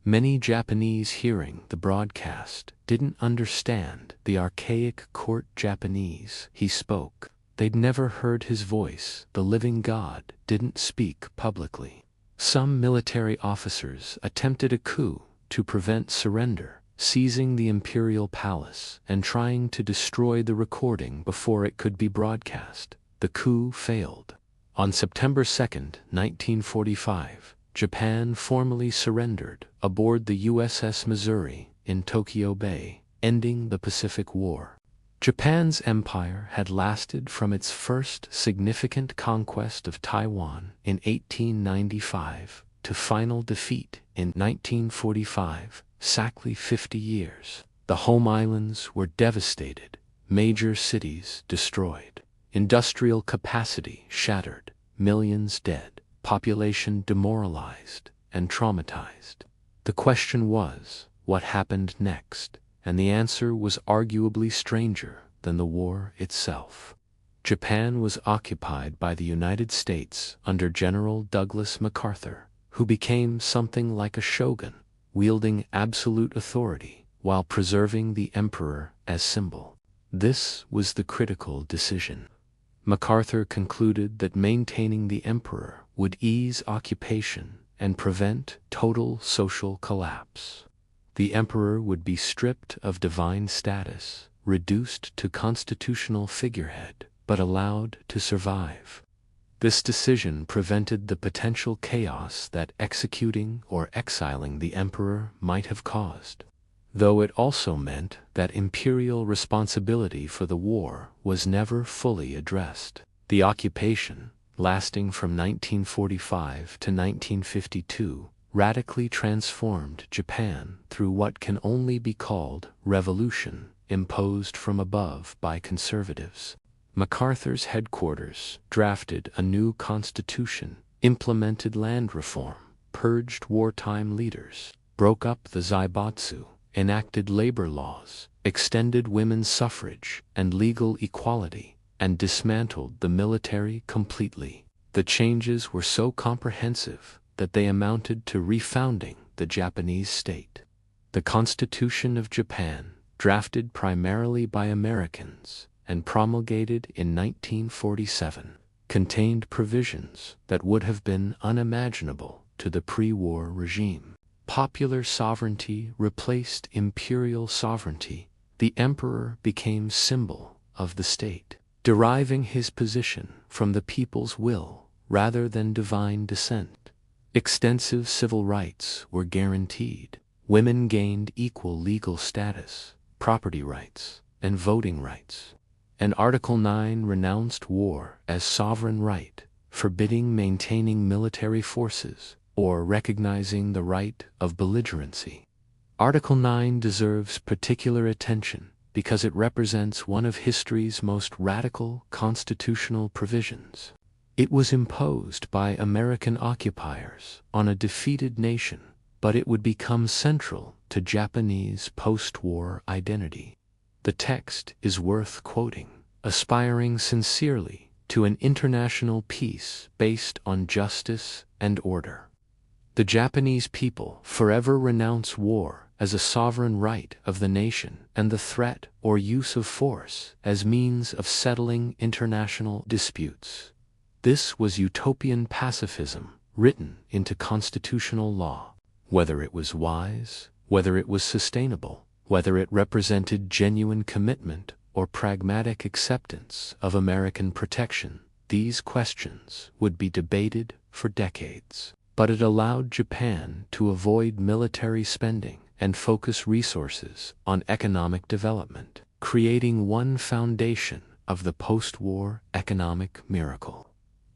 Many Japanese hearing the broadcast didn't understand the archaic court Japanese he spoke. they'd never heard his voice. The living God didn't speak publicly. Some military officers attempted a coup to prevent surrender, seizing the imperial palace and trying to destroy the recording before it could be broadcast. The coup failed. On September 2, 1945, Japan formally surrendered aboard the USS Missouri in Tokyo Bay, ending the Pacific War. Japan's empire had lasted from its first significant conquest of Taiwan in 1895 to final defeat in 1945, exactly 50 years. The home islands were devastated, major cities destroyed, industrial capacity shattered, millions dead, population demoralized and traumatized. The question was, what happened next? And the answer was arguably stranger than the war itself. Japan was occupied by the United States under General Douglas MacArthur, who became something like a shogun, wielding absolute authority while preserving the emperor as symbol. This was the critical decision. MacArthur concluded that maintaining the emperor would ease occupation and prevent total social collapse. The emperor would be stripped of divine status, reduced to constitutional figurehead, but allowed to survive. This decision prevented the potential chaos that executing or exiling the emperor might have caused, though it also meant that imperial responsibility for the war was never fully addressed. The occupation, lasting from 1945 to 1952, radically transformed Japan through what can only be called revolution imposed from above by conservatives. MacArthur's headquarters drafted a new constitution, implemented land reform, purged wartime leaders, broke up the zaibatsu, enacted labor laws, extended women's suffrage and legal equality, and dismantled the military completely. The changes were so comprehensive that they amounted to refounding the Japanese state. The Constitution of Japan, drafted primarily by Americans and promulgated in 1947, contained provisions that would have been unimaginable to the pre-war regime. Popular sovereignty replaced imperial sovereignty. The emperor became symbol of the state, deriving his position from the people's will rather than divine descent. Extensive civil rights were guaranteed. Women gained equal legal status, property rights, and voting rights. And Article 9 renounced war as sovereign right, forbidding maintaining military forces or recognizing the right of belligerency. Article 9 deserves particular attention because it represents one of history's most radical constitutional provisions. It was imposed by American occupiers on a defeated nation, but it would become central to Japanese post-war identity. The text is worth quoting, aspiring sincerely to an international peace based on justice and order. The Japanese people forever renounce war as a sovereign right of the nation and the threat or use of force as means of settling international disputes. This was utopian pacifism written into constitutional law. Whether it was wise, whether it was sustainable, whether it represented genuine commitment or pragmatic acceptance of American protection, these questions would be debated for decades. But it allowed Japan to avoid military spending and focus resources on economic development, creating one foundation of the post-war economic miracle.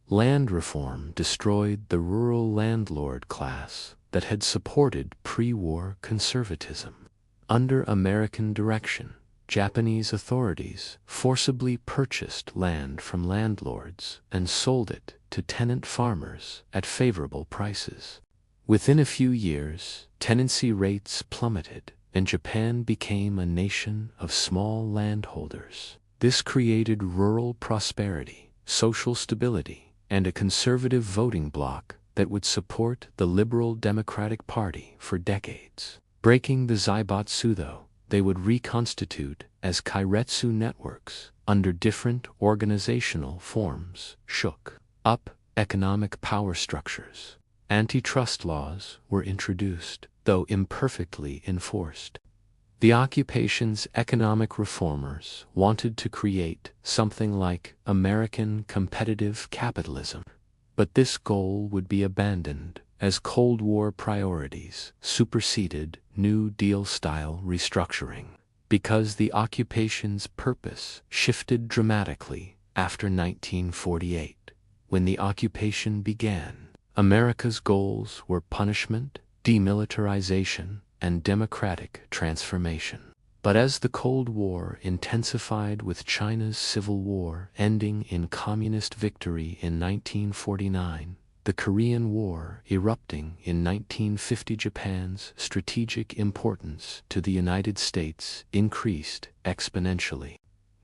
Land reform destroyed the rural landlord class that had supported pre-war conservatism. Under American direction, Japanese authorities forcibly purchased land from landlords and sold it to tenant farmers at favorable prices. Within a few years, tenancy rates plummeted, and Japan became a nation of small landholders. This created rural prosperity, social stability, and a conservative voting bloc that would support the Liberal Democratic Party for decades. Breaking the zaibatsu, though, they would reconstitute as keiretsu networks under different organizational forms, shook up economic power structures. Antitrust laws were introduced, though imperfectly enforced. The occupation's economic reformers wanted to create something like American competitive capitalism, but this goal would be abandoned as Cold War priorities superseded New Deal-style restructuring, because the occupation's purpose shifted dramatically after 1948. When the occupation began, America's goals were punishment, demilitarization, and democratic transformation. But as the Cold War intensified with China's Civil War ending in communist victory in 1949, the Korean War erupting in 1950, Japan's strategic importance to the United States increased exponentially.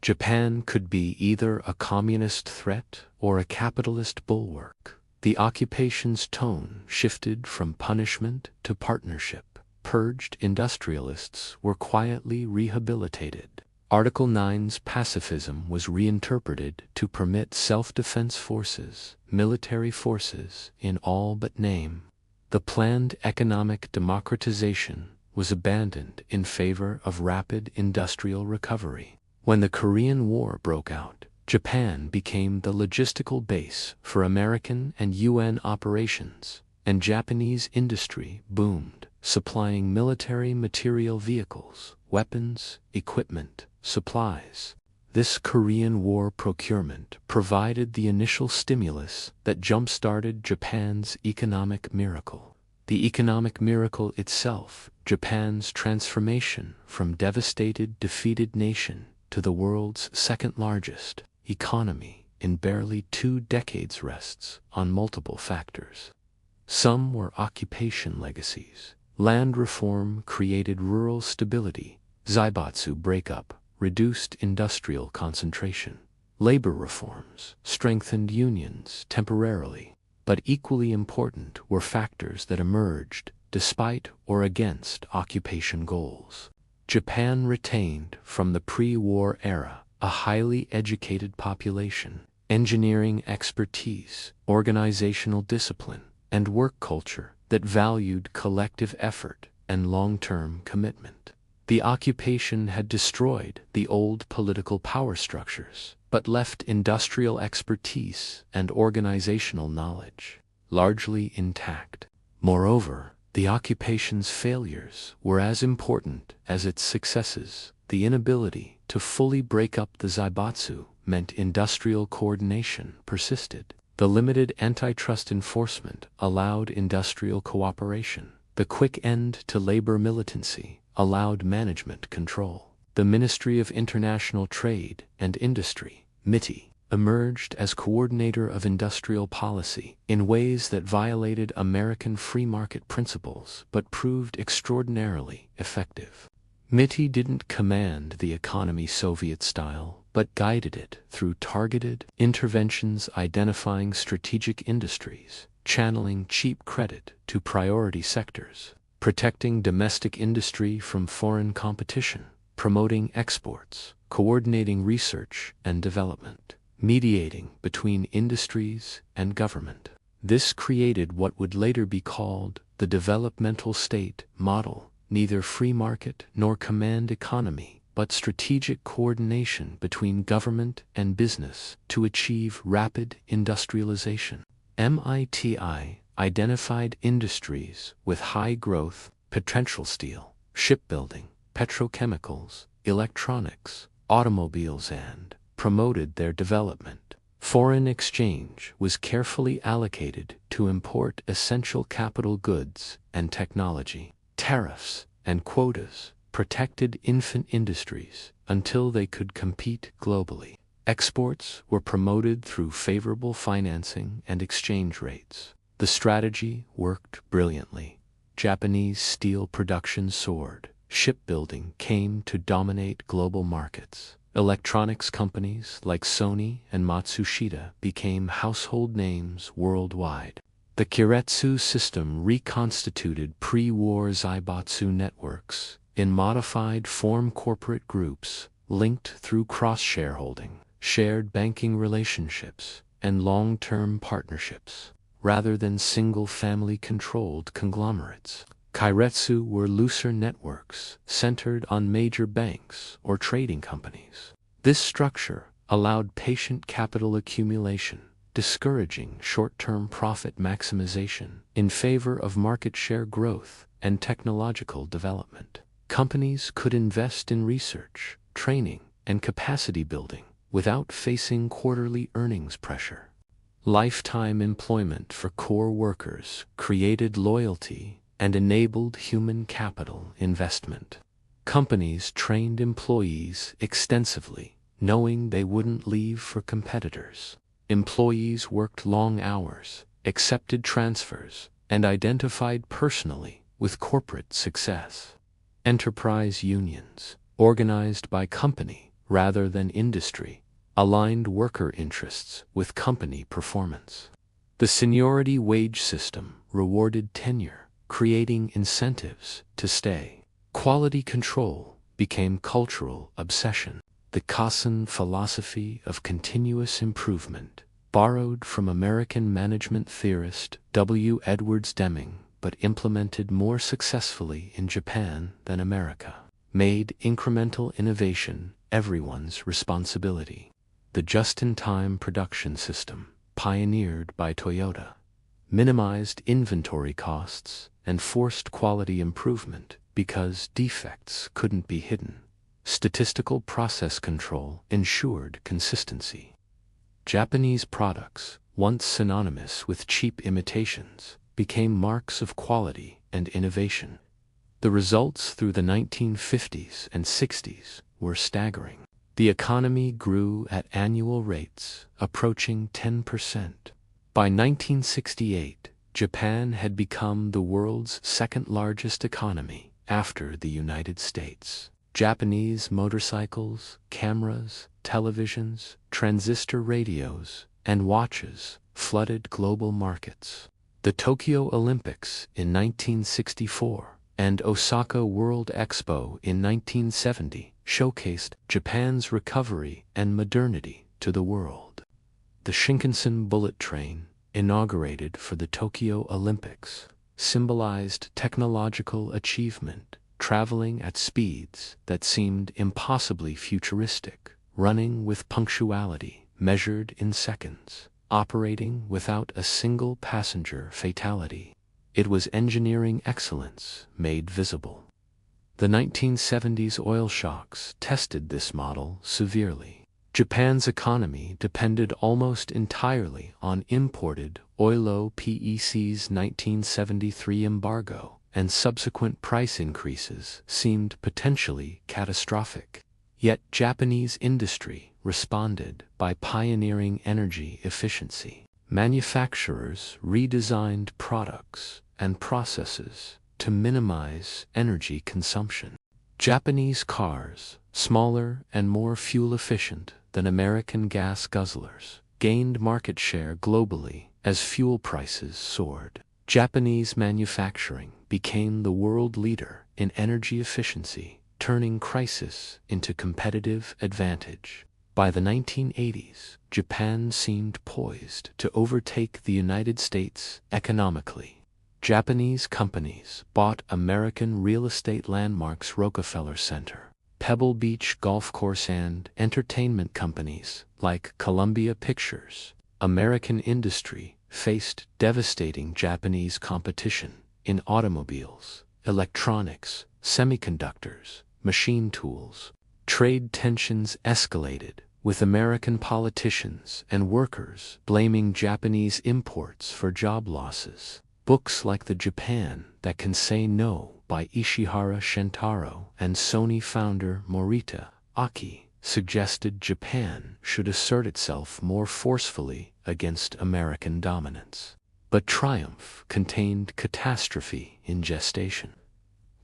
Japan could be either a communist threat or a capitalist bulwark. The occupation's tone shifted from punishment to partnership. Purged industrialists were quietly rehabilitated. Article 9's pacifism was reinterpreted to permit self-defense forces, military forces, in all but name. The planned economic democratization was abandoned in favor of rapid industrial recovery. When the Korean War broke out, Japan became the logistical base for American and UN operations, and Japanese industry boomed, supplying military material vehicles, weapons, equipment, supplies. This Korean War procurement provided the initial stimulus that jump-started Japan's economic miracle. The economic miracle itself, Japan's transformation from devastated, defeated nation to the world's second-largest economy in barely 2 decades, rests on multiple factors. Some were occupation legacies. Land reform created rural stability. Zaibatsu breakup reduced industrial concentration. Labor reforms strengthened unions temporarily. But equally important were factors that emerged despite or against occupation goals. Japan retained from the pre-war era a highly educated population, engineering expertise, organizational discipline, and work culture that valued collective effort and long-term commitment. The occupation had destroyed the old political power structures, but left industrial expertise and organizational knowledge largely intact. Moreover, the occupation's failures were as important as its successes. The inability to fully break up the zaibatsu meant industrial coordination persisted. The limited antitrust enforcement allowed industrial cooperation. The quick end to labor militancy allowed management control. The Ministry of International Trade and Industry, MITI, emerged as coordinator of industrial policy in ways that violated American free market principles but proved extraordinarily effective. MITI didn't command the economy Soviet style, but guided it through targeted interventions, identifying strategic industries, channeling cheap credit to priority sectors, protecting domestic industry from foreign competition, promoting exports, coordinating research and development, mediating between industries and government. This created what would later be called the developmental state model, neither free market nor command economy, but strategic coordination between government and business to achieve rapid industrialization. MITI identified industries with high growth potential: steel, shipbuilding, petrochemicals, electronics, automobiles, and promoted their development. Foreign exchange was carefully allocated to import essential capital goods and technology. Tariffs and quotas protected infant industries until they could compete globally. Exports were promoted through favorable financing and exchange rates. The strategy worked brilliantly. Japanese steel production soared. Shipbuilding came to dominate global markets. Electronics companies like Sony and Matsushita became household names worldwide. The Keiretsu system reconstituted pre-war zaibatsu networks, in modified form corporate groups linked through cross-shareholding, shared banking relationships, and long-term partnerships, rather than single-family controlled conglomerates. Keiretsu were looser networks centered on major banks or trading companies. This structure allowed patient capital accumulation, discouraging short-term profit maximization in favor of market share growth and technological development. Companies could invest in research, training, and capacity building without facing quarterly earnings pressure. Lifetime employment for core workers created loyalty and enabled human capital investment. Companies trained employees extensively, knowing they wouldn't leave for competitors. Employees worked long hours, accepted transfers, and identified personally with corporate success. Enterprise unions, organized by company rather than industry, aligned worker interests with company performance. The seniority wage system rewarded tenure, creating incentives to stay. Quality control became cultural obsession. The Kaizen philosophy of continuous improvement, borrowed from American management theorist W. Edwards Deming, but implemented more successfully in Japan than America, made incremental innovation everyone's responsibility. The just-in-time production system, pioneered by Toyota, minimized inventory costs and forced quality improvement because defects couldn't be hidden. Statistical process control ensured consistency. Japanese products, once synonymous with cheap imitations, became marks of quality and innovation. The results through the 1950s and 60s were staggering. The economy grew at annual rates approaching 10%. By 1968, Japan had become the world's second-largest economy after the United States. Japanese motorcycles, cameras, televisions, transistor radios, and watches flooded global markets. The Tokyo Olympics in 1964 and Osaka World Expo in 1970 showcased Japan's recovery and modernity to the world. The Shinkansen bullet train, inaugurated for the Tokyo Olympics, symbolized technological achievement, traveling at speeds that seemed impossibly futuristic, running with punctuality measured in seconds, operating without a single passenger fatality. It was engineering excellence made visible. The 1970s oil shocks tested this model severely. Japan's economy depended almost entirely on imported oil. PEC's 1973 embargo and subsequent price increases seemed potentially catastrophic. Yet Japanese industry responded by pioneering energy efficiency. Manufacturers redesigned products and processes to minimize energy consumption. Japanese cars, smaller and more fuel-efficient than American gas guzzlers, gained market share globally as fuel prices soared. Japanese manufacturing became the world leader in energy efficiency, turning crisis into competitive advantage. By the 1980s, Japan seemed poised to overtake the United States economically. Japanese companies bought American real estate landmarks Rockefeller Center, Pebble Beach Golf Course, and entertainment companies like Columbia Pictures. American industry faced devastating Japanese competition in automobiles, electronics, semiconductors, machine tools. Trade tensions escalated, with American politicians and workers blaming Japanese imports for job losses. Books like The Japan That Can Say No by Ishihara Shintaro and Sony founder Morita Aki suggested Japan should assert itself more forcefully against American dominance. But triumph contained catastrophe in gestation.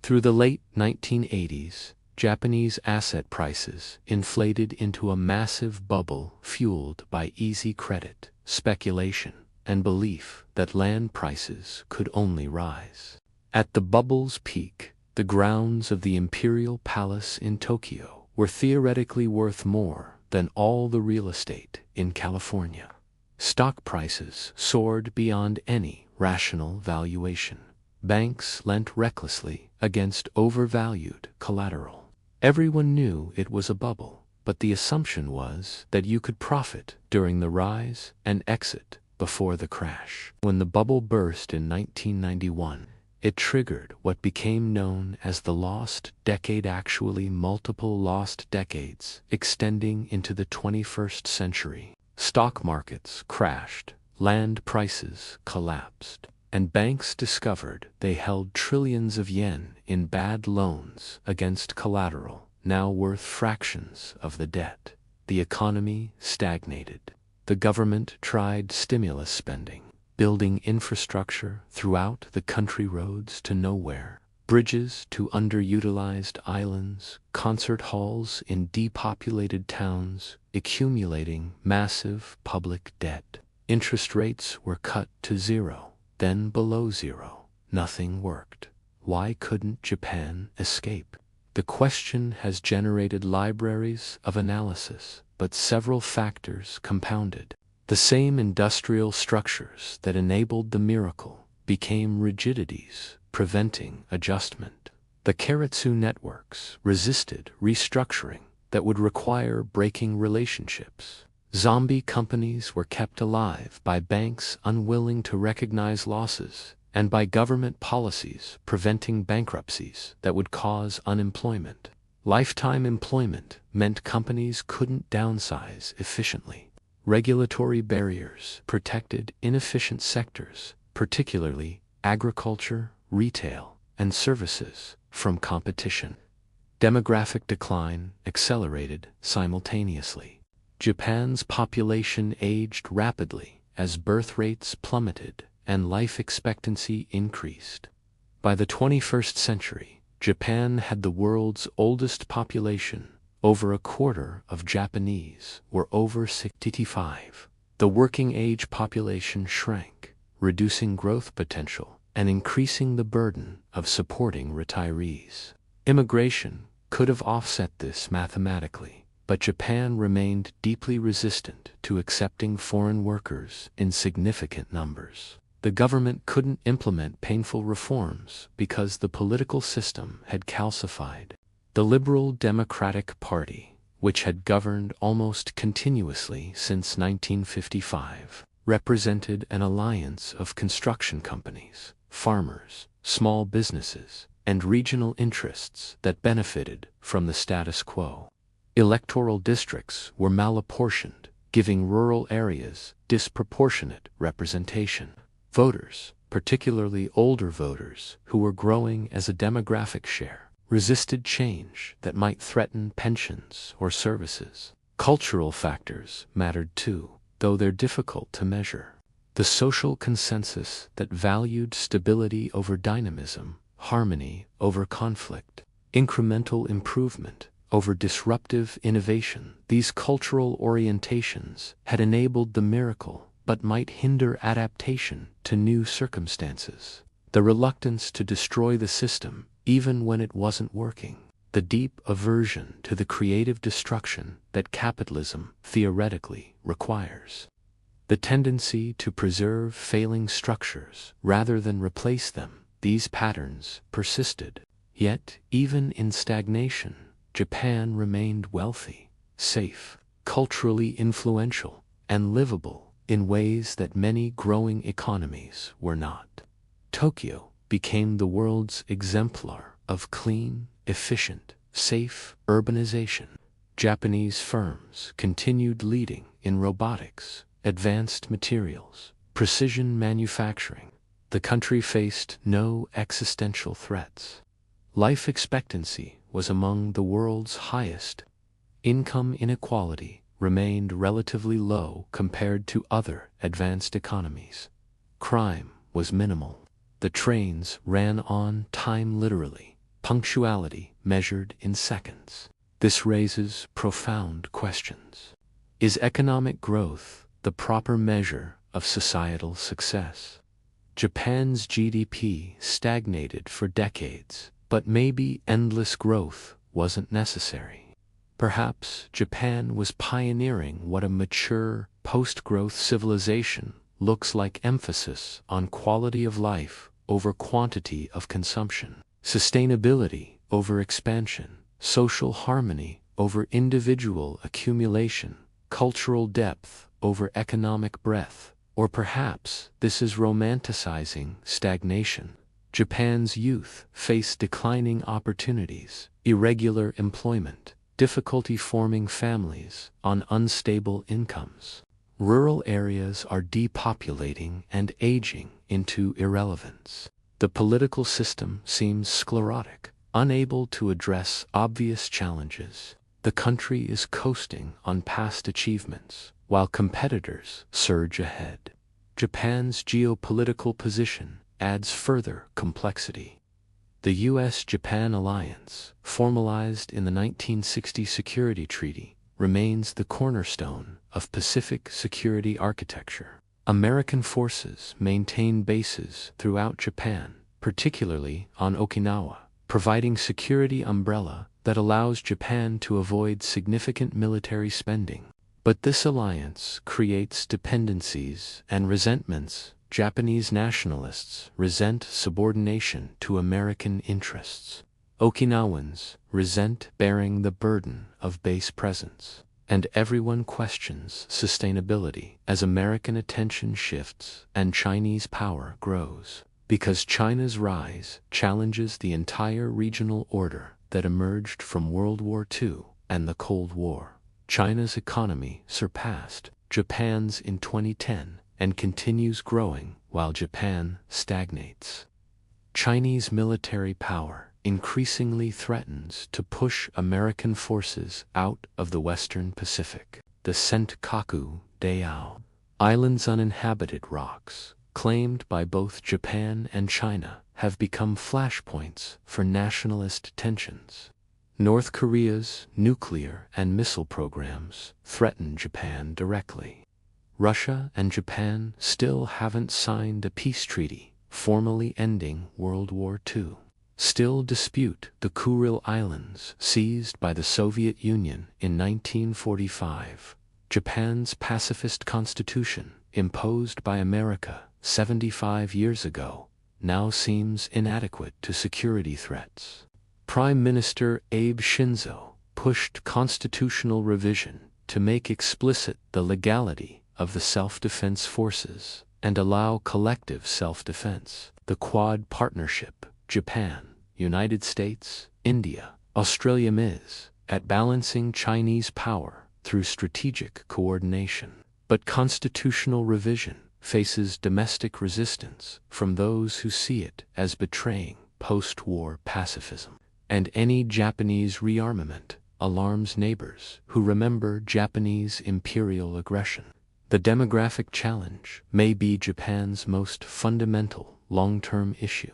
Through the late 1980s, Japanese asset prices inflated into a massive bubble fueled by easy credit, speculation, and belief that land prices could only rise. At the bubble's peak, The grounds of the Imperial Palace in Tokyo were theoretically worth more than all the real estate in California. Stock prices soared beyond any rational valuation. Banks lent recklessly against overvalued collateral. Everyone knew it was a bubble, but the assumption was that you could profit during the rise and exit before the crash. When the bubble burst in 1991, it triggered what became known as the lost decade, actually multiple lost decades extending into the 21st century. Stock markets crashed, land prices collapsed, and banks discovered they held trillions of yen in bad loans against collateral, now worth fractions of the debt. The economy stagnated. The government tried stimulus spending, building infrastructure throughout the country, roads to nowhere, bridges to underutilized islands, concert halls in depopulated towns, accumulating massive public debt. Interest rates were cut to zero, then below zero. Nothing worked. Why couldn't Japan escape? The question has generated libraries of analysis, but several factors compounded. The same industrial structures that enabled the miracle became rigidities, preventing adjustment. The keiretsu networks resisted restructuring that would require breaking relationships. Zombie companies were kept alive by banks unwilling to recognize losses and by government policies preventing bankruptcies that would cause unemployment. Lifetime employment meant companies couldn't downsize efficiently. Regulatory barriers protected inefficient sectors, particularly agriculture, retail, and services, from competition. Demographic decline accelerated simultaneously. Japan's population aged rapidly as birth rates plummeted and life expectancy increased. By the 21st century, Japan had the world's oldest population. Over a quarter of Japanese were over 65. The working-age population shrank, reducing growth potential and increasing the burden of supporting retirees. Immigration could have offset this mathematically, but Japan remained deeply resistant to accepting foreign workers in significant numbers. The government couldn't implement painful reforms because the political system had calcified. The Liberal Democratic Party, which had governed almost continuously since 1955, represented an alliance of construction companies, farmers, small businesses, and regional interests that benefited from the status quo. Electoral districts were malapportioned, giving rural areas disproportionate representation. Voters, particularly older voters who were growing as a demographic share, resisted change that might threaten pensions or services. Cultural factors mattered too, though they're difficult to measure. The social consensus that valued stability over dynamism, harmony over conflict, incremental improvement over disruptive innovation. These cultural orientations had enabled the miracle, but might hinder adaptation to new circumstances. The reluctance to destroy the system, even when it wasn't working. The deep aversion to the creative destruction that capitalism theoretically requires. The tendency to preserve failing structures rather than replace them. These patterns persisted. Yet, even in stagnation, Japan remained wealthy, safe, culturally influential, and livable in ways that many growing economies were not. Tokyo became the world's exemplar of clean, efficient, safe urbanization. Japanese firms continued leading in robotics, advanced materials, precision manufacturing. The country faced no existential threats. Life expectancy was among the world's highest. Income inequality remained relatively low compared to other advanced economies. Crime was minimal. The trains ran on time, literally, punctuality measured in seconds. This raises profound questions. Is economic growth the proper measure of societal success? Japan's GDP stagnated for decades, But maybe endless growth wasn't necessary. Perhaps Japan was pioneering what a mature, post-growth civilization looks like: emphasis on quality of life over quantity of consumption, sustainability over expansion, social harmony over individual accumulation, cultural depth over economic breadth. Or perhaps this is romanticizing stagnation. Japan's youth face declining opportunities, irregular employment, difficulty forming families on unstable incomes. Rural areas are depopulating and aging into irrelevance. The political system seems sclerotic, unable to address obvious challenges. The country is coasting on past achievements, while competitors surge ahead. Japan's geopolitical position adds further complexity. The U.S.-Japan alliance, formalized in the 1960 Security Treaty, remains the cornerstone of Pacific security architecture. American forces maintain bases throughout Japan, particularly on Okinawa, providing security umbrella that allows Japan to avoid significant military spending. But this alliance creates dependencies and resentments. Japanese nationalists resent subordination to American interests. Okinawans resent bearing the burden of base presence. And everyone questions sustainability as American attention shifts and Chinese power grows. Because China's rise challenges the entire regional order that emerged from World War II and the Cold War. China's economy surpassed Japan's in 2010 and continues growing while Japan stagnates. Chinese military power increasingly threatens to push American forces out of the Western Pacific. The Senkaku Daiao Islands, uninhabited rocks, claimed by both Japan and China, have become flashpoints for nationalist tensions. North Korea's nuclear and missile programs threaten Japan directly. Russia and Japan still haven't signed a peace treaty, formally ending World War II. Still dispute the Kuril Islands, seized by the Soviet Union in 1945. Japan's pacifist constitution, imposed by America 75 years ago, now seems inadequate to security threats. Prime Minister Abe Shinzo pushed constitutional revision to make explicit the legality of the self-defense forces and allow collective self-defense. The Quad Partnership, Japan, United States, India, Australia, is at balancing Chinese power through strategic coordination. But constitutional revision faces domestic resistance from those who see it as betraying post-war pacifism. And any Japanese rearmament alarms neighbors who remember Japanese imperial aggression. The demographic challenge may be Japan's most fundamental long-term issue.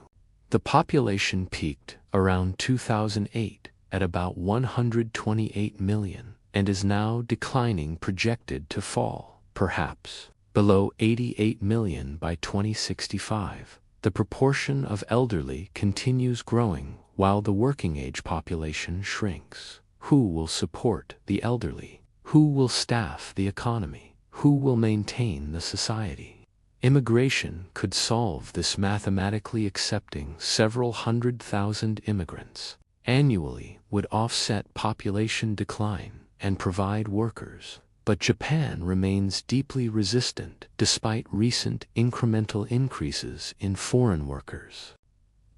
The population peaked around 2008 at about 128 million and is now declining, projected to fall, perhaps, below 88 million by 2065. The proportion of elderly continues growing while the working-age population shrinks. Who will support the elderly? Who will staff the economy? Who will maintain the society? Immigration could solve this, mathematically accepting several 100,000 immigrants annually would offset population decline and provide workers. But Japan remains deeply resistant despite recent incremental increases in foreign workers.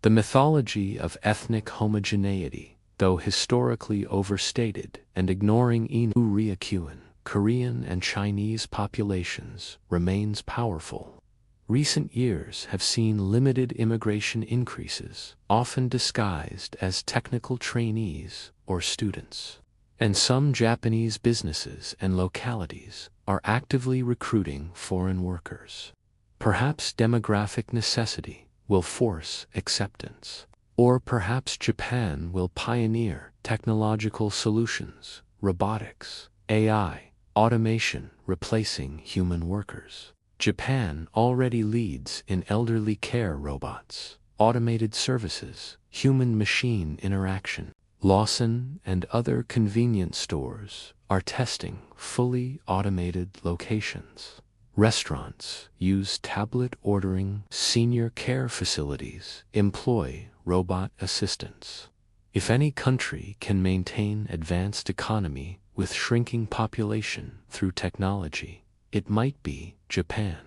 The mythology of ethnic homogeneity, though historically overstated and ignoring Inu Ryukyuan, Korean and Chinese populations, remains powerful. Recent years have seen limited immigration increases, often disguised as technical trainees or students. And some Japanese businesses and localities are actively recruiting foreign workers. Perhaps demographic necessity will force acceptance. Or perhaps Japan will pioneer technological solutions, robotics, AI, automation replacing human workers. Japan already leads in elderly care robots, automated services, human-machine interaction. Lawson and other convenience stores are testing fully automated locations. Restaurants use tablet ordering. Senior care facilities employ robot assistants. If any country can maintain advanced economy with shrinking population through technology, it might be Japan.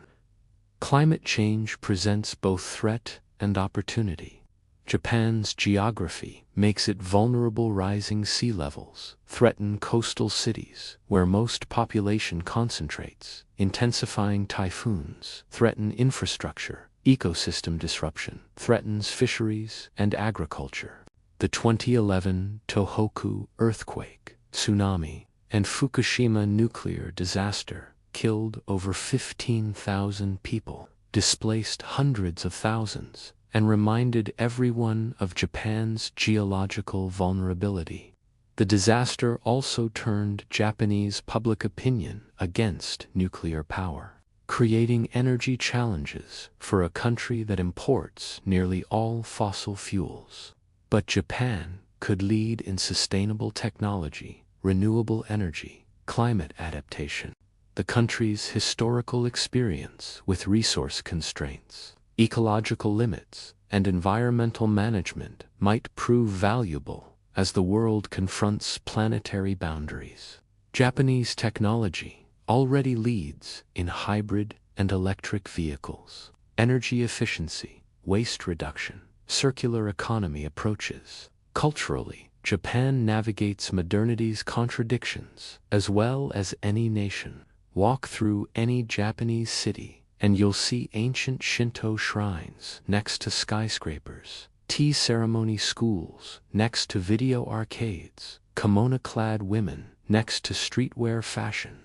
Climate change presents both threat and opportunity. Japan's geography makes it vulnerable. Rising sea levels threaten coastal cities where most population concentrates. Intensifying typhoons threaten infrastructure. Ecosystem disruption threatens fisheries and agriculture. The 2011 Tohoku earthquake, tsunami, and Fukushima nuclear disaster killed over 15,000 people, displaced hundreds of thousands, and reminded everyone of Japan's geological vulnerability. The disaster also turned Japanese public opinion against nuclear power, creating energy challenges for a country that imports nearly all fossil fuels. But Japan could lead in sustainable technology, renewable energy, climate adaptation. The country's historical experience with resource constraints, ecological limits, and environmental management might prove valuable as the world confronts planetary boundaries. Japanese technology already leads in hybrid and electric vehicles, energy efficiency, waste reduction, circular economy approaches. Culturally, Japan navigates modernity's contradictions as well as any nation. Walk through any Japanese city, and you'll see ancient Shinto shrines next to skyscrapers, tea ceremony schools next to video arcades, kimono-clad women next to streetwear fashion.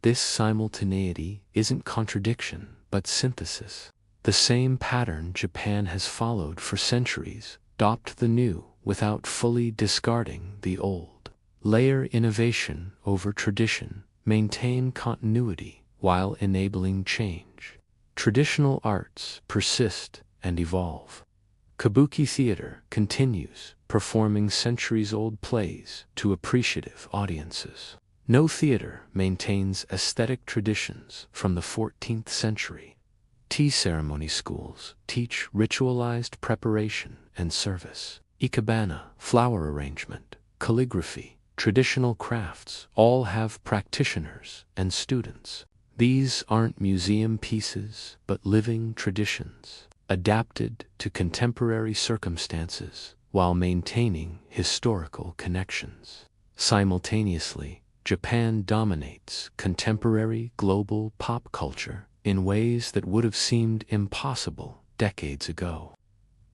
This simultaneity isn't contradiction, but synthesis. The same pattern Japan has followed for centuries: adopt the new without fully discarding the old. Layer innovation over tradition, maintain continuity while enabling change. Traditional arts persist and evolve. Kabuki theater continues, performing centuries-old plays to appreciative audiences. No theater maintains aesthetic traditions from the 14th century. Tea ceremony schools teach ritualized preparation and service. Ikebana, flower arrangement, calligraphy, traditional crafts all have practitioners and students. These aren't museum pieces, but living traditions, adapted to contemporary circumstances while maintaining historical connections. Simultaneously, Japan dominates contemporary global pop culture in ways that would have seemed impossible decades ago.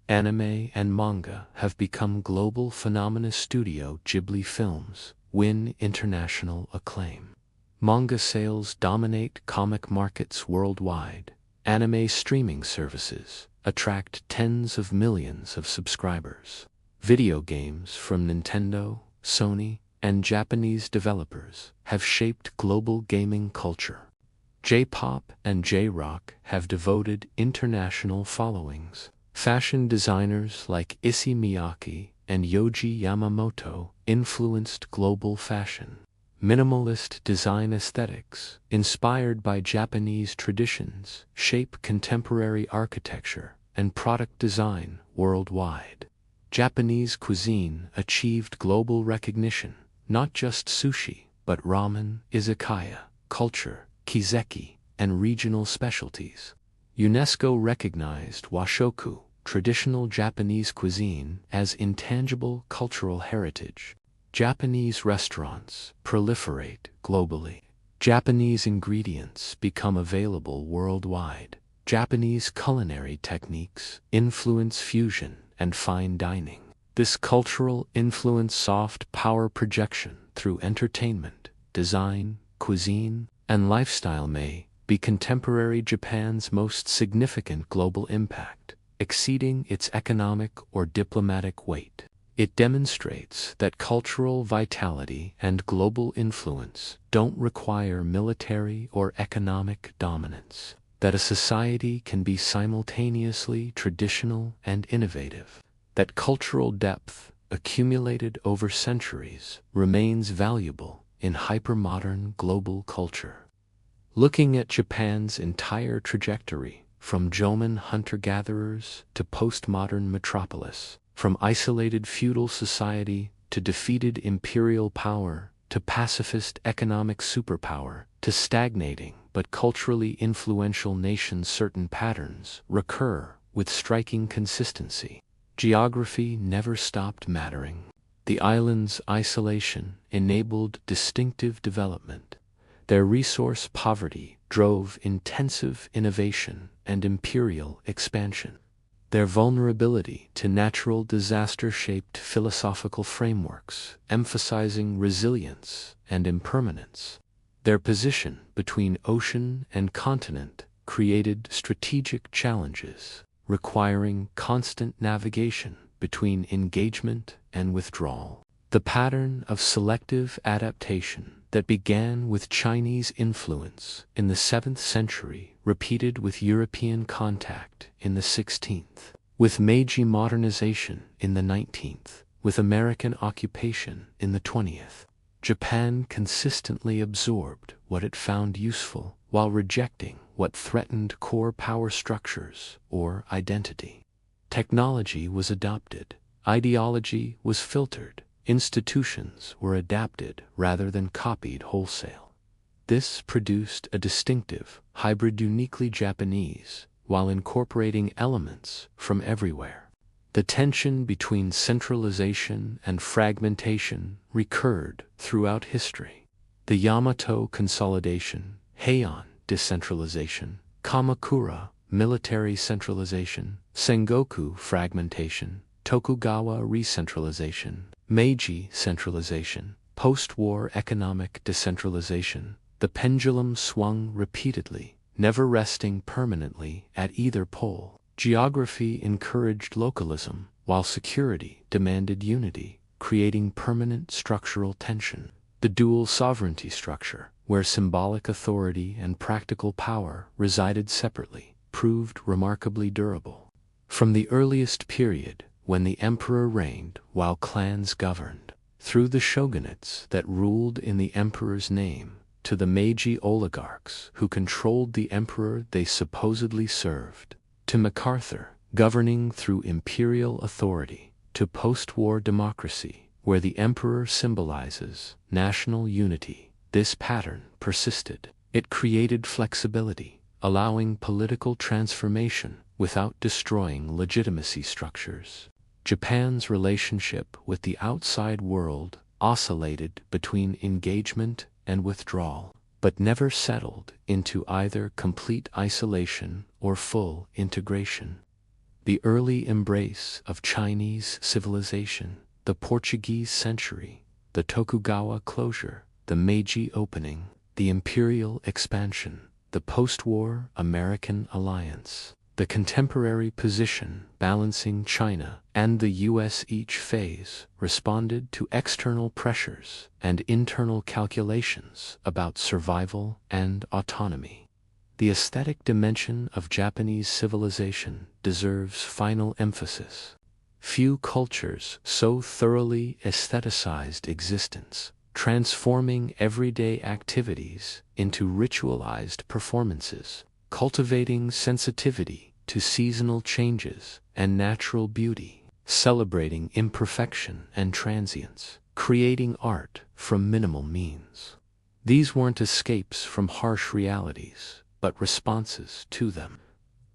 Anime and manga have become global phenomena. Studio Ghibli films win international acclaim. Manga sales dominate comic markets worldwide. Anime streaming services attract tens of millions of subscribers. Video games from Nintendo, Sony, and Japanese developers have shaped global gaming culture. J-pop and J-rock have devoted international followings. Fashion designers like Issey Miyake and Yohji Yamamoto influenced global fashion. Minimalist design aesthetics, inspired by Japanese traditions, shape contemporary architecture and product design worldwide. Japanese cuisine achieved global recognition, not just sushi, but ramen, izakaya, culture, kizeki, and regional specialties. UNESCO recognized washoku, traditional Japanese cuisine, as intangible cultural heritage. Japanese restaurants proliferate globally. Japanese ingredients become available worldwide. Japanese culinary techniques influence fusion and fine dining. This cultural influence soft power projection through entertainment, design, cuisine, and lifestyle may be contemporary Japan's most significant global impact, exceeding its economic or diplomatic weight. It demonstrates that cultural vitality and global influence don't require military or economic dominance. that a society can be simultaneously traditional and innovative, that cultural depth, accumulated over centuries, remains valuable in hypermodern global culture. Looking at Japan's entire trajectory, from Jomon hunter-gatherers to postmodern metropolis, from isolated feudal society to defeated imperial power, to pacifist economic superpower, to stagnating but culturally influential nations, certain patterns recur with striking consistency. Geography never stopped mattering. The island's isolation enabled distinctive development. Their resource poverty drove intensive innovation and imperial expansion. Their vulnerability to natural disaster shaped philosophical frameworks, emphasizing resilience and impermanence. Their position between ocean and continent created strategic challenges, requiring constant navigation between engagement and withdrawal. The pattern of selective adaptation that began with Chinese influence in the 7th century repeated with European contact in the 16th, with Meiji modernization in the 19th, with American occupation in the 20th. Japan consistently absorbed what it found useful while rejecting what threatened core power structures or identity. Technology was adopted, ideology was filtered, institutions were adapted rather than copied wholesale. This produced a distinctive, hybrid uniquely Japanese, while incorporating elements from everywhere. The tension between centralization and fragmentation recurred throughout history. The Yamato consolidation, Heian decentralization, Kamakura military centralization, Sengoku fragmentation, Tokugawa re-centralization, Meiji centralization, post-war economic decentralization. The pendulum swung repeatedly, never resting permanently at either pole. Geography encouraged localism, while security demanded unity, creating permanent structural tension. The dual sovereignty structure, where symbolic authority and practical power resided separately, proved remarkably durable. From the earliest period, when the emperor reigned while clans governed, through the shogunates that ruled in the emperor's name, to the Meiji oligarchs who controlled the emperor they supposedly served, to MacArthur, governing through imperial authority, to post-war democracy, where the emperor symbolizes national unity, this pattern persisted. It created flexibility, allowing political transformation without destroying legitimacy structures. Japan's relationship with the outside world oscillated between engagement and withdrawal, but never settled into either complete isolation or full integration. The early embrace of Chinese civilization, the Portuguese century, the Tokugawa closure, the Meiji opening, the imperial expansion, the post-war American alliance, the contemporary position balancing China and the U.S. Each phase responded to external pressures and internal calculations about survival and autonomy. The aesthetic dimension of Japanese civilization deserves final emphasis. Few cultures so thoroughly aestheticized existence, transforming everyday activities into ritualized performances, cultivating sensitivity to seasonal changes and natural beauty, celebrating imperfection and transience, creating art from minimal means. These weren't escapes from harsh realities, but responses to them.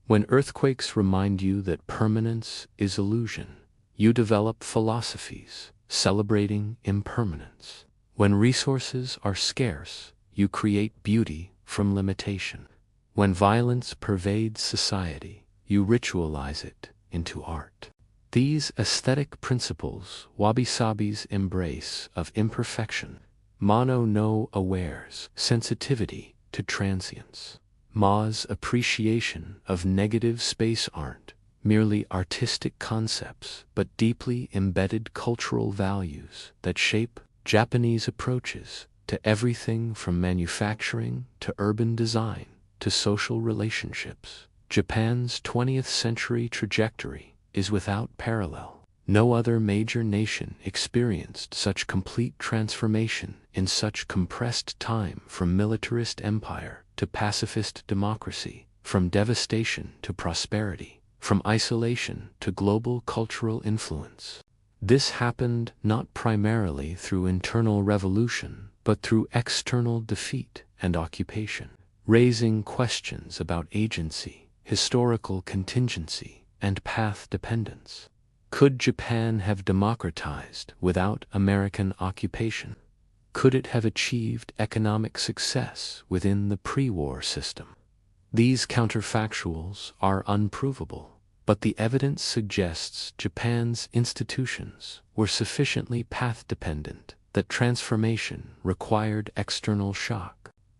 When earthquakes remind you that permanence is illusion, you develop philosophies celebrating impermanence. When resources are scarce, you create beauty from limitation. When violence pervades society, you ritualize it into art. These aesthetic principles, wabi-sabi's embrace of imperfection, Mono no aware's sensitivity to transience, Ma's appreciation of negative space aren't merely artistic concepts but deeply embedded cultural values that shape Japanese approaches to everything from manufacturing to urban design to social relationships. Japan's 20th century trajectory is without parallel. No other major nation experienced such complete transformation in such compressed time, from militarist empire to pacifist democracy, from devastation to prosperity, from isolation to global cultural influence. This happened not primarily through internal revolution, but through external defeat and occupation, raising questions about agency, historical contingency, and path dependence. Could Japan have democratized without American occupation? Could it have achieved economic success within the pre-war system? These counterfactuals are unprovable, but the evidence suggests Japan's institutions were sufficiently path-dependent that transformation required external shock.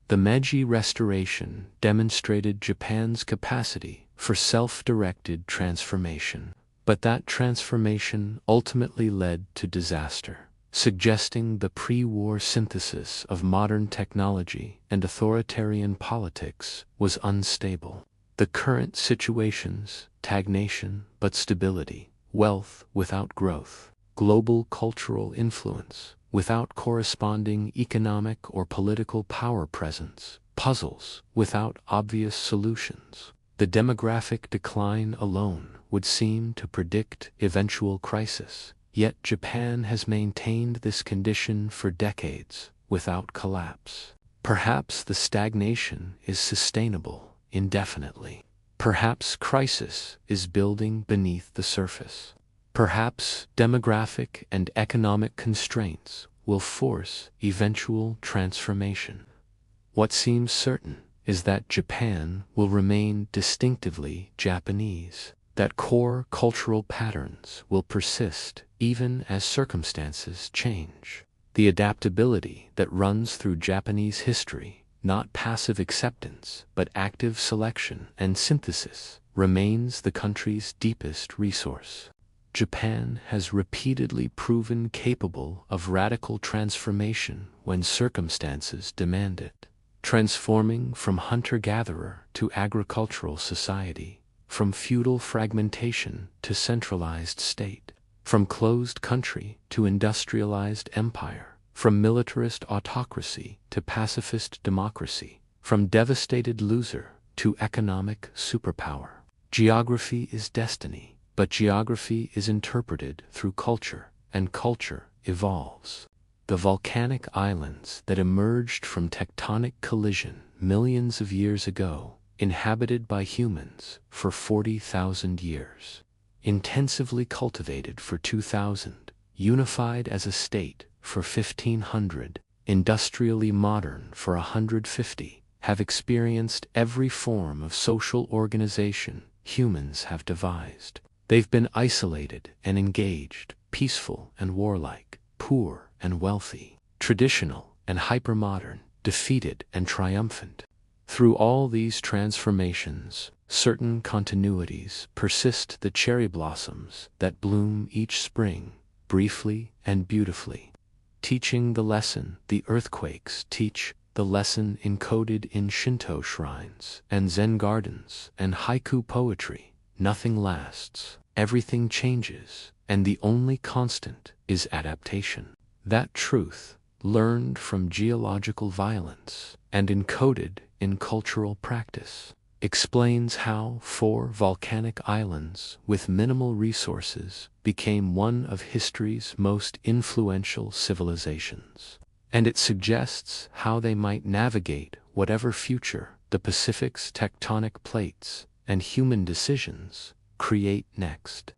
The Meiji Restoration demonstrated Japan's capacity for self-directed transformation, but that transformation ultimately led to disaster, suggesting the pre-war synthesis of modern technology and authoritarian politics was unstable. The current situations, stagnation but stability, wealth without growth, global cultural influence without corresponding economic or political power presence, puzzles without obvious solutions. The demographic decline alone would seem to predict eventual crisis, yet Japan has maintained this condition for decades without collapse. Perhaps the stagnation is sustainable indefinitely. Perhaps crisis is building beneath the surface. Perhaps demographic and economic constraints will force eventual transformation. What seems certain is that Japan will remain distinctively Japanese, that core cultural patterns will persist even as circumstances change. The adaptability that runs through Japanese history, not passive acceptance but active selection and synthesis, remains the country's deepest resource. Japan has repeatedly proven capable of radical transformation when circumstances demand it, transforming from hunter-gatherer to agricultural society, from feudal fragmentation to centralized state, from closed country to industrialized empire, from militarist autocracy to pacifist democracy, from devastated loser to economic superpower. Geography is destiny, but geography is interpreted through culture, and culture evolves. The volcanic islands that emerged from tectonic collision millions of years ago, inhabited by humans for 40,000 years, intensively cultivated for 2,000, unified as a state for 1,500, industrially modern for 150, have experienced every form of social organization humans have devised. They've been isolated and engaged, peaceful and warlike, poor and wealthy, traditional and hypermodern, defeated and triumphant. Through all these transformations, certain continuities persist: the cherry blossoms that bloom each spring, briefly and beautifully, teaching the lesson. The earthquakes teach the lesson encoded in Shinto shrines and Zen gardens and haiku poetry. Nothing lasts, everything changes, and the only constant is adaptation. That truth, learned from geological violence and encoded in cultural practice, explains how 4 volcanic islands with minimal resources became one of history's most influential civilizations. And it suggests how they might navigate whatever future the Pacific's tectonic plates and human decisions create next.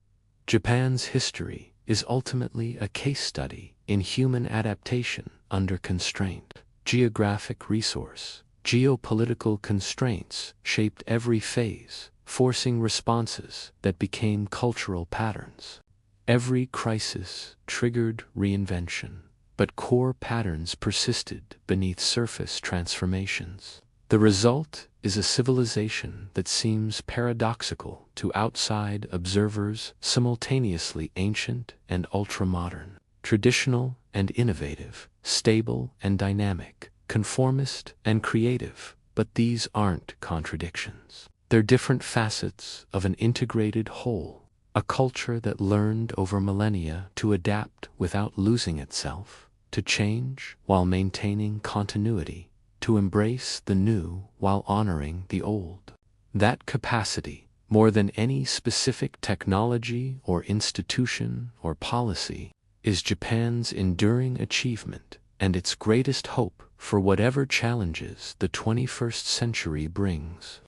Japan's history is ultimately a case study in human adaptation under constraint. Geographic resource, geopolitical constraints shaped every phase, forcing responses that became cultural patterns. Every crisis triggered reinvention, but core patterns persisted beneath surface transformations. The result is a civilization that seems paradoxical to outside observers, simultaneously ancient and ultramodern, traditional and innovative, stable and dynamic, conformist and creative, But these aren't contradictions. They're different facets of an integrated whole, a culture that learned over millennia to adapt without losing itself, to change while maintaining continuity, to embrace the new while honoring the old. That capacity, more than any specific technology or institution or policy, is Japan's enduring achievement and its greatest hope for whatever challenges the 21st century brings.